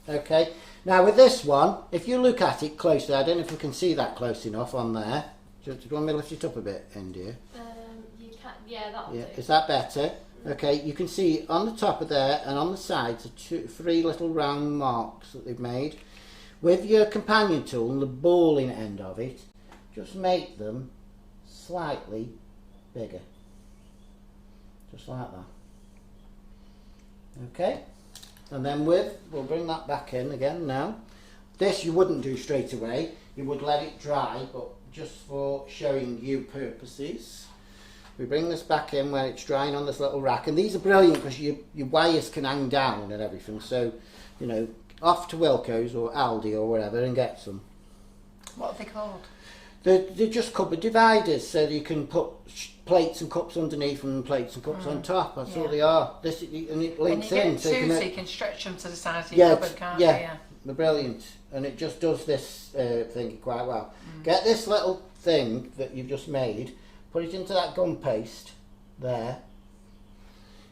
Okay. Now with this one, if you look at it closely, I don't know if you can see that close enough on there. Do you want me to lift it up a bit, India? You can, yeah, that'll do. Is that better? Okay, you can see on the top of there and on the sides are 3 little round marks that they've made. With your companion tool and the balling end of it, just make them slightly bigger. Just like that. Okay, and then we'll bring that back in again now. This you wouldn't do straight away, you would let it dry, but just for showing you purposes, we bring this back in where it's drying on this little rack. And these are brilliant because your wires can hang down and everything. So, you know, off to Wilko's or Aldi or wherever and get some. What are they called? They're just cupboard dividers, so you can put plates and cups underneath and plates and cups on top. That's all they are. This, and it links in. So you can stretch them to the side of your your cupboard, can't you? Yeah, they're brilliant. And it just does this thing quite well. Get this little thing that you've just made, put it into that gum paste there,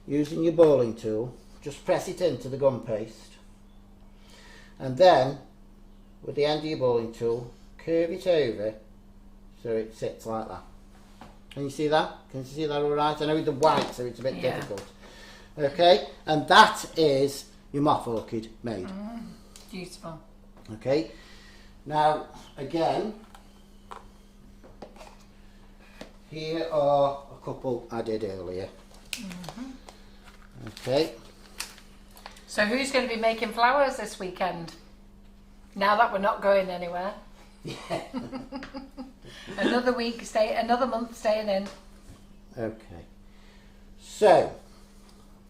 using your balling tool, just press it into the gum paste, and then with the end of your balling tool, curve it over so it sits like that. Can you see that? Can you see that all right? I know with the white, so it's a bit difficult. Okay, and that is your moth orchid made. Beautiful. Okay, now again, here are a couple I did earlier. Okay. So who's going to be making flowers this weekend? Now that we're not going anywhere. Yeah. Another month staying in. Okay. So,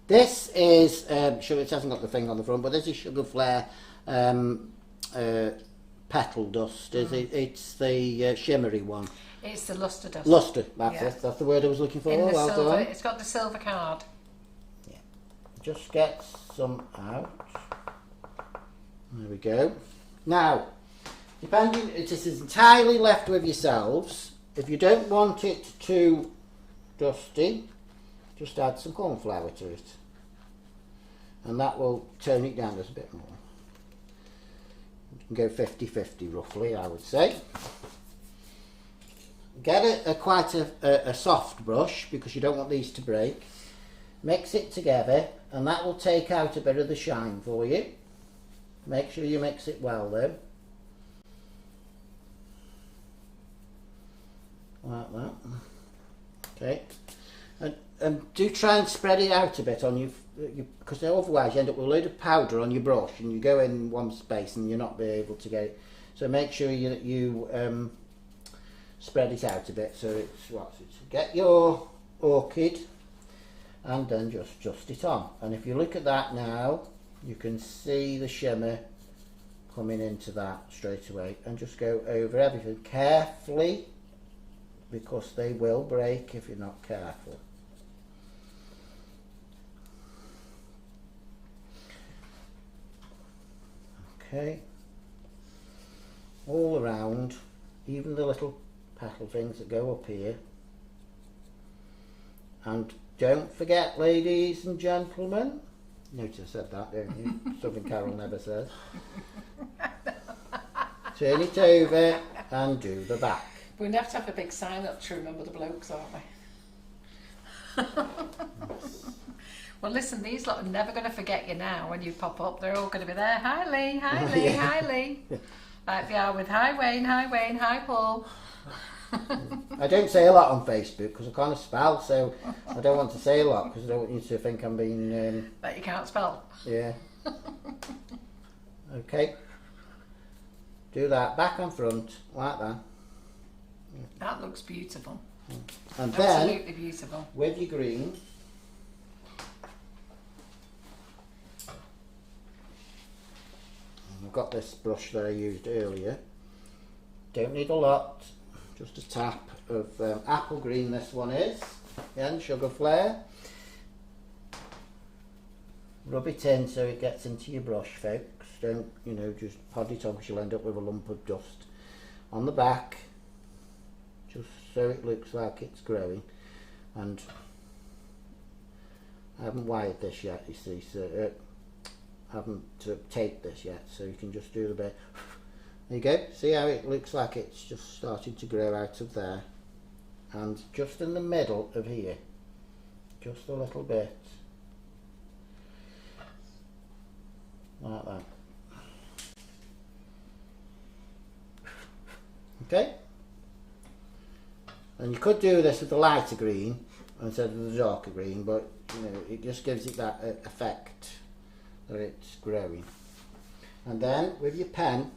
this is, sugar, it hasn't got the thing on the front, but this is Sugar Flare petal dust. It's the shimmery one. It's the luster dust. Luster, that's it. That's the word I was looking for. In the Well silver, done. it's got the silver card. Yeah. Just get some out. There we go. Now, depending, it is entirely left with yourselves. If you don't want it too dusty, just add some corn flour to it. And that will tone it down just a bit more. You can go 50-50 roughly, I would say. Get quite a soft brush because you don't want these to break. Mix it together and that will take out a bit of the shine for you. Make sure you mix it well though. Like that. Okay. And do try and spread it out a bit on you, because otherwise you end up with a load of powder on your brush and you go in one space and you're not be able to get it. So make sure you spread it out a bit so it's get your orchid and then just it on. And if you look at that now, you can see the shimmer coming into that straight away, and just go over everything carefully because they will break if you're not careful. Okay, all around, even the little petal things that go up here. And don't forget, ladies and gentlemen, notice I said that, don't you? Something Carol never says. Turn it over and do the back. We're going to have a big sign up to remember the blokes, aren't we? Well, listen, these lot are never going to forget you now when you pop up. They're all going to be there. Hi, Lee. Hi, Lee. Yeah. Hi, Lee. Like they are with hi, Wayne. Hi, Wayne. Hi, Paul. I don't say a lot on Facebook because I can't spell, so I don't want to say a lot because I don't want you to think I'm being... That you can't spell. Yeah. Okay. Do that back and front, like that. That looks beautiful. And then, Absolutely beautiful. with your green, I've got this brush that I used earlier. Don't need a lot, just a tap of apple green. This one is, again, Sugar Flare. Rub it in so it gets into your brush, folks. Don't, just pod it on because you'll end up with a lump of dust on the back, just so it looks like it's growing. And I haven't wired this yet, you see, so I haven't taped this yet, so you can just do the bit. There you go. See how it looks like it's just starting to grow out of there, and just in the middle of here, just a little bit like that. Okay, and you could do this with the lighter green instead of the darker green, but it just gives it that effect that it's growing. And then with your pen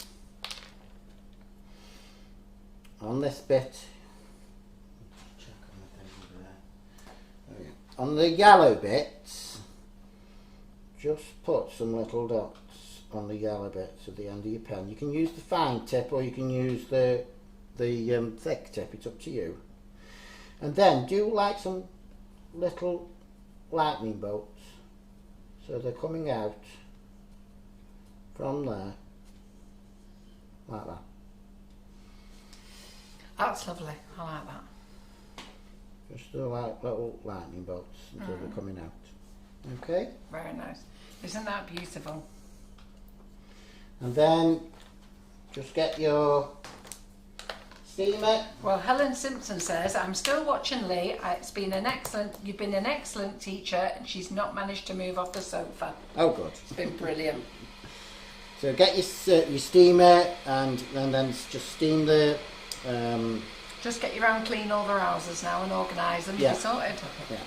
on this bit, check on the thing over there. There we go. On the yellow bits, just put some little dots on the yellow bits at the end of your pen. You can use the fine tip or you can use the thick tip, it's up to you. And then do like some little lightning bolts, so they're coming out from there, like that. That's lovely. I like that. Just do like little lightning bolts until they're coming out. Okay? Very nice. Isn't that beautiful? And then just get your steam it. Well, Helen Simpson says, I'm still watching Lee. You've been an excellent teacher, and she's not managed to move off the sofa. Oh, good. It's been brilliant. So get your steamer and then just steam the... Just get your own clean all the houses now and organise them. Yeah. You're sorted. Yeah.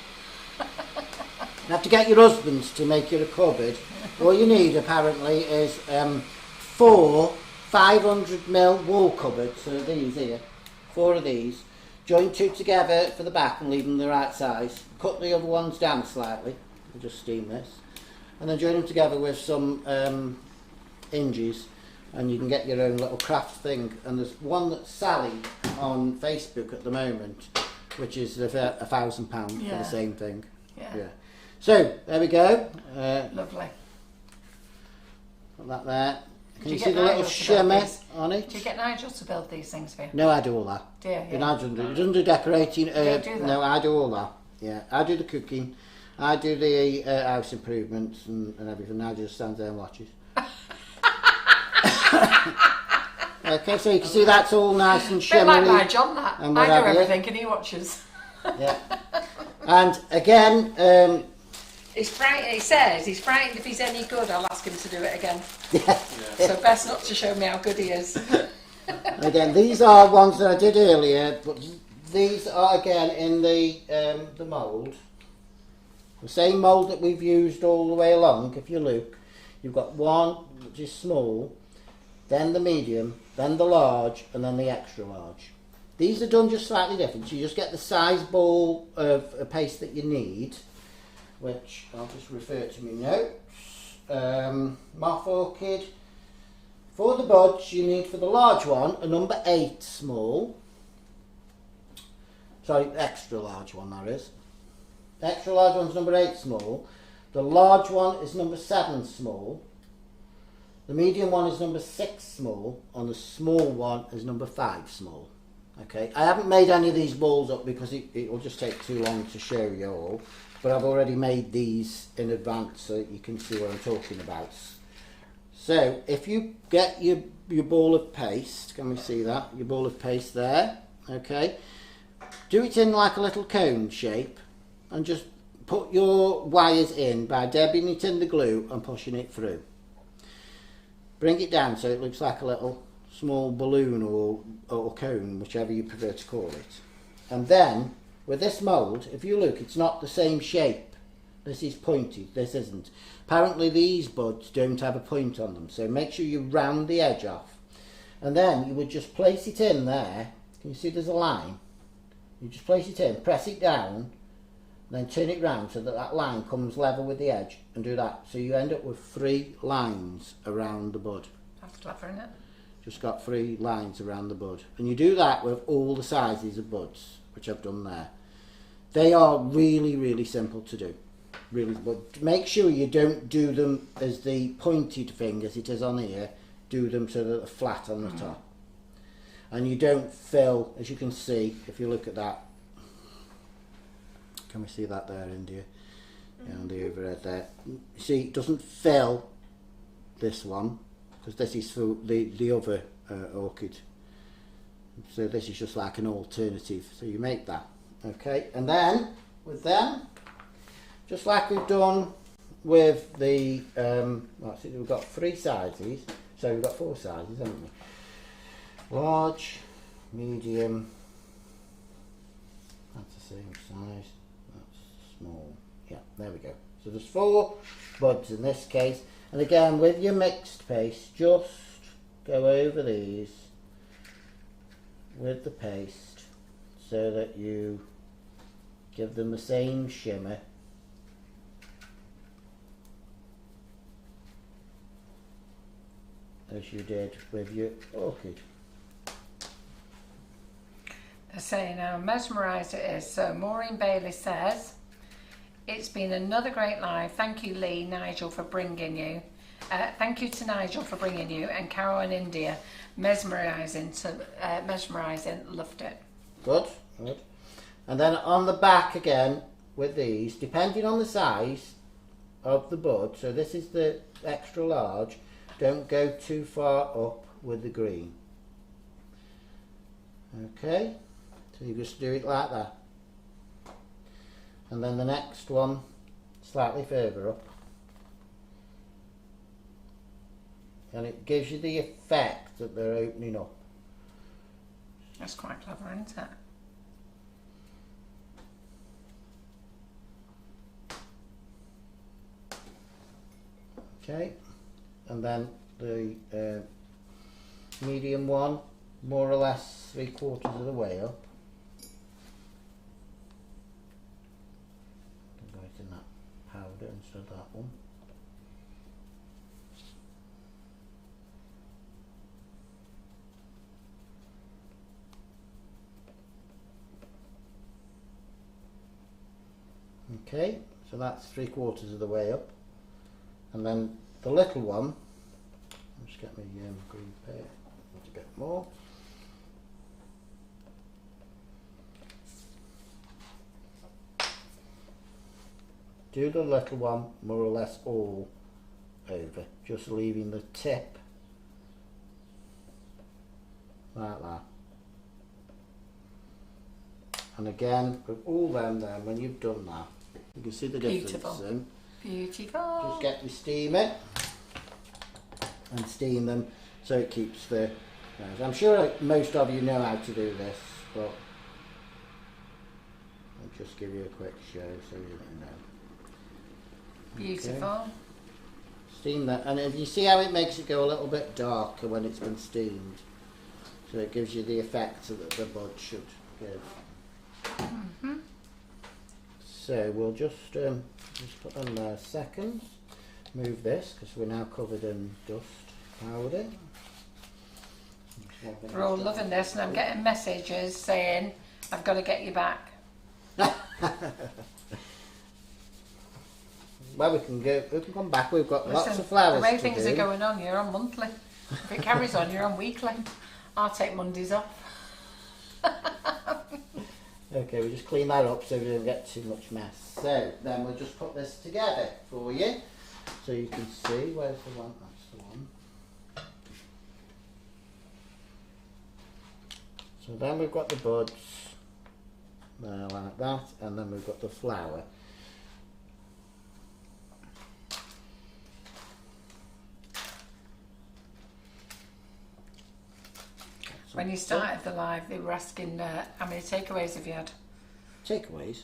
You have to get your husbands to make you a cupboard. All you need apparently is 4 500ml wool cupboards. So these here, 4 of these. Join 2 together for the back and leave them the right size. Cut the other ones down slightly. We'll just steam this, and then join them together with some hinges, and you can get your own little craft thing. And there's one that's Sally on Facebook at the moment, which is £1,000 for the same thing. Yeah. So there we go. Lovely. Put that there. Can you get see the little Nigel to shimmer build these? on it? Do you get Nigel to build these things for you? No, I do all that. Do you? Yeah. Nigel doesn't do decorating. don't do that? No, I do all that. Yeah, I do the cooking. I do the house improvements and everything. Nigel just stands there and watches. Okay, so you can see that's all nice and Bit shimmery. like my John, that. and I do what have you. everything and he watches. Yeah. And again, He's frightened. He says he's frightened if he's any good. I'll ask him to do it again. yeah. So best not to show me how good he is. Again, these are ones that I did earlier, but these are again in the mould. The same mould that we've used all the way along. If you look, you've got one which is small, then the medium, then the large, and then the extra large. These are done just slightly different. So you just get the size ball of a paste that you need, which I'll just refer to my notes. Moth, Orchid. For the buds, you need for the large one a number 8 small. Sorry, extra large one that is. The extra large one's number 8 small. The large one is number 7 small. The medium one is number 6 small, and the small one is number 5 small. Okay, I haven't made any of these balls up because it will just take too long to show you all, but I've already made these in advance so that you can see what I'm talking about. So if you get your ball of paste, can we see that? Your ball of paste there, okay? Do it in like a little cone shape and just put your wires in by dabbing it in the glue and pushing it through. Bring it down so it looks like a little small balloon or cone, whichever you prefer to call it. And then with this mould, if you look, it's not the same shape. This is pointed, this isn't. Apparently these buds don't have a point on them, so make sure you round the edge off. And then you would just place it in there. Can you see there's a line? You just place it in, press it down, then turn it round so that that line comes level with the edge, and do that. So you end up with 3 lines around the bud. That's clever, isn't it? Just got 3 lines around the bud. And you do that with all the sizes of buds, which I've done there. They are really, really simple to do. Really, but make sure you don't do them as the pointed thing as it is on here. Do them so that they're flat on the top. And you don't fill, as you can see, if you look at that. Can we see that there, India? Yeah, on the overhead there. See, it doesn't fill this one, because this is for the other orchid. So this is just like an alternative. So you make that. Okay, and then with them, just like we've done with the, we've got 3 sizes, so we've got 4 sizes, haven't we? Large, medium, that's the same size, that's small, yeah, there we go. So there's 4 buds in this case, and again with your mixed paste, just go over these with the paste so that you give them the same shimmer. As you did with your orchid. They're saying how mesmerised it is. So Maureen Bailey says, it's been another great live. Thank you, Lee, Nigel, for bringing you. Thank you to Nigel for bringing you, and Carol and India. Mesmerising, loved it. Good, good. And then on the back again with these, depending on the size of the bud, so this is the extra large, don't go too far up with the green. Okay, so you just do it like that. And then the next one slightly further up. And it gives you the effect that they're opening up. That's quite clever, isn't it? Okay, and then the medium one, more or less 3/4 of the way up. I'm going in that powder instead of that one. Okay, so that's 3/4 of the way up. And then the little one, I'll just get my green paint a bit more. Do the little one more or less all over, just leaving the tip like that. And again, with all them then, when you've done that, you can see the difference. Beautiful. Beautiful. Just get the steamer and steam them so it keeps the... I'm sure most of you know how to do this, but I'll just give you a quick show so you know. Beautiful. Okay. Steam that, and if you see how it makes it go a little bit darker when it's been steamed, so it gives you the effect that the bud should give. Mm-hmm. So we'll just put them there seconds. Move this because we're now covered in dust powder. We're all loving this, and I'm getting messages saying I've got to get you back. Well, we can come back. We've got lots of flowers. The way to things do. are going on, you're on monthly. If it carries on, you're on weekly. I'll take Mondays off. Okay, we just clean that up so we don't get too much mess. So then we'll just put this together for you, so you can see where's the one. That's the one. So then we've got the buds there like that, and then we've got the flower. When you started the live, they were asking how many takeaways have you had? Takeaways?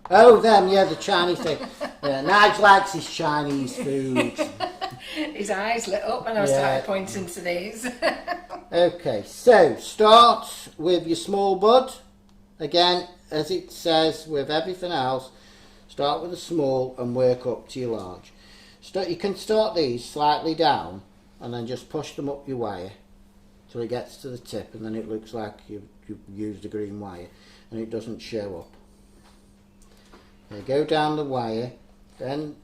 Oh, them, yeah, the Chinese thing. Yeah, Nigel likes his Chinese food. His eyes lit up when I started pointing to these. Okay, so start with your small bud. Again, as it says with everything else, start with a small and work up to your large. You can start these slightly down and then just push them up your wire till it gets to the tip, and then it looks like you've used a green wire and it doesn't show up. Okay, go down the wire, then,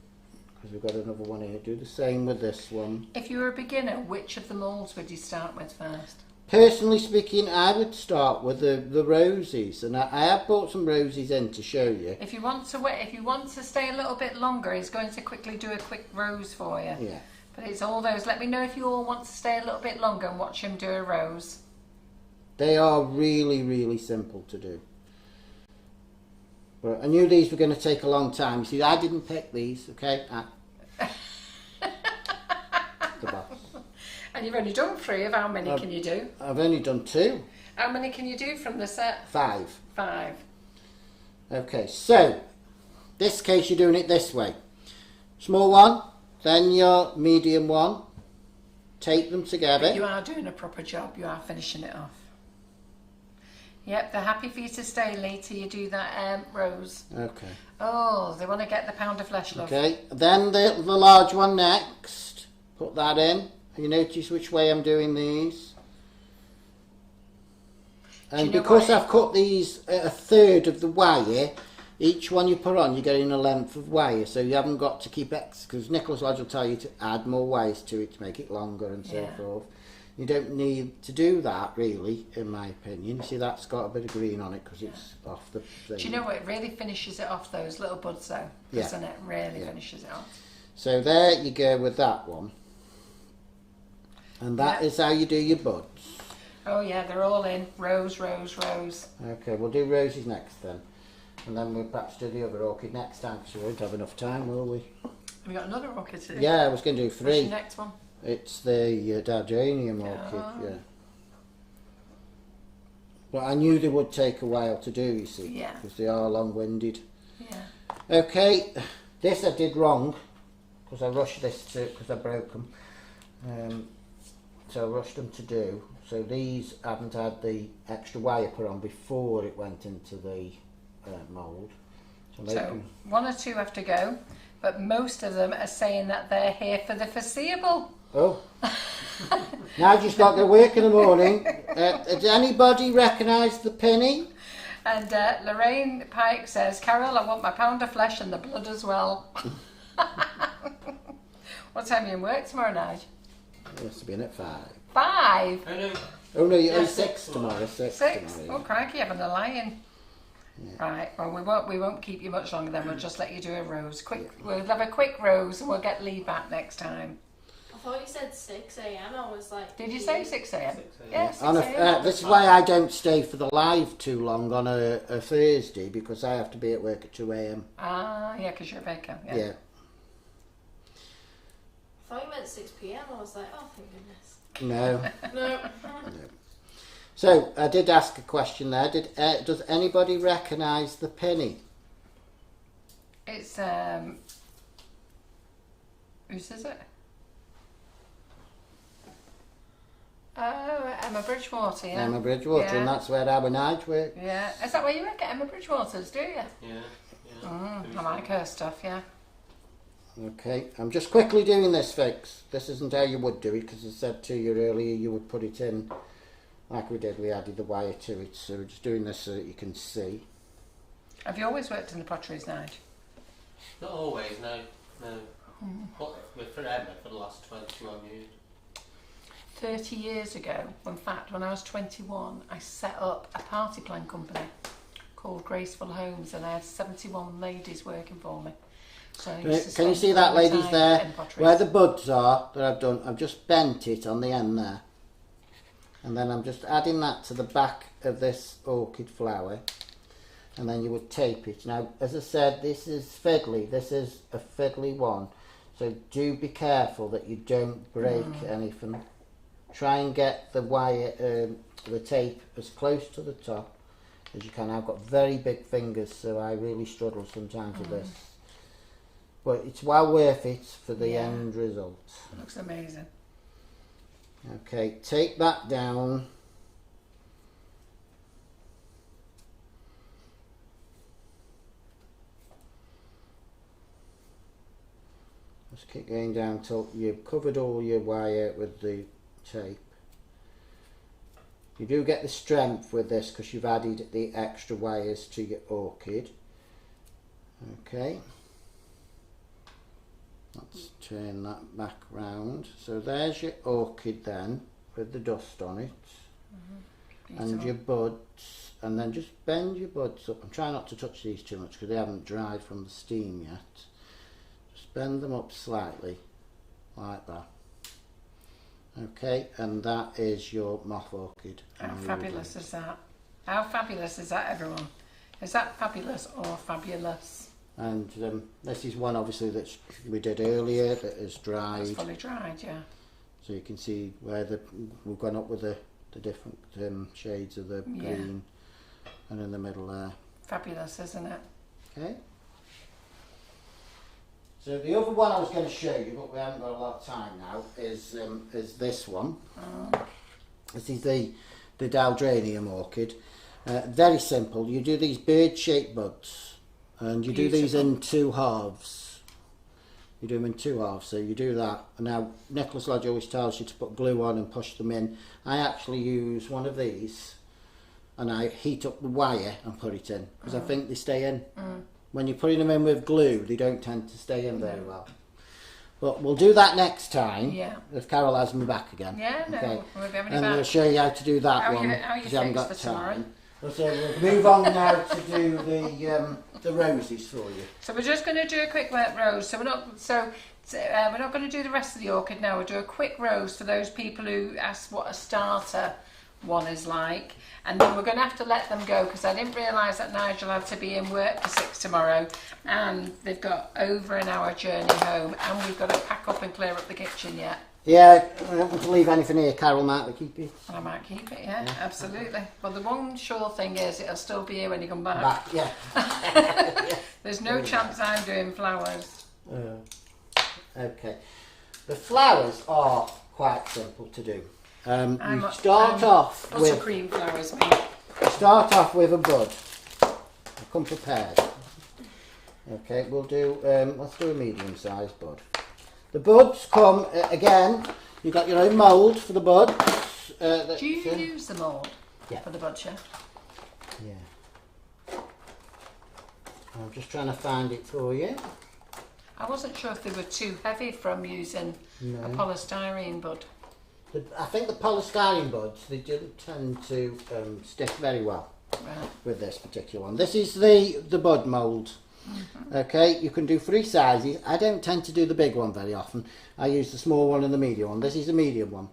because we've got another one here, do the same with this one. If you were a beginner, which of the molds would you start with first? Personally speaking, I would start with the roses, and I have brought some roses in to show you. If you want to stay a little bit longer, he's going to quickly do a quick rose for you. Yeah. But it's all those. Let me know if you all want to stay a little bit longer and watch him do a rose. They are really, really simple to do. But I knew these were going to take a long time. You see, I didn't pick these, okay? The boss. And you've only done 3 of how many can you do? I've only done 2. How many can you do from the set? 5. 5. Okay, so this case you're doing it this way. Small one, then your medium one. Take them together. But you are doing a proper job. You are finishing it off. Yep, they're happy for you to stay, Lee, till you do that rose. Okay. Oh, they want to get the pound of flesh, love. Okay, then the large one next. Put that in. You notice which way I'm doing these. And because I've cut these at a third of the wire, each one you put on, you're getting a length of wire, so you haven't got to keep X, because Nicholas Lodge will tell you to add more wires to it to make it longer and so forth. You don't need to do that, really, in my opinion. You see, that's got a bit of green on it because it's off the thing. Do you know what? It really finishes it off, those little buds, though, doesn't it? Really finishes it off. So there you go with that one. And that is how you do your buds. Oh yeah, they're all in. Rose, rose, rose. Okay, we'll do roses next then. And then we'll perhaps do the other orchid next time, because we won't have enough time, will we? Have we got another orchid to do? Yeah, I was going to do What's 3. your next one? It's the Dardanium orchid, yeah. But I knew they would take a while to do, you see, Yeah. because they are long-winded. Yeah. Okay, this I did wrong, because I rushed this because I broke them. So I rushed them to do. So these haven't had the extra wire put on before it went into the mould. So 1 or 2 have to go, but most of them are saying that they're here for the foreseeable. Oh, now just got to work in the morning. Does anybody recognise the penny? And Lorraine Pike says, Carol, I want my pound of flesh and the blood as well. What time are you in work tomorrow night? It must have been at 5. 5? Oh no. Oh no, Yeah, 6 tomorrow. 6 6? tomorrow. Oh crikey, having a lion. Yeah. Right, well we won't keep you much longer then, we'll just let you do a rose. We'll have a quick rose and we'll get Lee back next time. I thought you said 6 a.m. I was like... Did you say 6 a.m? 6 a.m. Yeah, 6 On a.m. this is why I don't stay for the live too long on a Thursday, because I have to be at work at 2 a.m. Ah, yeah, because you're a baker. Yeah. I thought you meant 6 p.m. I was like, oh, thank goodness. No. No. No. So I did ask a question there. Does anybody recognise the penny? It's, whose is it? Oh, Emma Bridgewater, yeah. Emma Bridgewater, Yeah. and that's where our Nige work. Yeah, is that where you work at Emma Bridgewater's, do you? Yeah. I like her stuff, yeah. Okay, I'm just quickly doing this, folks. This isn't how you would do it, because I said to you earlier you would put it in like we did. We added the wire to it, so we're just doing this so that you can see. Have you always worked in the potteries, Nige? Not always, no. But with Emma for the last 21 years. 30 years ago, in fact, when I was 21, I set up a party plan company called Graceful Homes, and I had 71 ladies working for me. So I used to Can you spend see all that, the ladies, time there? in potteries. Where the buds are that I've done, I've just bent it on the end there. And then I'm just adding that to the back of this orchid flower. And then you would tape it. Now, as I said, this is fiddly. This is a fiddly one. So do be careful that you don't break anything. Try and get the wire, the tape as close to the top as you can. I've got very big fingers, so I really struggle sometimes with this. But it's well worth it for the end result. Looks amazing. Okay, take that down. Just keep going down till you've covered all your wire with the tape. You do get the strength with this because you've added the extra wires to your orchid. Okay. Let's turn that back round. So there's your orchid then, with the dust on it. And your buds. And then just bend your buds up. And try not to touch these too much because they haven't dried from the steam yet. Just bend them up slightly, like that. Okay, and that is your moth orchid. How fabulous is that? How fabulous is that, everyone? Is that fabulous or fabulous? And this is one obviously that we did earlier that is dried. It's fully dried, yeah. So you can see where we've gone up with the different shades of the green, and in the middle there. Fabulous, isn't it? Okay. So the other one I was going to show you, but we haven't got a lot of time now, is this one. This is the Daldranium orchid. Very simple. You do these bird-shaped buds, and you do these in 2 halves. You do them in 2 halves, so you do that. Now, Nicholas Lodge always tells you to put glue on and push them in. I actually use one of these, and I heat up the wire and put it in, because I think they stay in. When you're putting them in with glue, they don't tend to stay in very well. But we'll do that next time, if Carol has me back again. Yeah, no, okay. we'll be having you And back. we'll show you how to do that How one, you because you haven't got fixed for tomorrow. time. So we'll move on now to do the roses for you. So we're just going to do a quick rose. So we're not going to do the rest of the orchid now. We'll do a quick rose for those people who ask what a starter one is like. And then we're going to have to let them go because I didn't realise that Nigel had to be in work for 6 tomorrow, and they've got over an hour journey home, and we've got to pack up and clear up the kitchen yet. Yeah, I don't want to leave anything here. Carol might we keep it. I might keep it, yeah, absolutely. Well, the one sure thing is it'll still be here when you come back. Back, yeah. There's no chance I'm doing flowers. Okay. The flowers are quite simple to do. You I'm start off with buttercream flowers, me. a bud. I'll come prepared. Okay, we'll do. Let's do a medium-sized bud. The buds come again. You've got your own mould for the buds. Do you use the mould Yeah. for the bud, Chef? Yeah. I'm just trying to find it for you. I wasn't sure if they were too heavy from using a polystyrene bud. I think the polystyrene buds, they didn't tend to stick very well with this particular one. This is the bud mould. Okay, you can do 3 sizes. I don't tend to do the big one very often. I use the small one and the medium one. This is the medium one.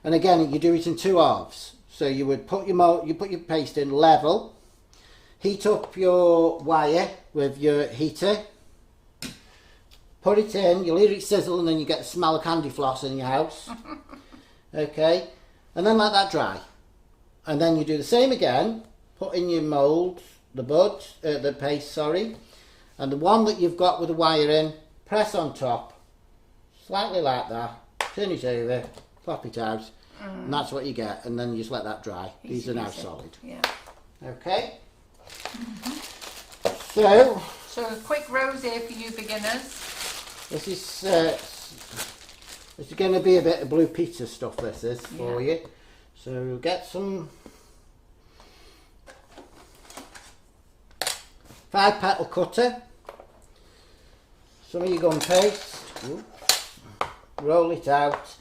And again, you do it in 2 halves. So you would put your mold, you put your paste in level, heat up your wire with your heater, put it in, you'll hear it sizzle and then you get the smell of candy floss in your house. Okay, and then let that dry. And then you do the same again, put in your mould, the buds, the paste, sorry, and the one that you've got with the wire in, press on top, slightly like that, turn it over, pop it out, and that's what you get, and then you just let that dry. These are now solid. Yeah. Okay, So a quick rose here for you beginners. this is going to be a bit of blue pizza stuff, this is, for you. So get some 5-petal cutter, some of your gum paste, roll it out.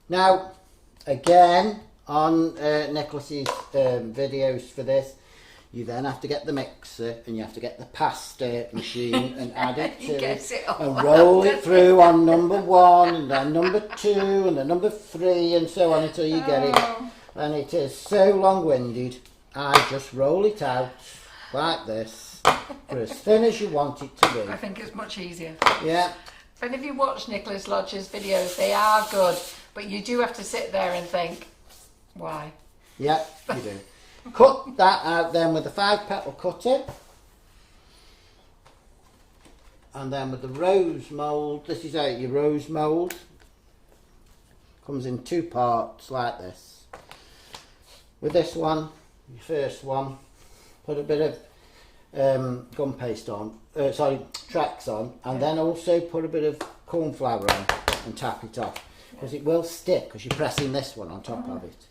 Now, again, on Nicholas's videos for this, you then have to get the mixer and you have to get the pasta machine and add it to it and roll it through on number 1 and then number 2 and then number 3 and so on until you get it. And it is so long-winded. I just roll it out like this for as thin as you want it to be. I think it's much easier. Yeah. But if you watch Nicholas Lodge's videos, they are good, but you do have to sit there and think, why? Yeah, you do. Cut that out then with the 5-petal cutter, and then with the rose mould. This is how your rose mould comes in 2 parts like this. With this one, your first one, put a bit of gum paste on, tracks on, and then also put a bit of cornflour on and tap it off, because it will stick because you're pressing this one on top of it.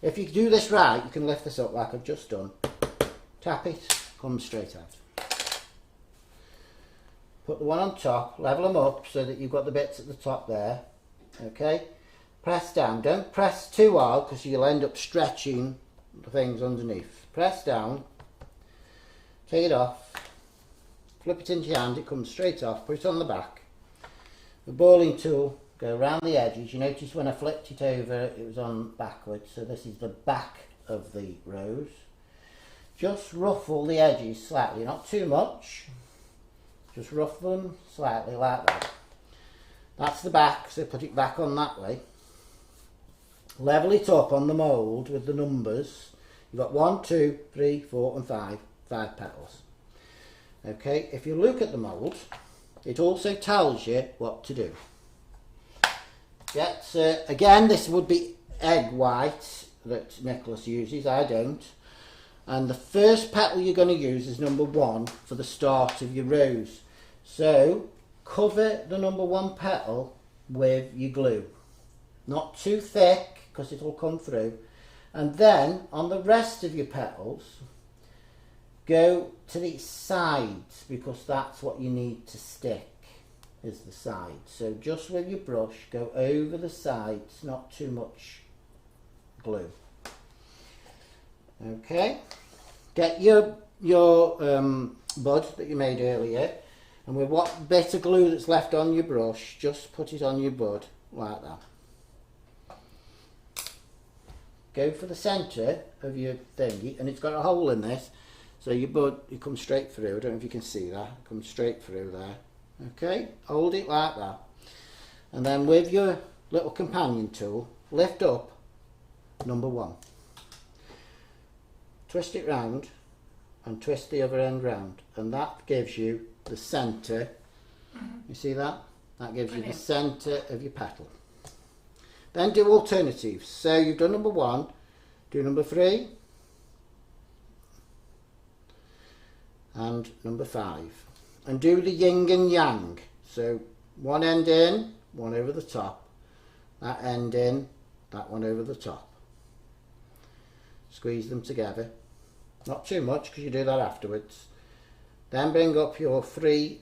If you do this right, you can lift this up like I've just done. Tap it, comes straight out. Put the one on top, level them up so that you've got the bits at the top there. Okay? Press down. Don't press too hard because you'll end up stretching the things underneath. Press down. Take it off. Flip it into your hand, it comes straight off. Put it on the back. The balling tool. Go around the edges. You notice when I flipped it over it was on backwards, so this is the back of the rose. Just ruffle the edges slightly, not too much, just ruffle them slightly like that. That's the back, so put it back on that way. Level it up on the mould with the numbers. You've got 1, 2, 3, 4 and 5 petals. Okay, if you look at the mould, it also tells you what to do. Again, this would be egg white that Nicholas uses, I don't. And the first petal you're going to use is number 1 for the start of your rose. So cover the number 1 petal with your glue. Not too thick because it'll come through. And then on the rest of your petals, go to the sides because that's what you need to stick. Is the side. So just with your brush, go over the sides, not too much glue. Okay, get your bud that you made earlier, and with what bit of glue that's left on your brush, just put it on your bud like that. go for the centre of your thingy, and it's got a hole in this, so your bud, you come straight through. I don't know if you can see that. It comes straight through there. Okay, hold it like that, and then with your little companion tool, lift up number 1. Twist it round and twist the other end round, and that gives you the centre. You see that? That gives you the centre of your petal. Then do alternatives. So you've done number 1, do number 3 and number 5, and do the yin and yang. So one end in, one over the top, that end in, that one over the top. Squeeze them together, not too much because you do that afterwards. Then bring up your 2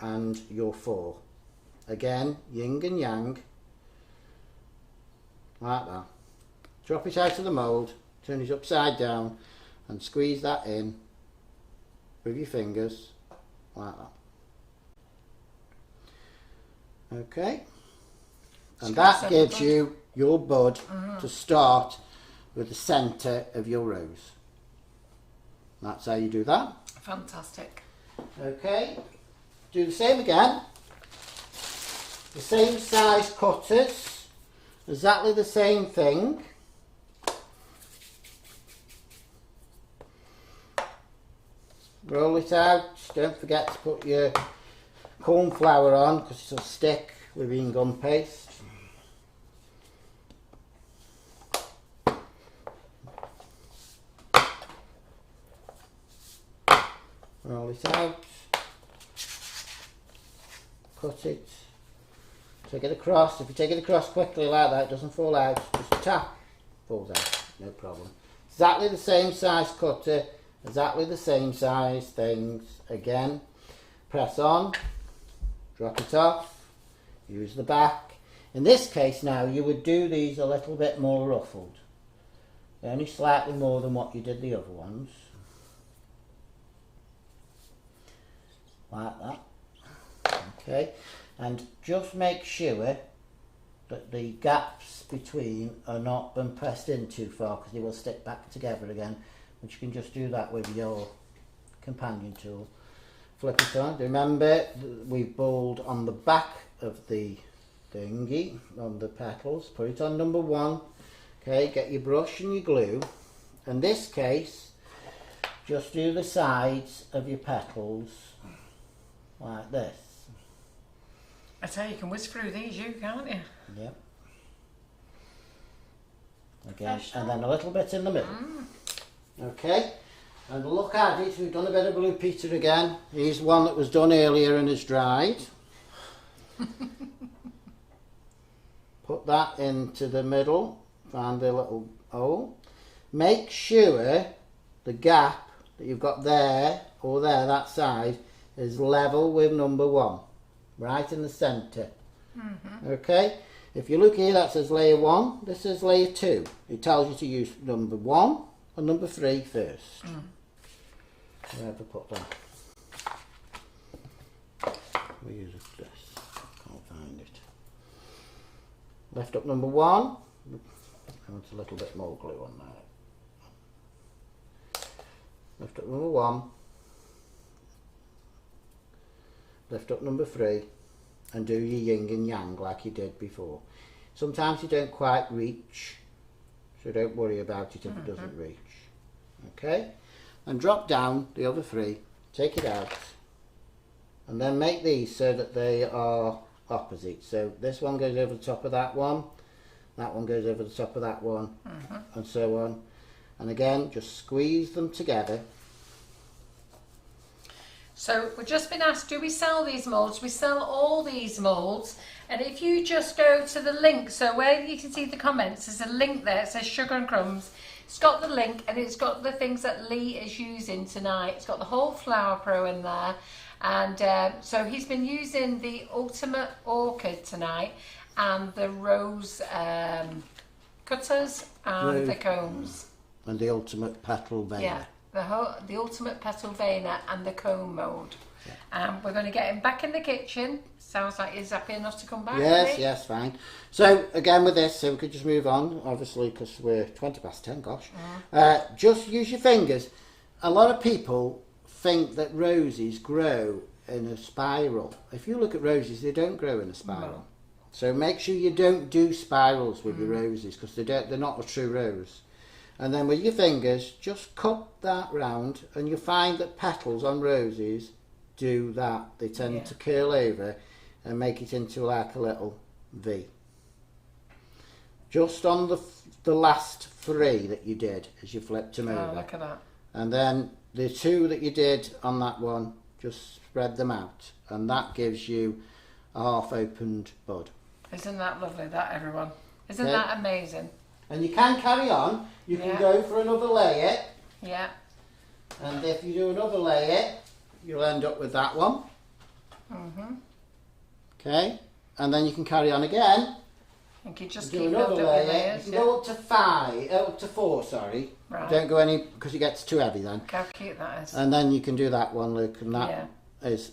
and your 4. Again, yin and yang, like that. Drop it out of the mould, turn it upside down and squeeze that in with your fingers, like that. Okay, and that gives you your bud to start with the centre of your rose. That's how you do that. Fantastic. Okay, do the same again. The same size cutters, exactly the same thing. Roll it out. Don't forget to put your corn flour on because it'll stick with being gum paste. Roll it out. Cut it. Take it across. If you take it across quickly like that, it doesn't fall out. Just tap, falls out, no problem. Exactly the same size cutter, exactly the same size things. Again, press on, drop it off, use the back. In this case now, you would do these a little bit more ruffled. Only slightly more than what you did the other ones. Like that. Okay. And just make sure that the gaps between are not been pressed in too far because they will stick back together again, which you can just do that with your companion tool. Flip it on. Remember, we've bowled on the back of the thingy, on the petals. Put it on number 1. Okay, get your brush and your glue. In this case, just do the sides of your petals like this. I tell you, you can whiz through these, can't you? Yep. Again, and then a little bit in the middle. Okay, and look at it, we've done a bit of Blue Peter again. Here's one that was done earlier and is dried. Put that into the middle, find the little hole. Make sure the gap that you've got there, or there, that side, is level with number 1. Right in the centre. Okay, if you look here, that says layer 1, this is layer 2. It tells you to use number 1 and number 3 first. Where have I put that? We use this. Can't find it. Lift up number 1. I want a little bit more glue on there. Lift up number 1. Lift up number 3 and do your yin and yang like you did before. Sometimes you don't quite reach, so don't worry about it if it doesn't reach. Okay, and drop down the other 3, take it out, and then make these so that they are opposite. So this one goes over the top of that one goes over the top of that one, and so on. And again, just squeeze them together. So we've just been asked, do we sell these moulds? We sell all these moulds. And if you just go to the link, so where you can see the comments, there's a link there, it says Sugar and Crumbs. It's got the link and it's got the things that Lee is using tonight. It's got the whole Flower Pro in there. And so he's been using the Ultimate Orchid tonight and the rose cutters and the combs. And the Ultimate Petal Veiner. Yeah. The Ultimate Petal Veiner and the comb mould. And we're going to get him back in the kitchen. Sounds like he's happy enough to come back. Yes, Lee? yes, fine. So again with this, so we could just move on, obviously, because we're 20 past 10, gosh. Just use your fingers. A lot of people think that roses grow in a spiral. If you look at roses, they don't grow in a spiral. No. So make sure you don't do spirals with your roses, because they're not a true rose. And then with your fingers, just cut that round, and you'll find that petals on roses do that. They tend to curl over and make it into like a little V. Just on the last 3 that you did as you flipped them over. Oh, look at that. And then the 2 that you did on that one, just spread them out. And that gives you a half opened bud. Isn't that lovely, that, everyone? Isn't Okay. that amazing? And you can carry on. You can go for another layer. Yeah. And if you do another layer, you'll end up with that one. Okay. And then you can carry on again. You can just Do keep another building up your layer. layers. You can go up to 4, sorry. Right. Don't go any, because it gets too heavy then. Look how cute that is. And then you can do that one, Luke, and that is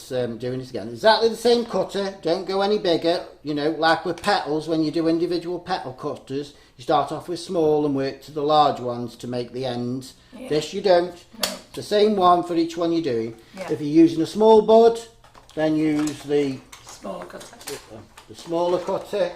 doing it again. Exactly the same cutter. Don't go any bigger. You know, like with petals, when you do individual petal cutters, you start off with small and work to the large ones to make the ends. Yeah. This you don't. No. The same one for each one you're doing. Yeah. If you're using a small bud, then use the Smaller cutter. smaller cutter,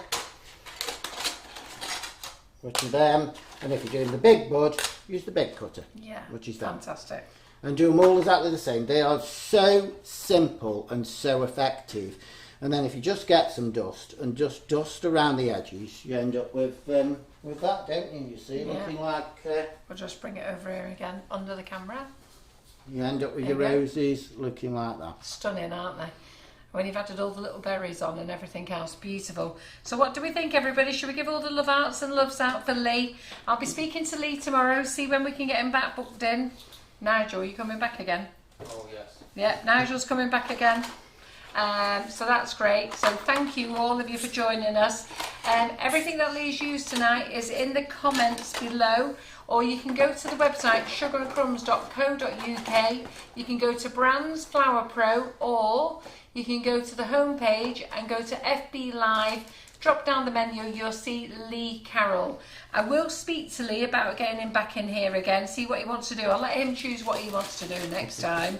which is them. And if you're doing the big bud, use the big cutter, Yeah. which is them. Fantastic. And do them all exactly the same. They are so simple and so effective. And then if you just get some dust and just dust around the edges, you end up with that, don't you? You see, looking like We'll just bring it over here again under the camera. you end up with There your you go. roses looking like that. Stunning, aren't they? When you've added all the little berries on and everything else, beautiful. So what do we think, everybody? Should we give all the love outs and loves out for Lee? I'll be speaking to Lee tomorrow, see when we can get him back booked in. Nigel, are you coming back again? Oh, yes. Yeah, Nigel's coming back again. So that's great. So thank you, all of you, for joining us. Everything that Lee's used tonight is in the comments below, or you can go to the website sugarandcrumbs.co.uk. You can go to Brands Flower Pro, or you can go to the homepage and go to FB Live. Drop down the menu, you'll see Lee Carroll. I will speak to Lee about getting him back in here again, see what he wants to do. I'll let him choose what he wants to do next time.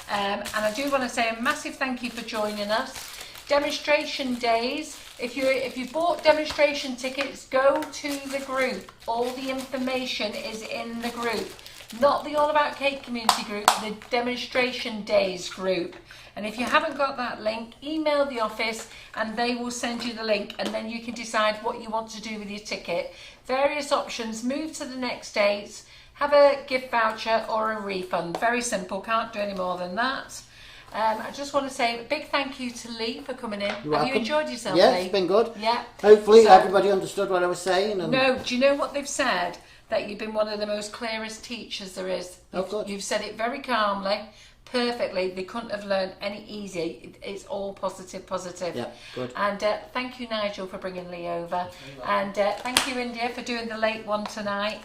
And I do want to say a massive thank you for joining us. Demonstration days. If you bought demonstration tickets, go to the group. All the information is in the group. Not the All About Cake community group, the demonstration days group. And if you haven't got that link, email the office and they will send you the link, and then you can decide what you want to do with your ticket. Various options, move to the next dates, have a gift voucher or a refund. Very simple, can't do any more than that. I just want to say a big thank you to Lee for coming in. You're Have you welcome. enjoyed yourself, Yes, Lee? it's been good. Yeah. Hopefully So- everybody understood what I was saying. And No, do you know what they've said? That you've been one of the most clearest teachers there is. Oh, good. You've said it very calmly, perfectly. They couldn't have learned any easier. It's all positive. Yeah, good. And thank you, Nigel, for bringing Lee over. And thank you, India, for doing the late one tonight.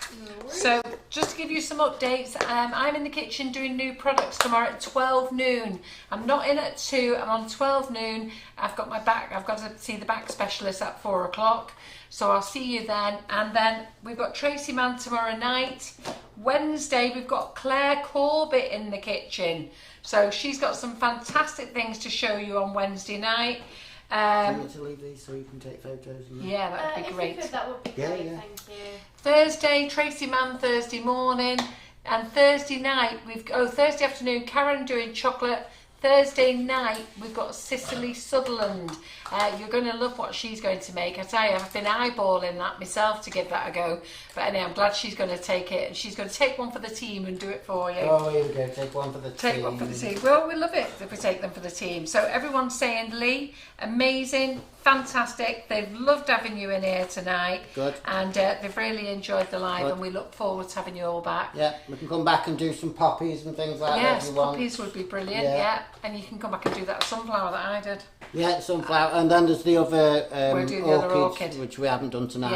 So just to give you some updates, I'm in the kitchen doing new products tomorrow at 12 noon. I'm not in at 2, I'm on 12 noon. I've got to see the back specialist at 4 o'clock. So I'll see you then. And then we've got Tracy Mann tomorrow night. Wednesday, we've got Claire Corbett in the kitchen. So she's got some fantastic things to show you on Wednesday night. Do you want to leave these so you can take photos? And Yeah, that would be If great. you could, that would be Yeah, great. yeah. Thank you. Thursday, Tracy Mann Thursday morning. And Thursday night, Thursday afternoon, Karen doing chocolate. Thursday night, we've got Cicely Sutherland. You're going to love what she's going to make. I tell you, I've been eyeballing that myself to give that a go. But anyway, I'm glad she's going to take it. And she's going to take one for the team and do it for you. Oh, here we go. Take one for the team. Take one for the team. Well, we love it if we take them for the team. So everyone's saying, Lee, amazing, fantastic. They've loved having you in here tonight. Good. And they've really enjoyed the live, Good. and we look forward to having you all back. Yeah, we can come back and do some poppies and things like that Yes, if you want. puppies would be brilliant, Yeah. yeah. And you can come back and do that sunflower that I did. Yeah, sunflower. And then there's the other We'll do the other orchids, orchid. which we haven't done tonight.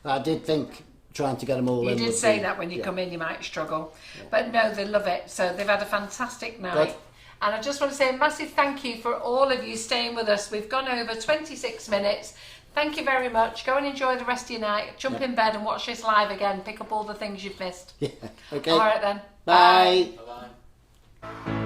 Yeah. I did think trying to get them all You in. did would say be- that when you yeah. come in you might struggle. But no, they love it. So they've had a fantastic night. Good. And I just want to say a massive thank you for all of you staying with us. We've gone over 26 minutes. Thank you very much. Go and enjoy the rest of your night. Jump in bed and watch this live again. Pick up all the things you've missed. Yeah. Okay. All right then. Bye. Bye-bye.